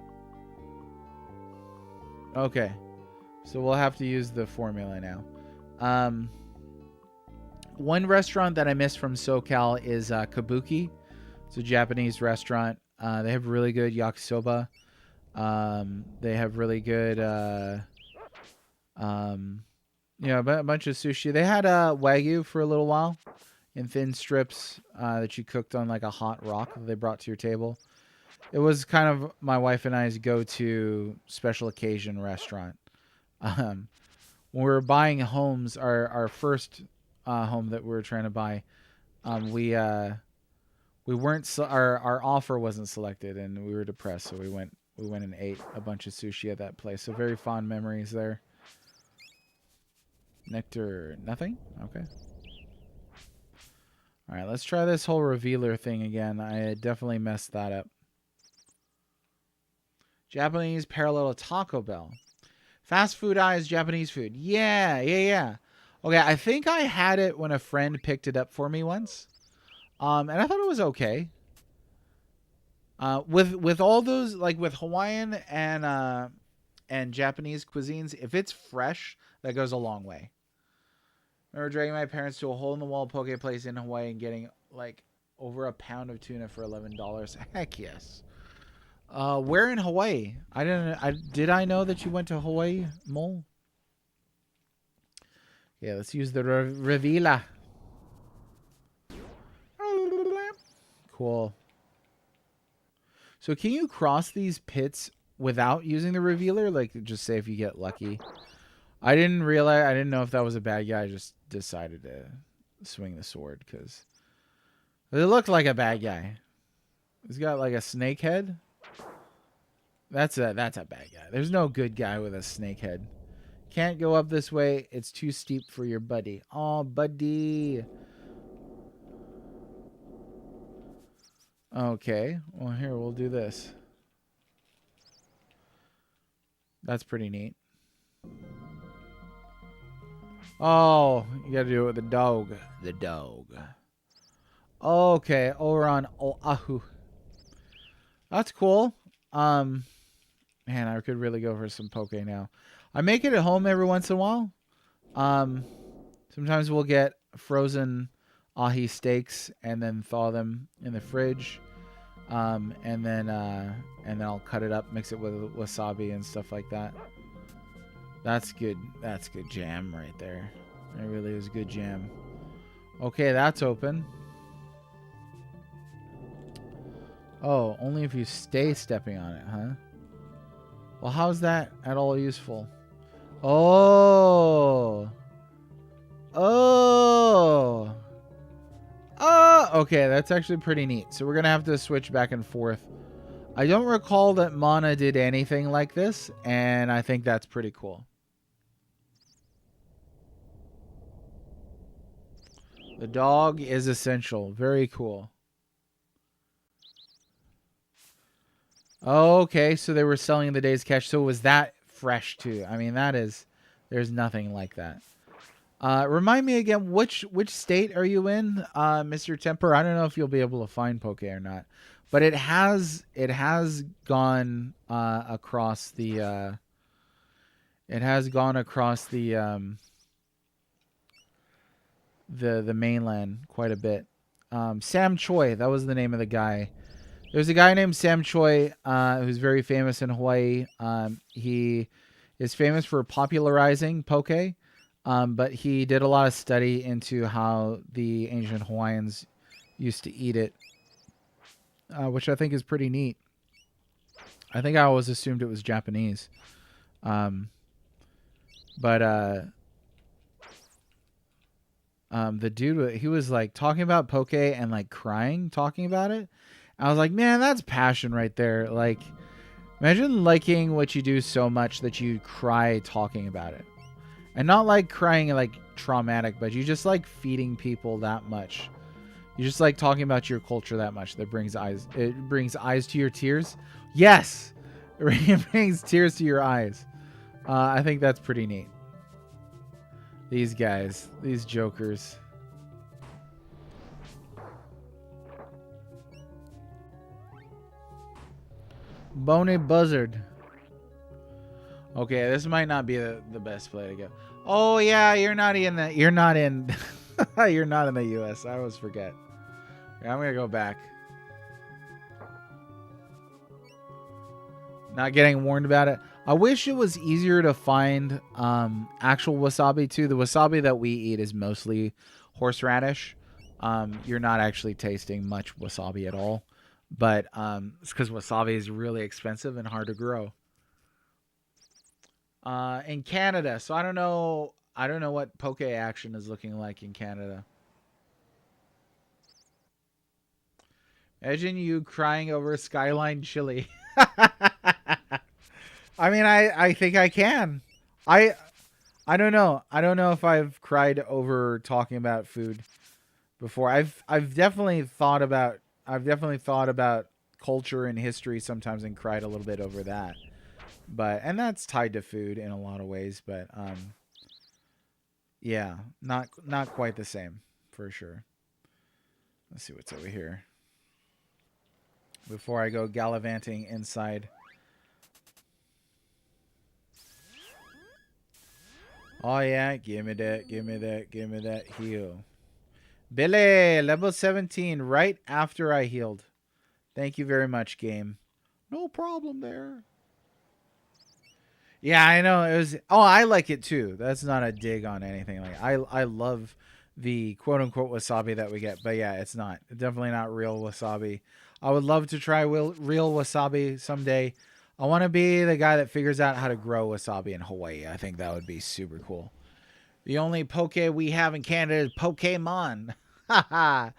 Okay, so we'll have to use the formula now. One restaurant that I missed from SoCal is Kabuki. It's a Japanese restaurant. They have really good yakisoba. They have really good, a bunch of sushi. They had Wagyu for a little while in thin strips that you cooked on like a hot rock that they brought to your table. It was kind of my wife and I's go-to special occasion restaurant. When we were buying homes, our first home that we were trying to buy, we weren't our offer wasn't selected, and we were depressed, so we went and ate a bunch of sushi at that place. So very fond memories there. Nectar, nothing? Okay. All right, let's try this whole revealer thing again. I definitely messed that up. Japanese parallel to Taco Bell. Fast food eyes, Japanese food. Yeah. Okay, I think I had it when a friend picked it up for me once. And I thought it was okay. With all those, like with Hawaiian and Japanese cuisines, if it's fresh, that goes a long way. I remember dragging my parents to a hole-in-the-wall poke place in Hawaii and getting like over a pound of tuna for $11. Heck yes. Where in Hawaii? Did I know that you went to Hawaii, Mole? Yeah, let's use the Revila. Cool. So can you cross these pits without using the revealer? Like, just say if you get lucky. I didn't know if that was a bad guy. I just decided to swing the sword because it looked like a bad guy. He's got like a snake head. That's a bad guy. There's no good guy with a snake head. Can't go up this way. It's too steep for your buddy. Oh, buddy. Okay. Well, here, we'll do this. That's pretty neat. Oh, you gotta do it with the dog. The dog. Okay, over on Oahu. That's cool. Man, I could really go for some poke now. I make it at home every once in a while. Sometimes we'll get frozen ahi steaks and then thaw them in the fridge. And then I'll cut it up, mix it with wasabi and stuff like that. That's good. That's good jam right there. It really is good jam. Okay, that's open. Oh, only if you stay stepping on it, huh? Well, how's that at all useful? Oh. Okay, that's actually pretty neat. So we're going to have to switch back and forth. I don't recall that Mana did anything like this, and I think that's pretty cool. The dog is essential. Very cool. Okay, so they were selling the day's catch. So was that fresh too? I mean, there's nothing like that. Remind me again, which state are you in, Mr. Temper? I don't know if you'll be able to find poke or not, but it has gone across the the mainland quite a bit. Sam Choi, that was the name of the guy. There's a guy named Sam Choi who's very famous in Hawaii. He is famous for popularizing poke. But he did a lot of study into how the ancient Hawaiians used to eat it, which I think is pretty neat. I think I always assumed it was Japanese. The dude, he was like talking about poke and like crying, talking about it. I was like, man, that's passion right there. Like, imagine liking what you do so much that you cry talking about it. And not like crying like traumatic, but you just like feeding people that much. You just like talking about your culture that much. That brings eyes. It brings eyes to your tears. Yes, it brings tears to your eyes. I think that's pretty neat. These guys, these jokers. Bony buzzard. Okay, this might not be the best play to go. Oh yeah, you're not in the. You're not in. You're not in the U.S. I always forget. Yeah, I'm gonna go back. Not getting warned about it. I wish it was easier to find actual wasabi too. The wasabi that we eat is mostly horseradish. You're not actually tasting much wasabi at all, but it's because wasabi is really expensive and hard to grow. In Canada, so I don't know. I don't know what poke action is looking like in Canada. Imagine you crying over Skyline chili. I mean, I think I can. I I don't know. I don't know if I've cried over talking about food before. I've definitely thought about culture and history sometimes and cried a little bit over that. But and that's tied to food in a lot of ways, but yeah, not quite the same for sure. Let's see what's over here before I go gallivanting inside. Oh yeah, give me that, give me that, give me that heal. Billy, level 17, right after I healed. Thank you very much, game. No problem there. Yeah, I know. It was. Oh, I like it too. That's not a dig on anything. Like I love the quote unquote wasabi that we get, but yeah, it's not. It's definitely not real wasabi. I would love to try real wasabi someday. I want to be the guy that figures out how to grow wasabi in Hawaii. I think that would be super cool. The only poke we have in Canada is Pokemon. Haha.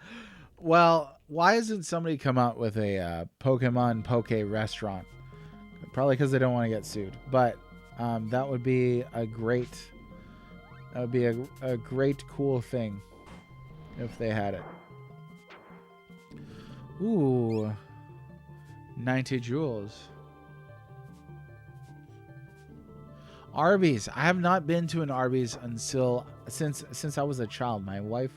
Well, why hasn't somebody come out with a Pokemon Poke restaurant? Probably because they don't want to get sued. But that would be a great, a great cool thing if they had it. Ooh, 90 jewels. Arby's. I have not been to an Arby's since I was a child. My wife,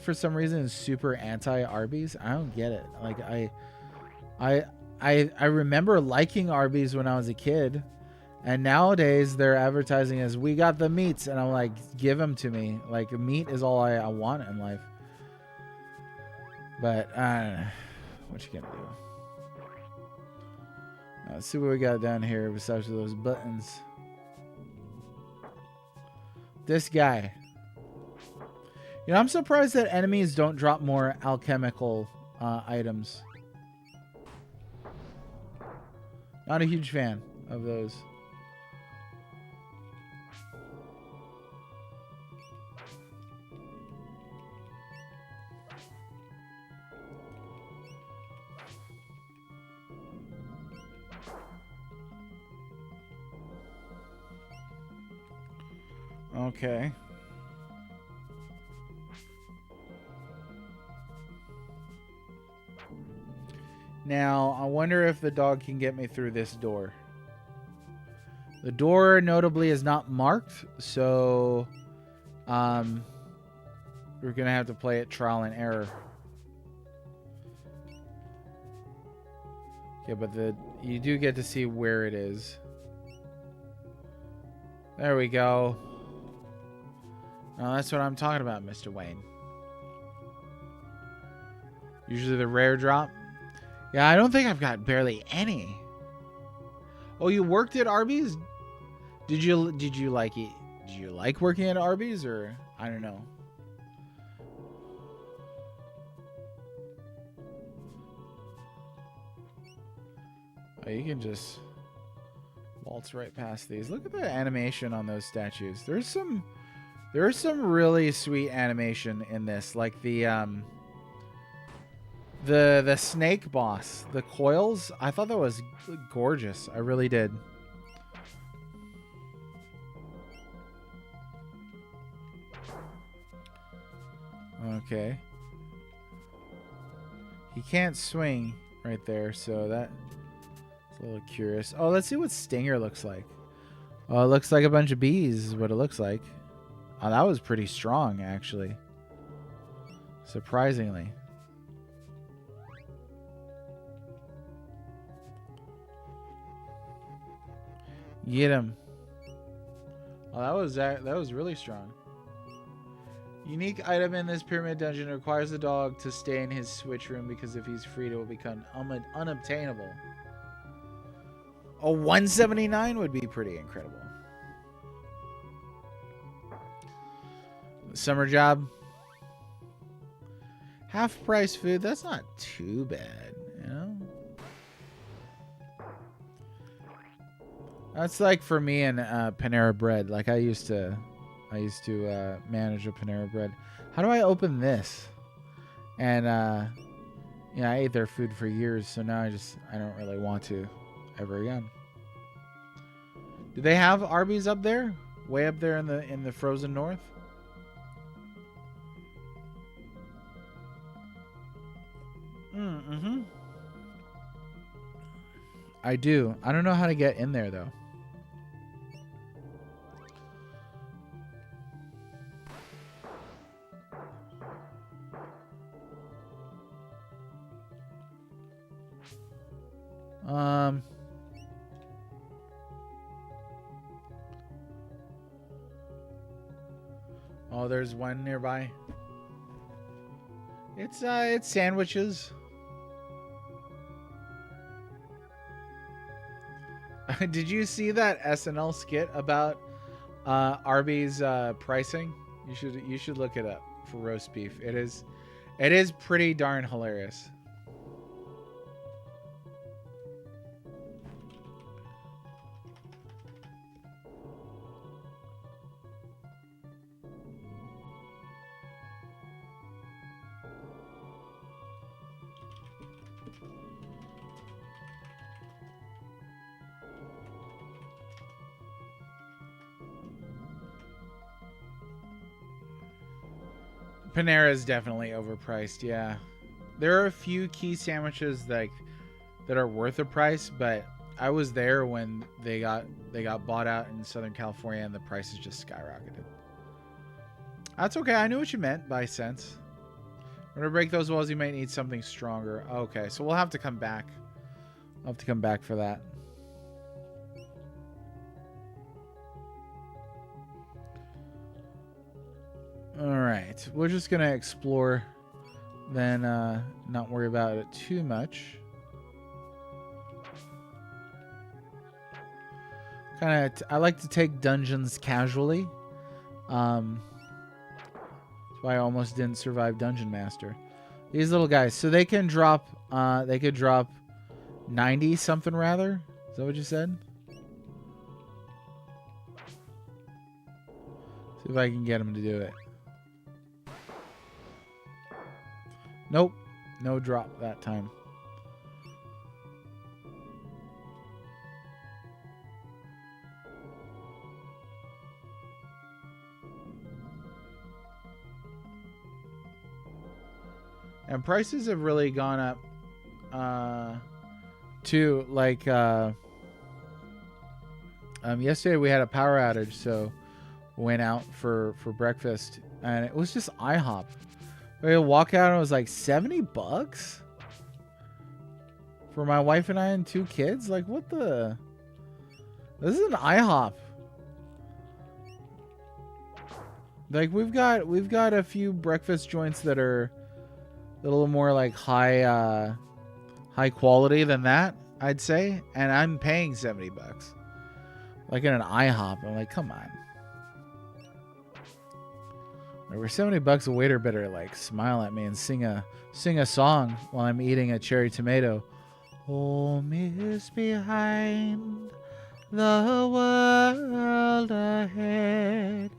for some reason, is super anti Arby's. I don't get it. Like I remember liking Arby's when I was a kid, and nowadays they're advertising as we got the meats, and I'm like, give them to me. Like meat is all I want in life. But I don't know. What you gonna do? Let's see what we got down here besides those buttons. This guy. You know, I'm surprised that enemies don't drop more alchemical items. Not a huge fan of those. Okay. Now, I wonder if the dog can get me through this door. The door, notably, is not marked, so we're going to have to play it trial and error. Okay, but you do get to see where it is. There we go. Oh, that's what I'm talking about, Mr. Wayne. Usually the rare drop. Yeah, I don't think I've got barely any. Oh, you worked at Arby's? Did you like it? Did you like working at Arby's, or I don't know? Oh, you can just waltz right past these. Look at the animation on those statues. There's some really sweet animation in this, like the snake boss, the coils. I thought that was gorgeous. I really did. Okay. He can't swing right there, so that's a little curious. Oh, let's see what Stinger looks like. Oh, it looks like a bunch of bees is what it looks like. Oh, that was pretty strong, actually. Surprisingly. Get him. Oh, that was really strong. Unique item in this pyramid dungeon requires the dog to stay in his switch room because if he's freed, it will become unobtainable. A 179 would be pretty incredible. Summer job. Half price food. That's not too bad, you know? That's like for me and Panera Bread. Like I used to manage a Panera Bread. How do I open this? And yeah, I ate their food for years, so now I don't really want to ever again. Do they have Arby's up there? Way up there in the frozen north? Mm-hmm. I do. I don't know how to get in there though. Oh, there's one nearby. It's sandwiches. Did you see that SNL skit about Arby's pricing? You should look it up for roast beef. It is pretty darn hilarious. Panera is definitely overpriced. Yeah, there are a few key sandwiches that are worth a price, but I was there when they got bought out in Southern California, and the prices just skyrocketed. That's okay. I knew what you meant by cents. When to break those walls, you might need something stronger. Okay, so we'll have to come back. I'll have to come back for that. Alright, we're just going to explore, then not worry about it too much. I like to take dungeons casually. That's why I almost didn't survive Dungeon Master. These little guys, so they can drop, they could drop 90 something rather. Is that what you said? See if I can get them to do it. Nope. No drop that time. And prices have really gone up too. Like yesterday we had a power outage, so went out for breakfast and it was just IHOP. We walk out and it was like $70 for my wife and I and 2 kids. Like, what the? This is an IHOP. Like, we've got a few breakfast joints that are a little more like high quality than that, I'd say, and I'm paying $70. Like in an IHOP, I'm like, come on. Over $70 a waiter better like smile at me and sing a song while I'm eating a cherry tomato. Oh, mist behind the world ahead,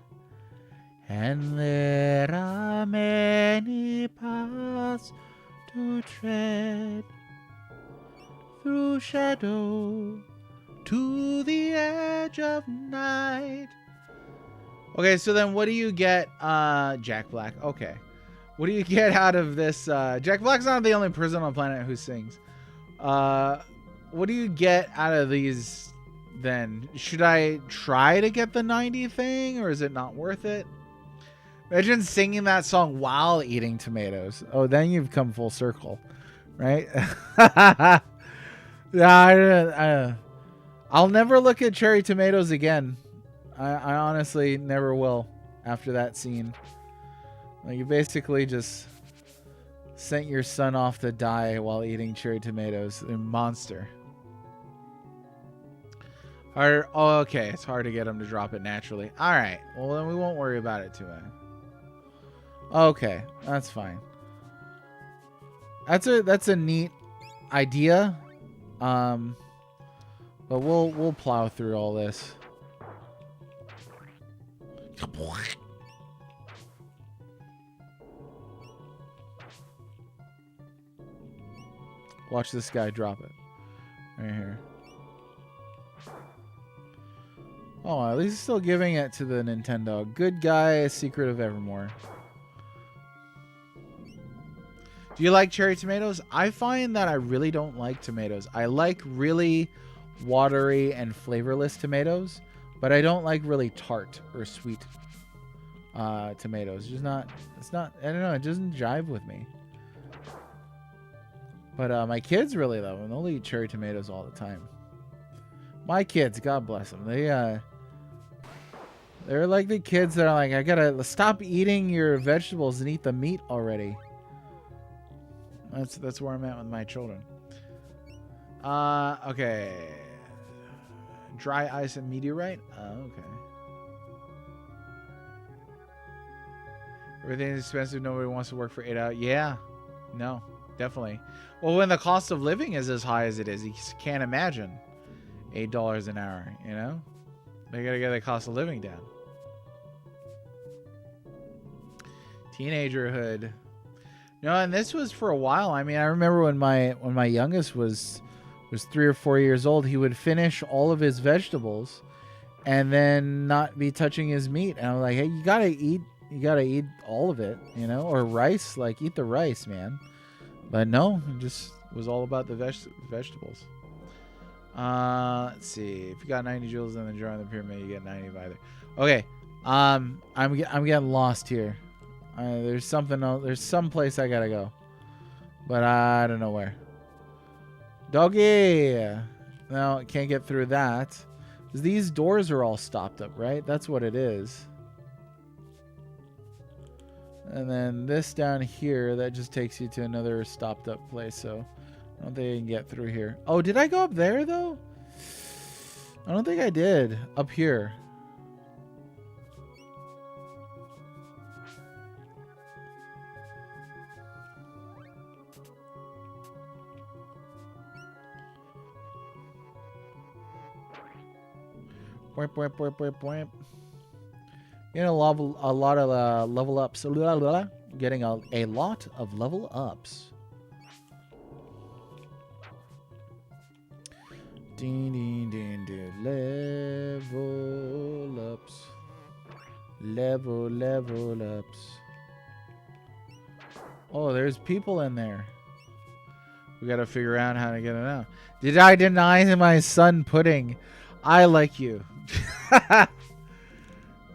and there are many paths to tread through shadow to the edge of night. Okay, so then what do you get? Jack Black. Okay. What do you get out of this? Jack Black's not the only person on the planet who sings. What do you get out of these then? Should I try to get the 90 thing, or is it not worth it? Imagine singing that song while eating tomatoes. Oh, then you've come full circle, right? Yeah, I'll never look at cherry tomatoes again. I honestly never will after that scene. Like, you basically just sent your son off to die while eating cherry tomatoes. A monster. Oh, okay. It's hard to get him to drop it naturally. All right. Well, then we won't worry about it too much. Okay, that's fine. That's a neat idea. But we'll plow through all this. Watch this guy drop it. Right here. Oh, at least he's still giving it to the Nintendo. Good guy, Secret of Evermore. Do you like cherry tomatoes? I find that I really don't like tomatoes. I like really watery and flavorless tomatoes, but I don't like really tart or sweet tomatoes. It's not, I don't know, it doesn't jive with me. But my kids really love them. They'll eat cherry tomatoes all the time. My kids, God bless them. They're like the kids that are like, I gotta stop eating your vegetables and eat the meat already. That's where I'm at with my children. Okay. Dry ice and meteorite? Okay. Everything's expensive. Nobody wants to work for 8 hours. Yeah. No, definitely. Well, when the cost of living is as high as it is, you can't imagine $8 an hour, you know? They gotta get the cost of living down. Teenagerhood. No, and this was for a while. I mean, I remember when my youngest was 3 or 4 years old, he would finish all of his vegetables and then not be touching his meat. And I'm like, hey, you gotta eat all of it, you know, or rice, like eat the rice, man. But no, it just was all about the vegetables. Let's see. If you got 90 jewels in the jar in the pyramid, you get 90 either. Okay. I'm getting lost here. There's something else. There's some place I gotta go, but I don't know where. Doggy. No, I can't get through that. These doors are all stopped up, right? That's what it is. And then this down here, that just takes you to another stopped up place. So I don't think I can get through here. Oh, did I go up there though? I don't think I did. Up here. Getting a lot of level ups. Getting a lot of level ups. Level ups. Level ups. Oh, there's people in there. We gotta figure out how to get it out. Did I deny my son pudding? I like you.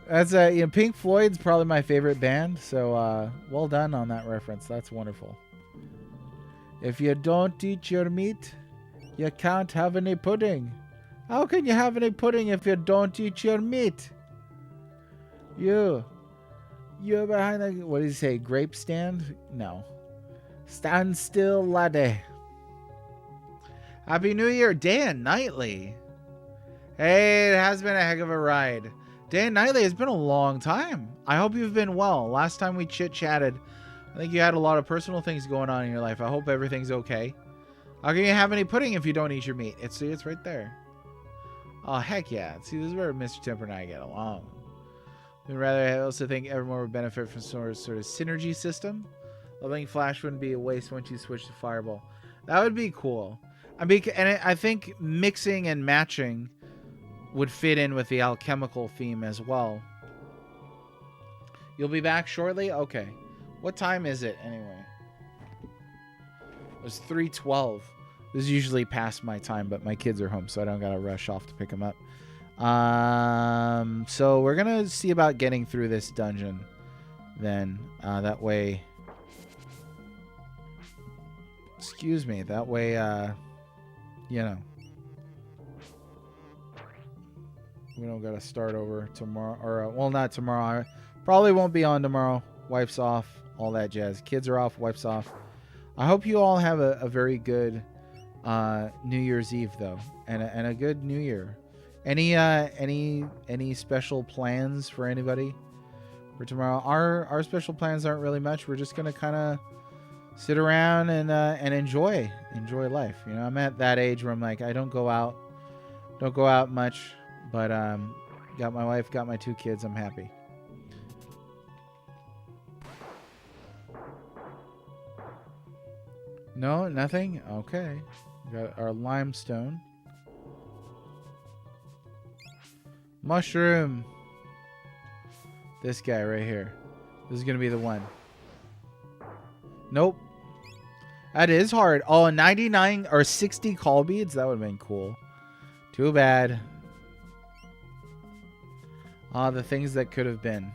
That's Pink Floyd's probably my favorite band, so well done on that reference. That's wonderful. If you don't eat your meat, you can't have any pudding. How can you have any pudding if you don't eat your meat? You're behind the, what did he say, grape stand? No. Stand still, laddie. Happy New Year, Day and Nightly. Hey, it has been a heck of a ride. Day and Nightly, it's been a long time. I hope you've been well. Last time we chit-chatted, I think you had a lot of personal things going on in your life. I hope everything's okay. How can you have any pudding if you don't eat your meat? It's right there. Oh, heck yeah. See, this is where Mr. Temper and I get along. I also think Evermore would benefit from some sort of synergy system. Leveling Flash wouldn't be a waste once you switch to Fireball. That would be cool. I think mixing and matching would fit in with the alchemical theme as well. You'll be back shortly? Okay. What time is it anyway? It was 3:12. This is usually past my time, but my kids are home, so I don't gotta rush off to pick them up. So we're gonna see about getting through this dungeon. Then that way. Excuse me. That way, you know, we don't gotta start over tomorrow, or well, not tomorrow. I probably won't be on tomorrow. Wife's off, all that jazz. Kids are off, wife's off. I hope you all have a very good New Year's Eve though, and a good New Year. Any special plans for anybody for tomorrow? Our special plans aren't really much. We're just gonna kind of sit around and enjoy life. You know, I'm at that age where I'm like, I don't go out much, but got my wife, got my 2 kids. I'm happy. No, nothing? Okay. We got our limestone. Mushroom. This guy right here. This is going to be the one. Nope. That is hard. Oh, 99 or 60 call beads? That would have been cool. Too bad. Ah, the things that could have been.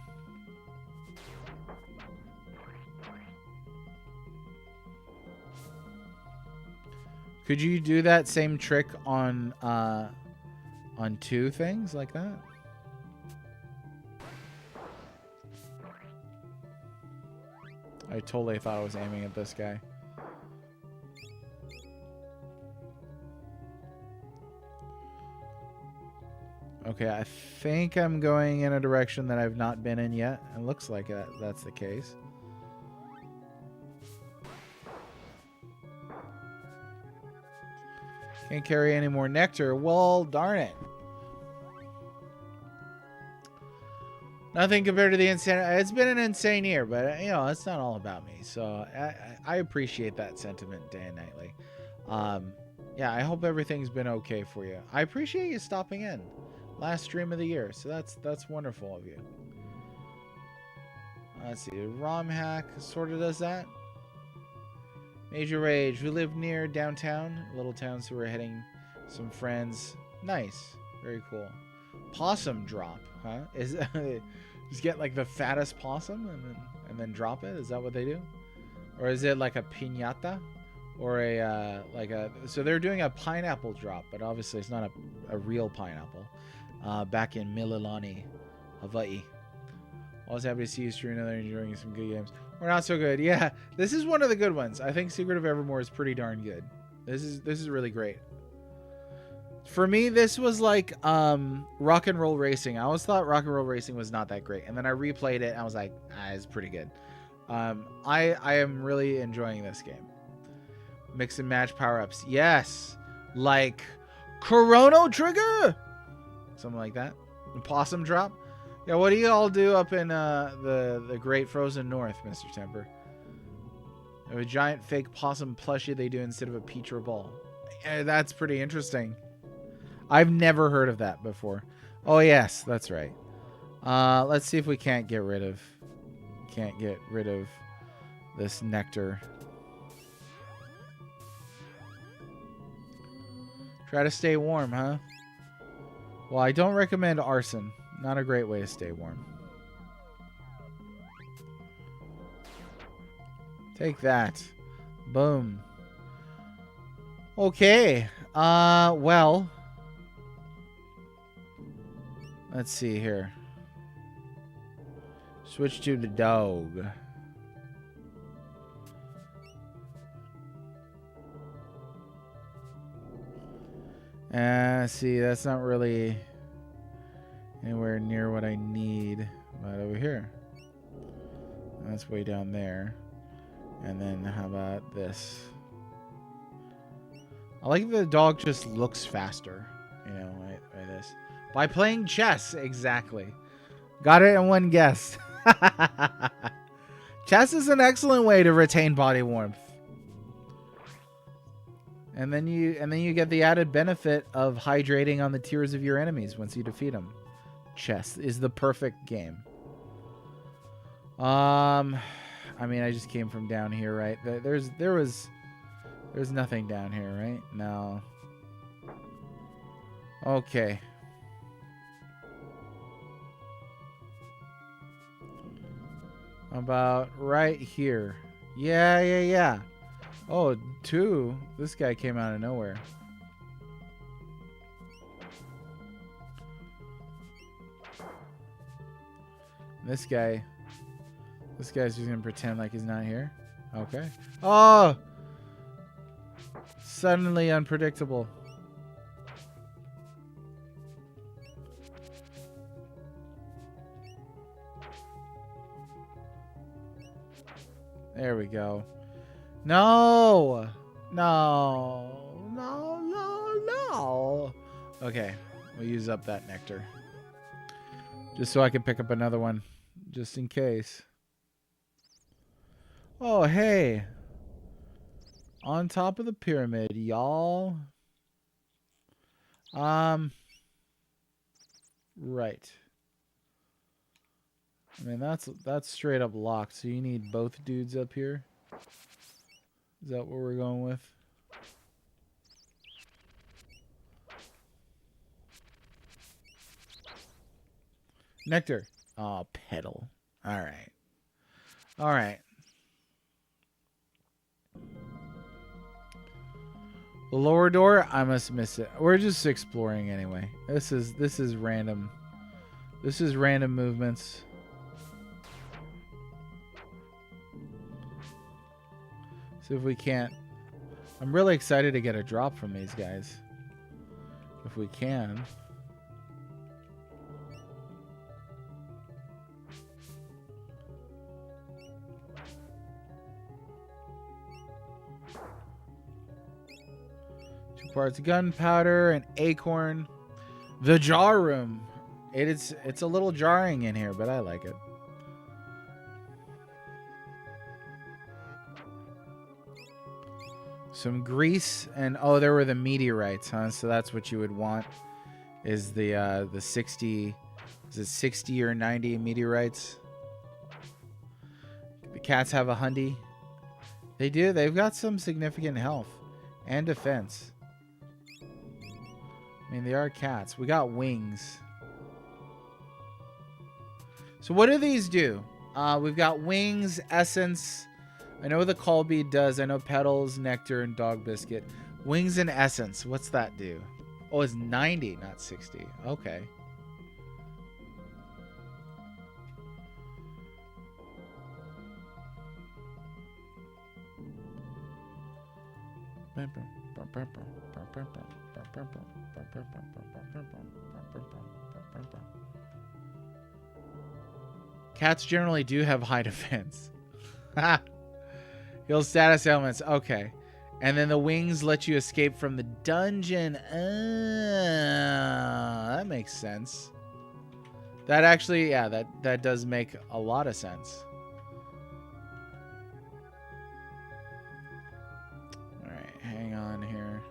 Could you do that same trick on 2 things like that? I totally thought I was aiming at this guy. Okay, I think I'm going in a direction that I've not been in yet. It looks like that's the case. Can't carry any more nectar. Well, darn it. Nothing compared to the insane. It's been an insane year, but you know, it's not all about me. So I appreciate that sentiment day and nightly. Yeah, I hope everything's been okay for you. I appreciate you stopping in. Last stream of the year, so that's wonderful of you. Let's see, ROM hack sort of does that. Major Rage. We live near downtown, little town, so we're heading some friends. Nice, very cool. Possum drop, huh? Is just get like the fattest possum and then drop it? Is that what they do? Or is it like a piñata? Or a so they're doing a pineapple drop, but obviously it's not a real pineapple. Back in Mililani, Hawaii. Always happy to see you stream another, enjoying some good games. We're not so good. Yeah, this is one of the good ones. I think Secret of Evermore is pretty darn good. This is really great. For me, this was like Rock and Roll Racing. I always thought Rock and Roll Racing was not that great, and then I replayed it and I was like, it's pretty good. I am really enjoying this game. Mix and match power-ups. Yes. Like Chrono Trigger. Something like that. Possum drop. Yeah, what do you all do up in the Great Frozen North, Mr. Temper? They have a giant fake possum plushie they do instead of a peach or ball. That's pretty interesting. I've never heard of that before. Oh yes, that's right. Let's see if we can't get rid of this nectar. Try to stay warm, huh? Well, I don't recommend arson. Not a great way to stay warm. Take that. Boom. Okay. Well. Let's see here. Switch to the dog. See, that's not really anywhere near what I need. But over here. That's way down there. And then how about this? I like the dog just looks faster. You know, like this. By playing chess, exactly. Got it in one guess. Chess is an excellent way to retain body warmth. And then you get the added benefit of hydrating on the tears of your enemies once you defeat them. Chess is the perfect game. I mean, I just came from down here, right? There's nothing down here, right? No. Okay. About right here. Yeah. Oh, two. This guy came out of nowhere. This guy's just gonna pretend like he's not here. Okay. Oh! Suddenly unpredictable. There we go. No! No! Okay, we'll use up that nectar. Just so I can pick up another one. Just in case. Oh, hey. On top of the pyramid, y'all. Right. I mean, that's straight up locked, so you need both dudes up here. Is that what we're going with? Nectar. Oh, petal. Alright. Alright. The lower door, I must miss it. We're just exploring anyway. This is random. This is random movements. See if we can't. I'm really excited to get a drop from these guys. If we can. Parts gunpowder and acorn. The jar room. It's a little jarring in here, but I like it. Some grease and oh, there were the meteorites, huh? So that's what you would want is the 60, is it 60 or 90 meteorites? The cats have a hundy. They do. They've got some significant health and defense. I mean, they are cats. We got wings. So what do these do? We've got wings, essence. I know the call bead does. I know petals, nectar, and dog biscuit. Wings and essence. What's that do? Oh, it's 90, not 60. Okay. Cats generally do have high defense. Heal status elements. Okay. And then the wings let you escape from the dungeon. That makes sense. That actually, yeah, that does make a lot of sense. Alright, hang on here.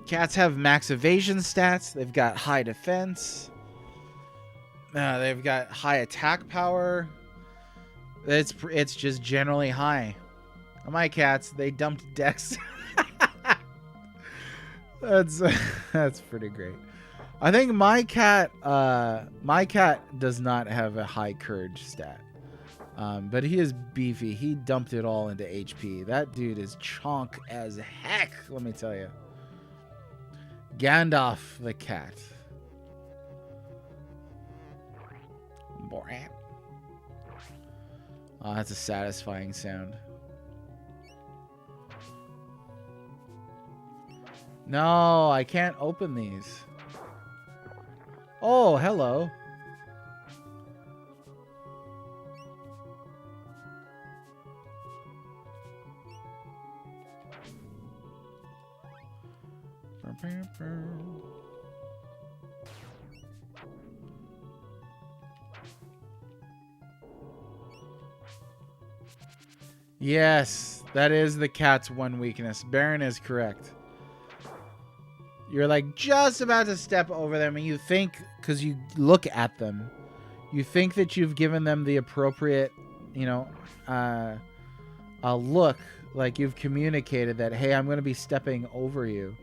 Cats have max evasion stats. They've got high defense. They've got high attack power. It's just generally high. My cats, they dumped Dex. That's pretty great. I think my cat does not have a high courage stat. But he is beefy. He dumped it all into HP. That dude is chonk as heck, let me tell you. Gandalf the cat. Oh, that's a satisfying sound. No, I can't open these. Oh, hello. Yes, that is the cat's one weakness. Baron is correct. You're like just about to step over them and you think, because you look at them, you think that you've given them the appropriate, you know, a look, like you've communicated that, hey, I'm going to be stepping over you.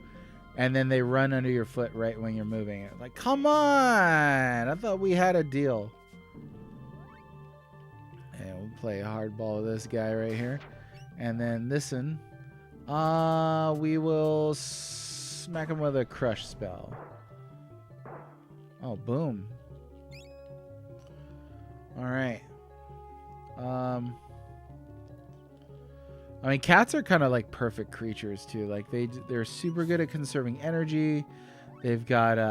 And then they run under your foot right when you're moving it. Like, come on! I thought we had a deal. And we'll play hardball with this guy right here. And then this one, we will smack him with a crush spell. Oh, boom. All right. I mean, cats are kind of like perfect creatures too. Like they're super good at conserving energy. They've got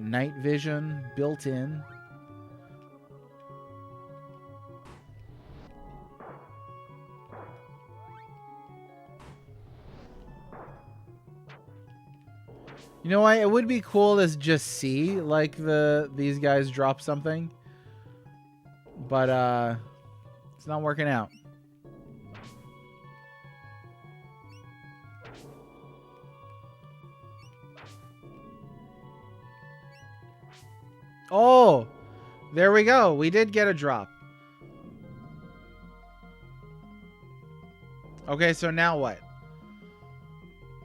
night vision built in. You know what? It would be cool to just see like these guys drop something, but it's not working out. Oh, there we go. We did get a drop. Okay, so now what?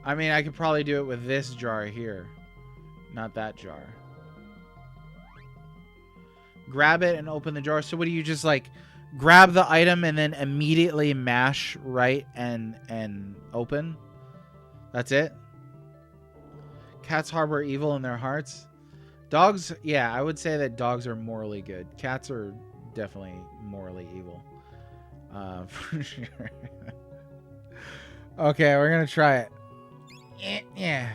I mean, I could probably do it with this jar here. Not that jar. Grab it and open the jar. So what do you just like grab the item and then immediately mash right and open? That's it? Cats harbor evil in their hearts. Dogs, yeah, I would say that dogs are morally good. Cats are definitely morally evil. For sure. Okay, we're going to try it. Yeah.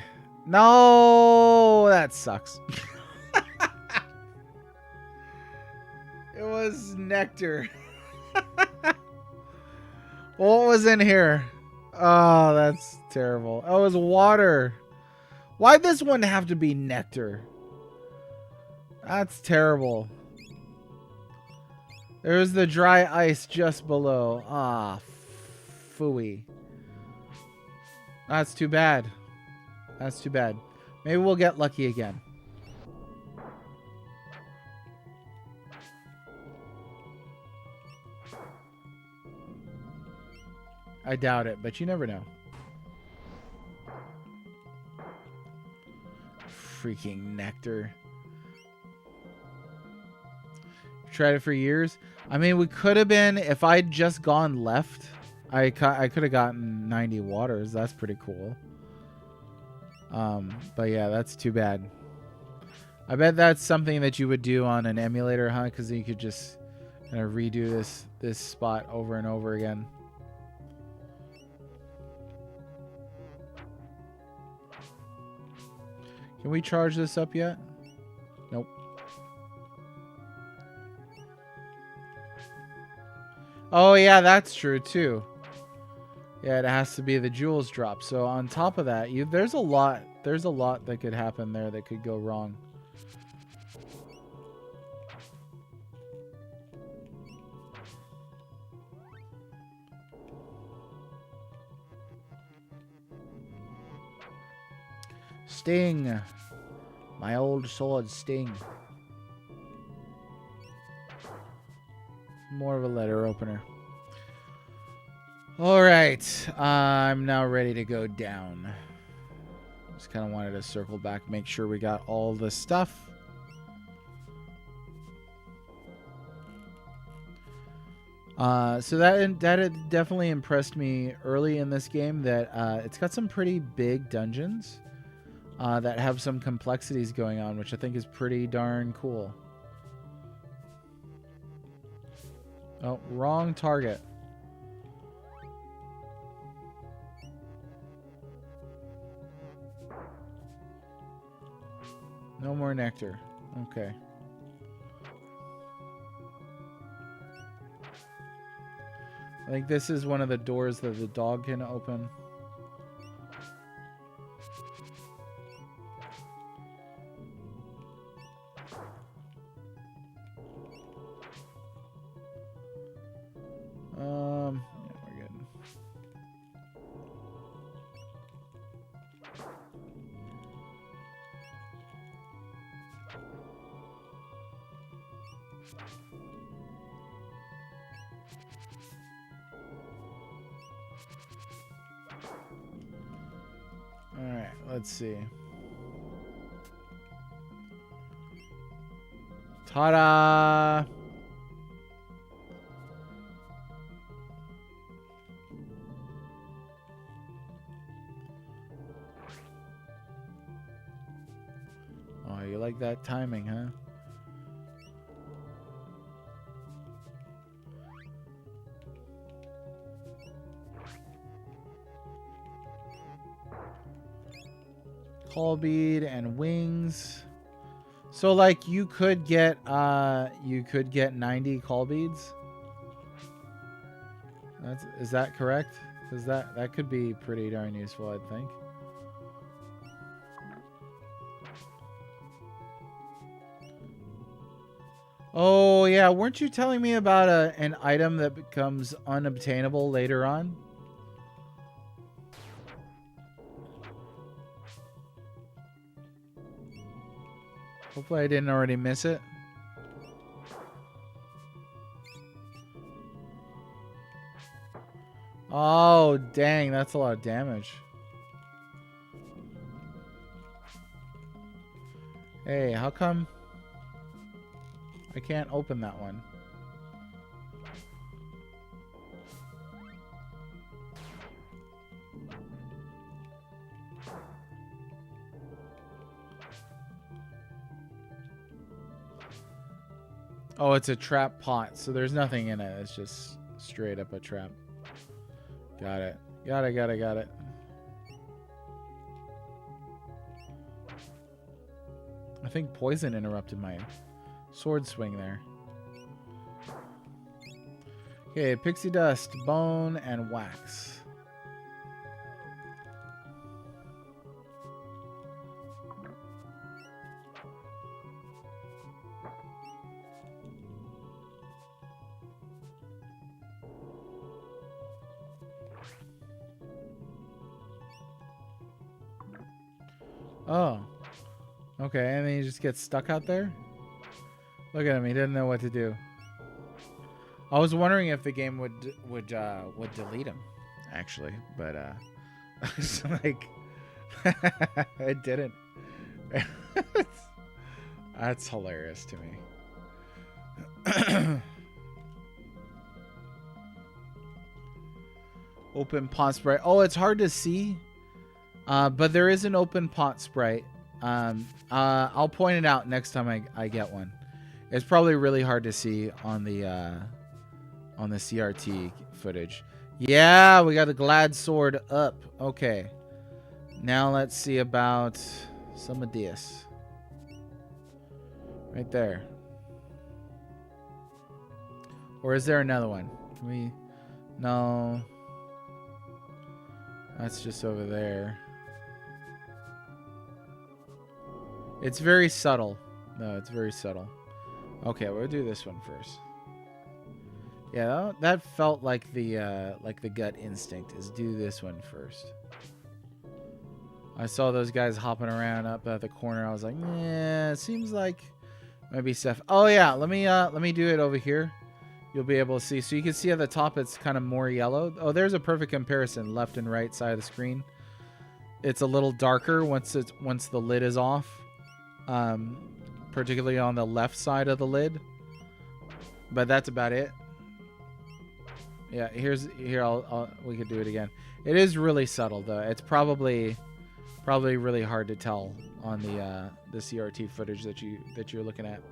No, that sucks. It was nectar. What was in here? Oh, that's terrible. Oh, it was water. Why'd this one have to be nectar? That's terrible. There's the dry ice just below. Ah, phooey. That's too bad. That's too bad. Maybe we'll get lucky again. I doubt it, but you never know. Freaking nectar. Tried it for years. I mean, we could have been, if I'd just gone left, I could have gotten 90 waters. That's pretty cool. But yeah, that's too bad. I bet that's something that you would do on an emulator, huh? Because you could just kind of redo this spot over and over again. Can we charge this up yet? Nope. Oh yeah, that's true too. Yeah, it has to be the jewels drop. So on top of that, there's a lot that could happen there that could go wrong. Sting. My old sword Sting. More of a letter opener. Alright. I'm now ready to go down. Just kind of wanted to circle back, make sure we got all the stuff. So that definitely impressed me early in this game that it's got some pretty big dungeons that have some complexities going on, which I think is pretty darn cool. Oh, wrong target. No more nectar. Okay. I think this is one of the doors that the dog can open. let's see. Ta-da! Oh, you like that timing, huh? Call bead and wings. So like you could get 90 call beads. Is that correct? Because that could be pretty darn useful, I think. Oh yeah, weren't you telling me about an item that becomes unobtainable later on? Hopefully I didn't already miss it. Oh, dang, that's a lot of damage. Hey, how come I can't open that one? Oh, it's a trap pot, so there's nothing in it. It's just straight up a trap. Got it. Got it. I think poison interrupted my sword swing there. Okay, pixie dust, bone, and wax. Oh. Okay, and then he just gets stuck out there? Look at him, he didn't know what to do. I was wondering if the game would delete him, actually, but it's like it didn't. That's hilarious to me. Open pot sprite. Oh, it's hard to see, but there is an open pot sprite. I'll point it out next time I get one. It's probably really hard to see on the CRT footage. Yeah, we got the glad sword up. Okay, now let's see about some of this. Right there. Or is there another one? No. That's just over there. It's very subtle. No, it's very subtle. Okay, we'll do this one first. Yeah, that felt like the gut instinct is do this one first. I saw those guys hopping around up at the corner. I was like, yeah, it seems like maybe Seth. Oh yeah, let me do it over here. You'll be able to see. So you can see at the top it's kind of more yellow. Oh, there's a perfect comparison, left and right side of the screen. It's a little darker once the lid is off. Particularly on the left side of the lid. But that's about it. Yeah, here we could do it again. It is really subtle though. It's probably really hard to tell on the CRT footage that you're looking at.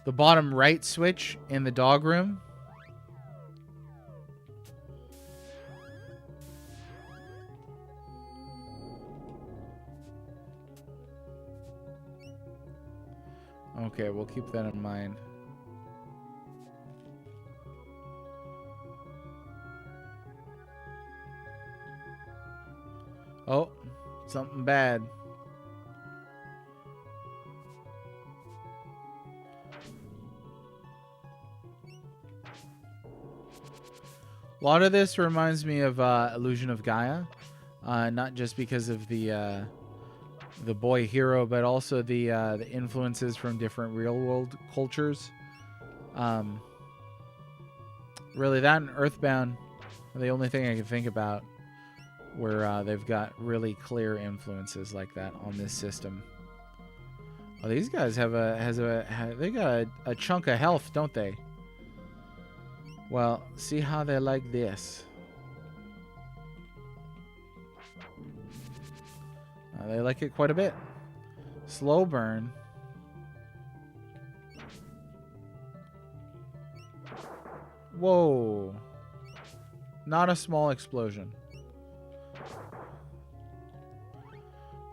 The bottom right switch in the dog room. Okay, we'll keep that in mind. Oh, something bad. A lot of this reminds me of Illusion of Gaia, not just because of the boy hero, but also the influences from different real world cultures. Really, that and Earthbound. The only thing I can think about where they've got really clear influences like that on this system. Oh, these guys have they got a chunk of health, don't they? Well, see how they like this. They like it quite a bit. Slow burn. Whoa. Not a small explosion.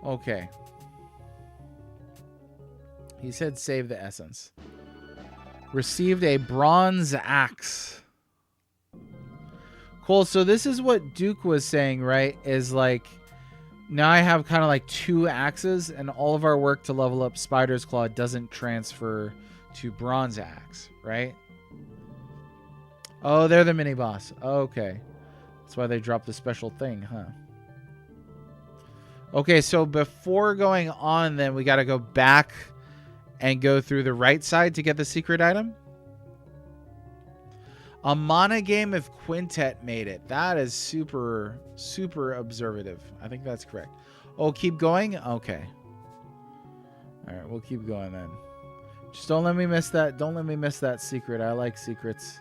Okay. He said save the essence. Received a bronze axe. Cool. So this is what Duke was saying, right? Is like, now I have kind of like 2 axes, and all of our work to level up Spider's Claw doesn't transfer to bronze axe, right? Oh, they're the mini boss. Okay. That's why they dropped the special thing, huh? Okay, so before going on, then we got to go back and go through the right side to get the secret item. A mana game if Quintet made it. That is super, super observative. I think that's correct. Oh, keep going? Okay. All right, we'll keep going then. Just don't let me miss that. Don't let me miss that secret. I like secrets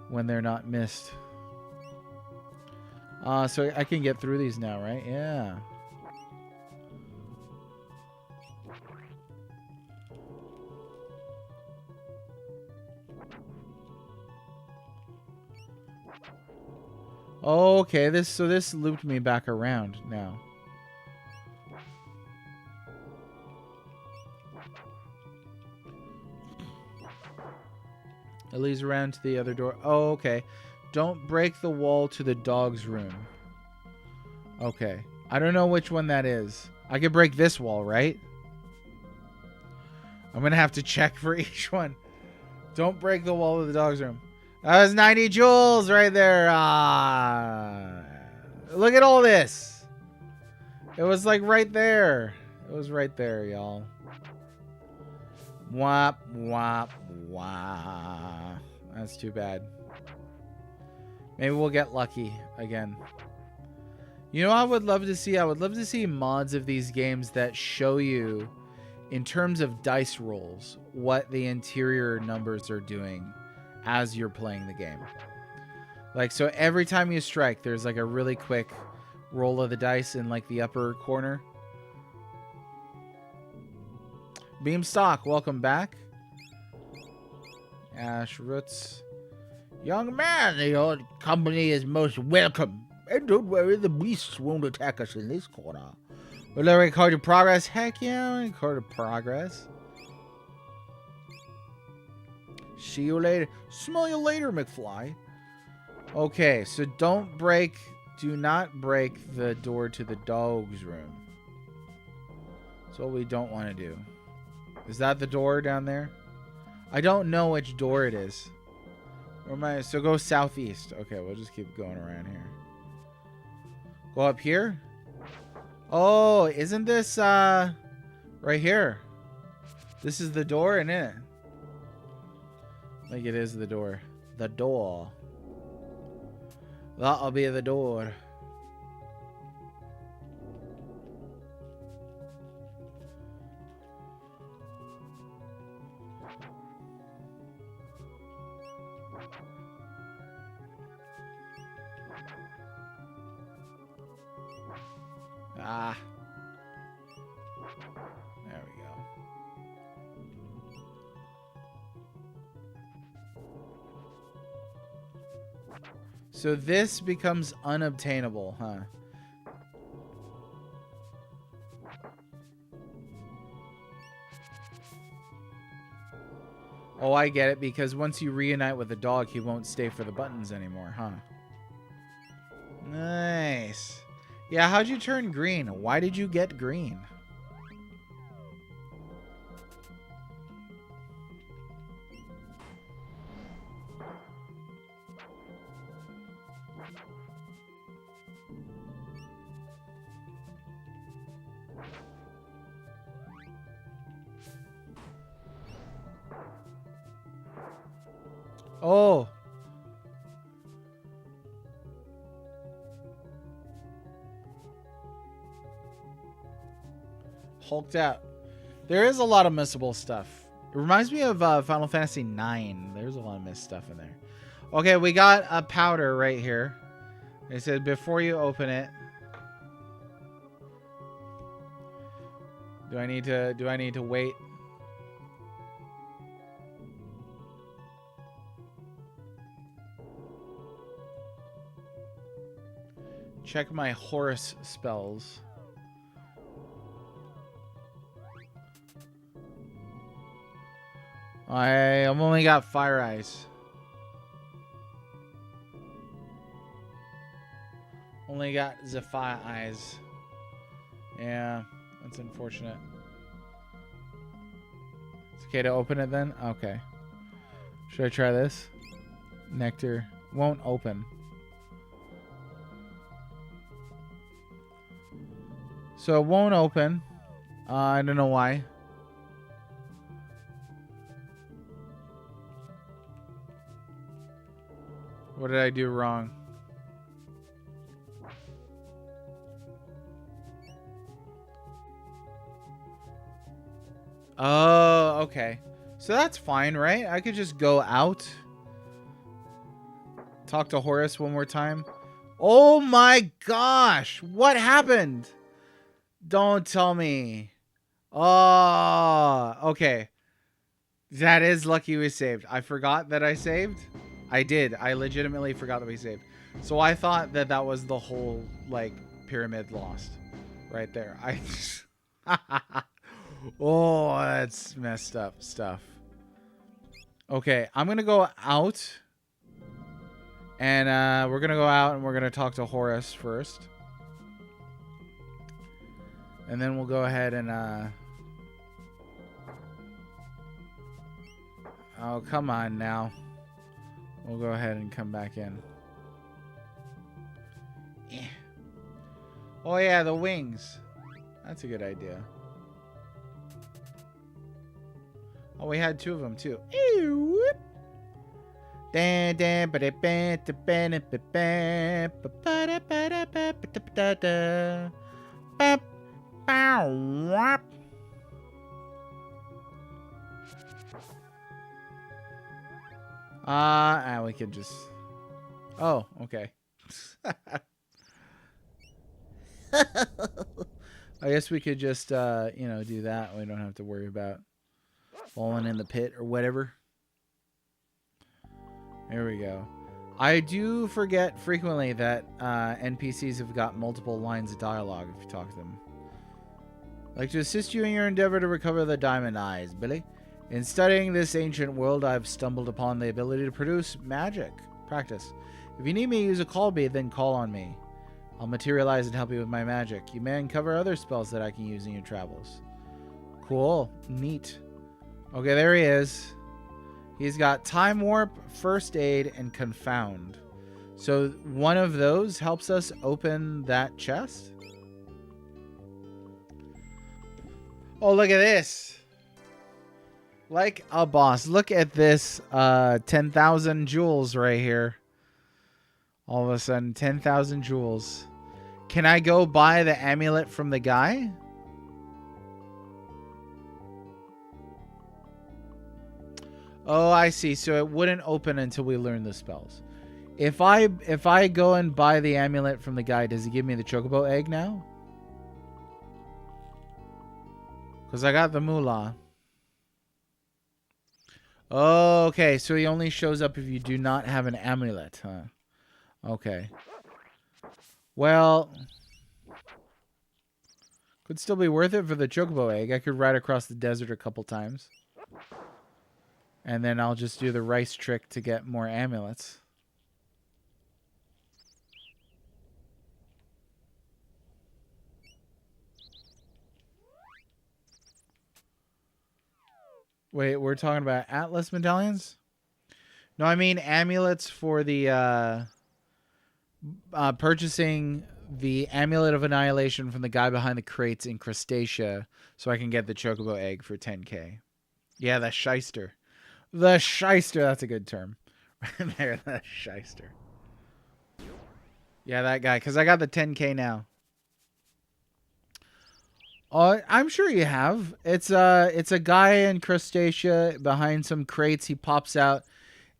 when they're not missed. So I can get through these now, right? Yeah. Okay, this looped me back around now. It leads around to the other door. Oh, okay. Don't break the wall to the dog's room. Okay. I don't know which one that is. I could break this wall, right? I'm going to have to check for each one. Don't break the wall of the dog's room. That was 90 joules right there. Look at all this. It was like right there. It was right there, y'all. Wop, wop, wop. That's too bad. Maybe we'll get lucky again. You know what I would love to see? I would love to see mods of these games that show you, in terms of dice rolls, what the interior numbers are doing as you're playing the game. Like, so every time you strike, there's like a really quick roll of the dice in like the upper corner. Beamstock, welcome back. Ash Roots. Young man, your company is most welcome. And don't worry, the beasts won't attack us in this corner. Will I record your progress? Heck yeah, record your progress. See you later. Smell you later, McFly. Okay, so do not break the door to the dog's room. That's what we don't want to do. Is that the door down there? I don't know which door it is. Where am I? So go southeast. Okay, we'll just keep going around here. Go up here. Oh, isn't this right here? This is the door, isn't it? Like it is the door. The door. That'll be the door. Ah. There we go. So this becomes unobtainable, huh? Oh, I get it, because once you reunite with the dog, he won't stay for the buttons anymore, huh? Nice. Yeah, how'd you turn green? Why did you get green? Oh. hulked out. There is a lot of missable stuff. It reminds me of Final Fantasy 9. There's a lot of missed stuff in there. Okay, we got a powder right here. They said before you open it. Do I need to wait? Check my Horus spells. I've only got Fire Eyes. Only got Zephyr Eyes. Yeah, that's unfortunate. It's okay to open it then? Okay. Should I try this? Nectar. Won't open. So it won't open. I don't know why. What did I do wrong? Oh, okay. So that's fine, right? I could just go out. Talk to Horus one more time. Oh my gosh! What happened? Don't tell me. Oh, okay. That is lucky we saved. I forgot that I saved. I did. I legitimately forgot that we saved. So I thought that that was the whole, like, pyramid lost. Right there. Oh, that's messed up stuff. Okay, I'm going to go out. And we're going to go out and we're going to talk to Horus first. And then we'll go ahead and... Oh, come on now. We'll go ahead and come back in. Yeah. Oh, yeah, the wings. That's a good idea. Oh, we had two of them, too. We could just... Oh, okay. I guess we could just, you know, do that. We don't have to worry about falling in the pit or whatever. There we go. I do forget frequently that NPCs have got multiple lines of dialogue if you talk to them. I'd like to assist you in your endeavor to recover the diamond eyes, Billy. In studying this ancient world, I've stumbled upon the ability to produce magic. Practice. If you need me to use a call bead, then call on me. I'll materialize and help you with my magic. You may uncover other spells that I can use in your travels. Cool. Neat. Okay, there he is. He's got Time Warp, First Aid, and Confound. So one of those helps us open that chest. Oh, look at this. Like a boss. Look at this 10,000 jewels right here. All of a sudden, 10,000 jewels. Can I go buy the amulet from the guy? Oh, I see. So it wouldn't open until we learn the spells. If I go and buy the amulet from the guy, does he give me the chocobo egg now? Because I got the moolah. Oh, okay. So he only shows up if you do not have an amulet, huh? Okay. Well, could still be worth it for the chocobo egg. I could ride across the desert a couple times. And then I'll just do the rice trick to get more amulets. Wait, we're talking about Atlas medallions? No, I mean amulets for the purchasing the Amulet of Annihilation from the guy behind the crates in Crustacea so I can get the chocobo egg for 10k. Yeah, the shyster. The shyster, that's a good term. Right there, the shyster. Yeah, that guy, because I got the 10k now. I'm sure you have. It's a guy in Crustacea behind some crates. He pops out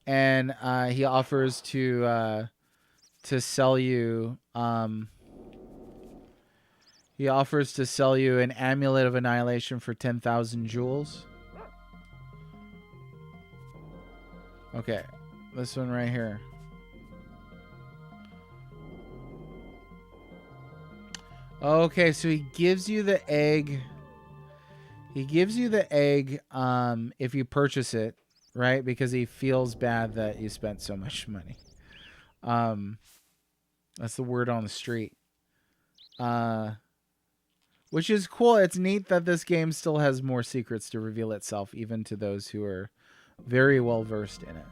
and he offers to sell you he offers to sell you an amulet of annihilation for 10,000 jewels. Okay, this one right here. Okay, so he gives you the egg. He gives you the egg if you purchase it, right? Because he feels bad that you spent so much money. That's the word on the street. Which is cool. It's neat that this game still has more secrets to reveal itself, even to those who are very well versed in it.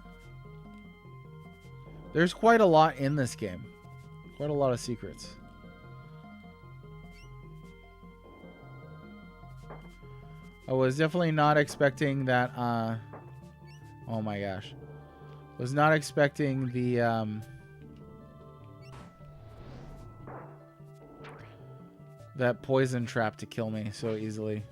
There's quite a lot in this game. Quite a lot of secrets. I was definitely not expecting that. Oh my gosh. Was not expecting the that poison trap to kill me so easily.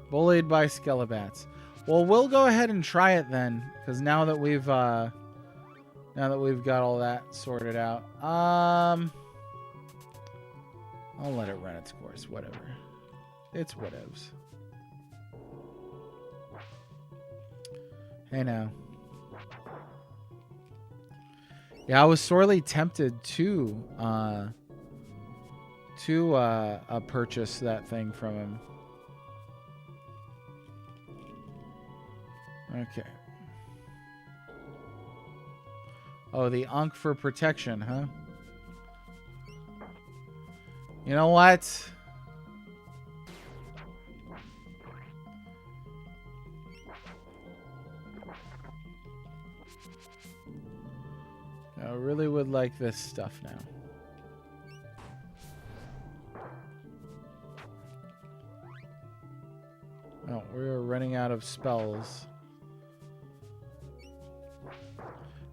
Bullied by skelebats. Well, we'll go ahead and try it then, because now that we've got all that sorted out, I'll let it run its course. Whatever. It's whatevs. Hey now. Yeah, I was sorely tempted to purchase that thing from him. Okay. Oh, the Ankh for protection, huh? You know what? I really would like this stuff now. Oh, we're running out of spells.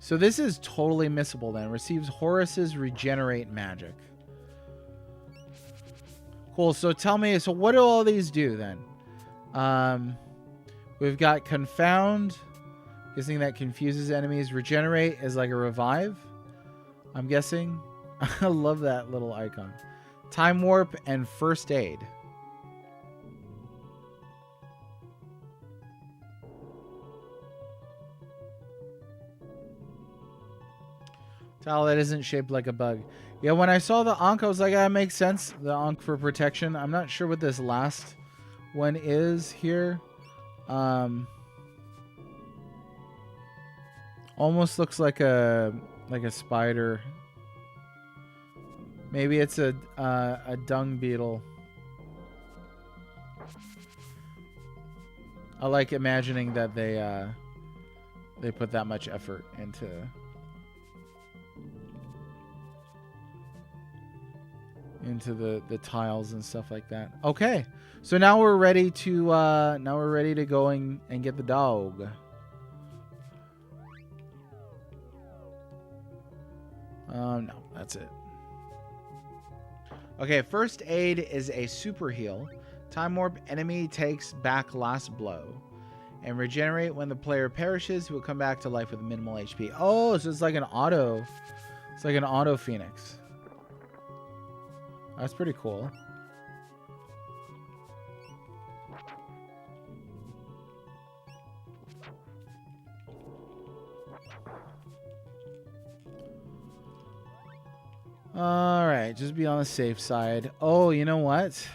So this is totally missable then. Receives Horus's regenerate magic. Cool. So tell me, so what do all these do then? We've got confound. Guessing that confuses enemies. Regenerate is like a revive, I'm guessing. I love that little icon. Time warp and first aid. Tile that isn't shaped like a bug. Yeah, when I saw the Ankh, I was like, that makes sense. The Ankh for protection. I'm not sure what this last one is here. Almost looks like a spider. Maybe it's a dung beetle. I like imagining that they put that much effort into the tiles and stuff like that. Okay, so now we're ready to go and get the dog. No, that's it. Okay, first aid is a super heal. Time warp enemy takes back last blow. And regenerate when the player perishes, who will come back to life with minimal HP. Oh, so it's like an auto. It's like an auto phoenix. That's pretty cool. All right, just be on the safe side. Oh, you know what?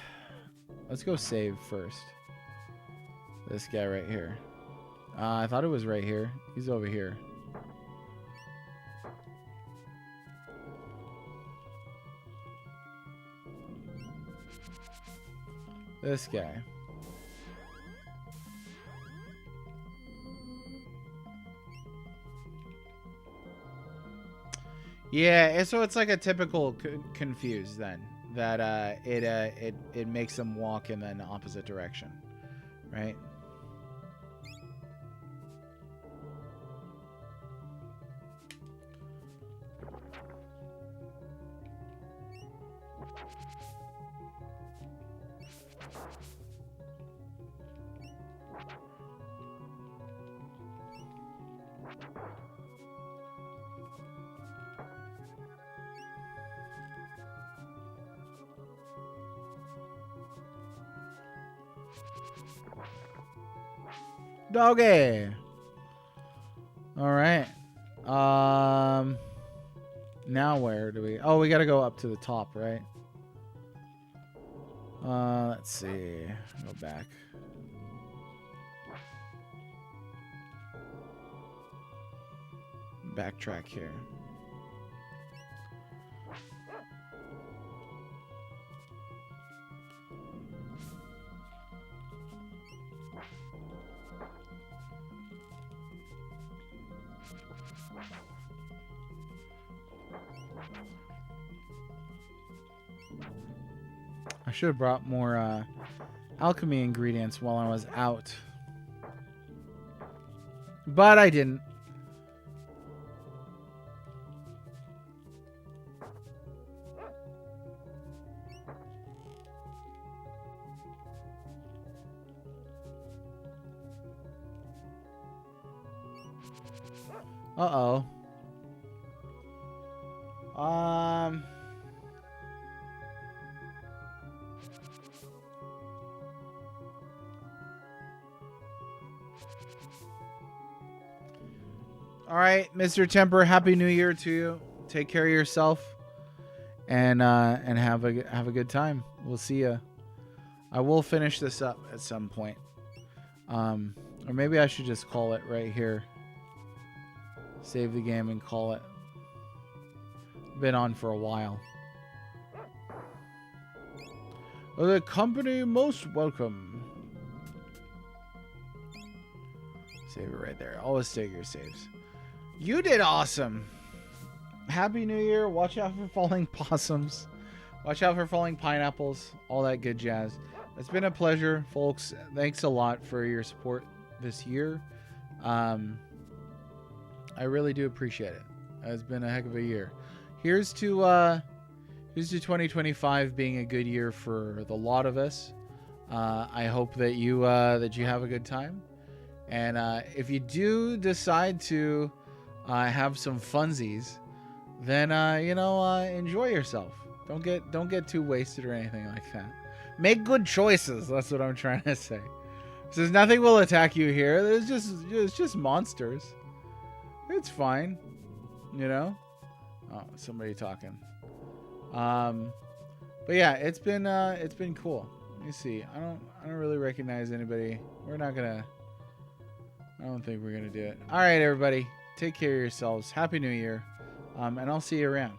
Let's go save first. This guy right here. I thought it was right here. He's over here. This guy. Yeah, so it's like a typical confuse then. That it makes them walk in the opposite direction, right? Doggy. All right. Now where do we? Oh, we got to go up to the top, right? Let's see. Go back. Backtrack here. I should have brought more alchemy ingredients while I was out. But I didn't. Uh-oh. All right, Mr. Temper, Happy New Year to you. Take care of yourself and have a good time. We'll see ya. I will finish this up at some point. Or maybe I should just call it right here. Save the game and call it. Been on for a while. The company most welcome. Save it right there. Always save your saves. You did awesome. Happy New Year. Watch out for falling possums. Watch out for falling pineapples. All that good jazz. It's been a pleasure, folks. Thanks a lot for your support this year. I really do appreciate it. It's been a heck of a year. Here's to 2025 being a good year for the lot of us. I hope that you have a good time. And if you do decide to have some funsies, then enjoy yourself. Don't get too wasted or anything like that. Make good choices. That's what I'm trying to say. Says nothing will attack you here. It's just monsters. It's fine, you know. Oh, somebody talking. But yeah, it's been cool. Let me see. I don't really recognize anybody. I don't think we're gonna do it. All right, everybody. Take care of yourselves. Happy New Year. And I'll see you around.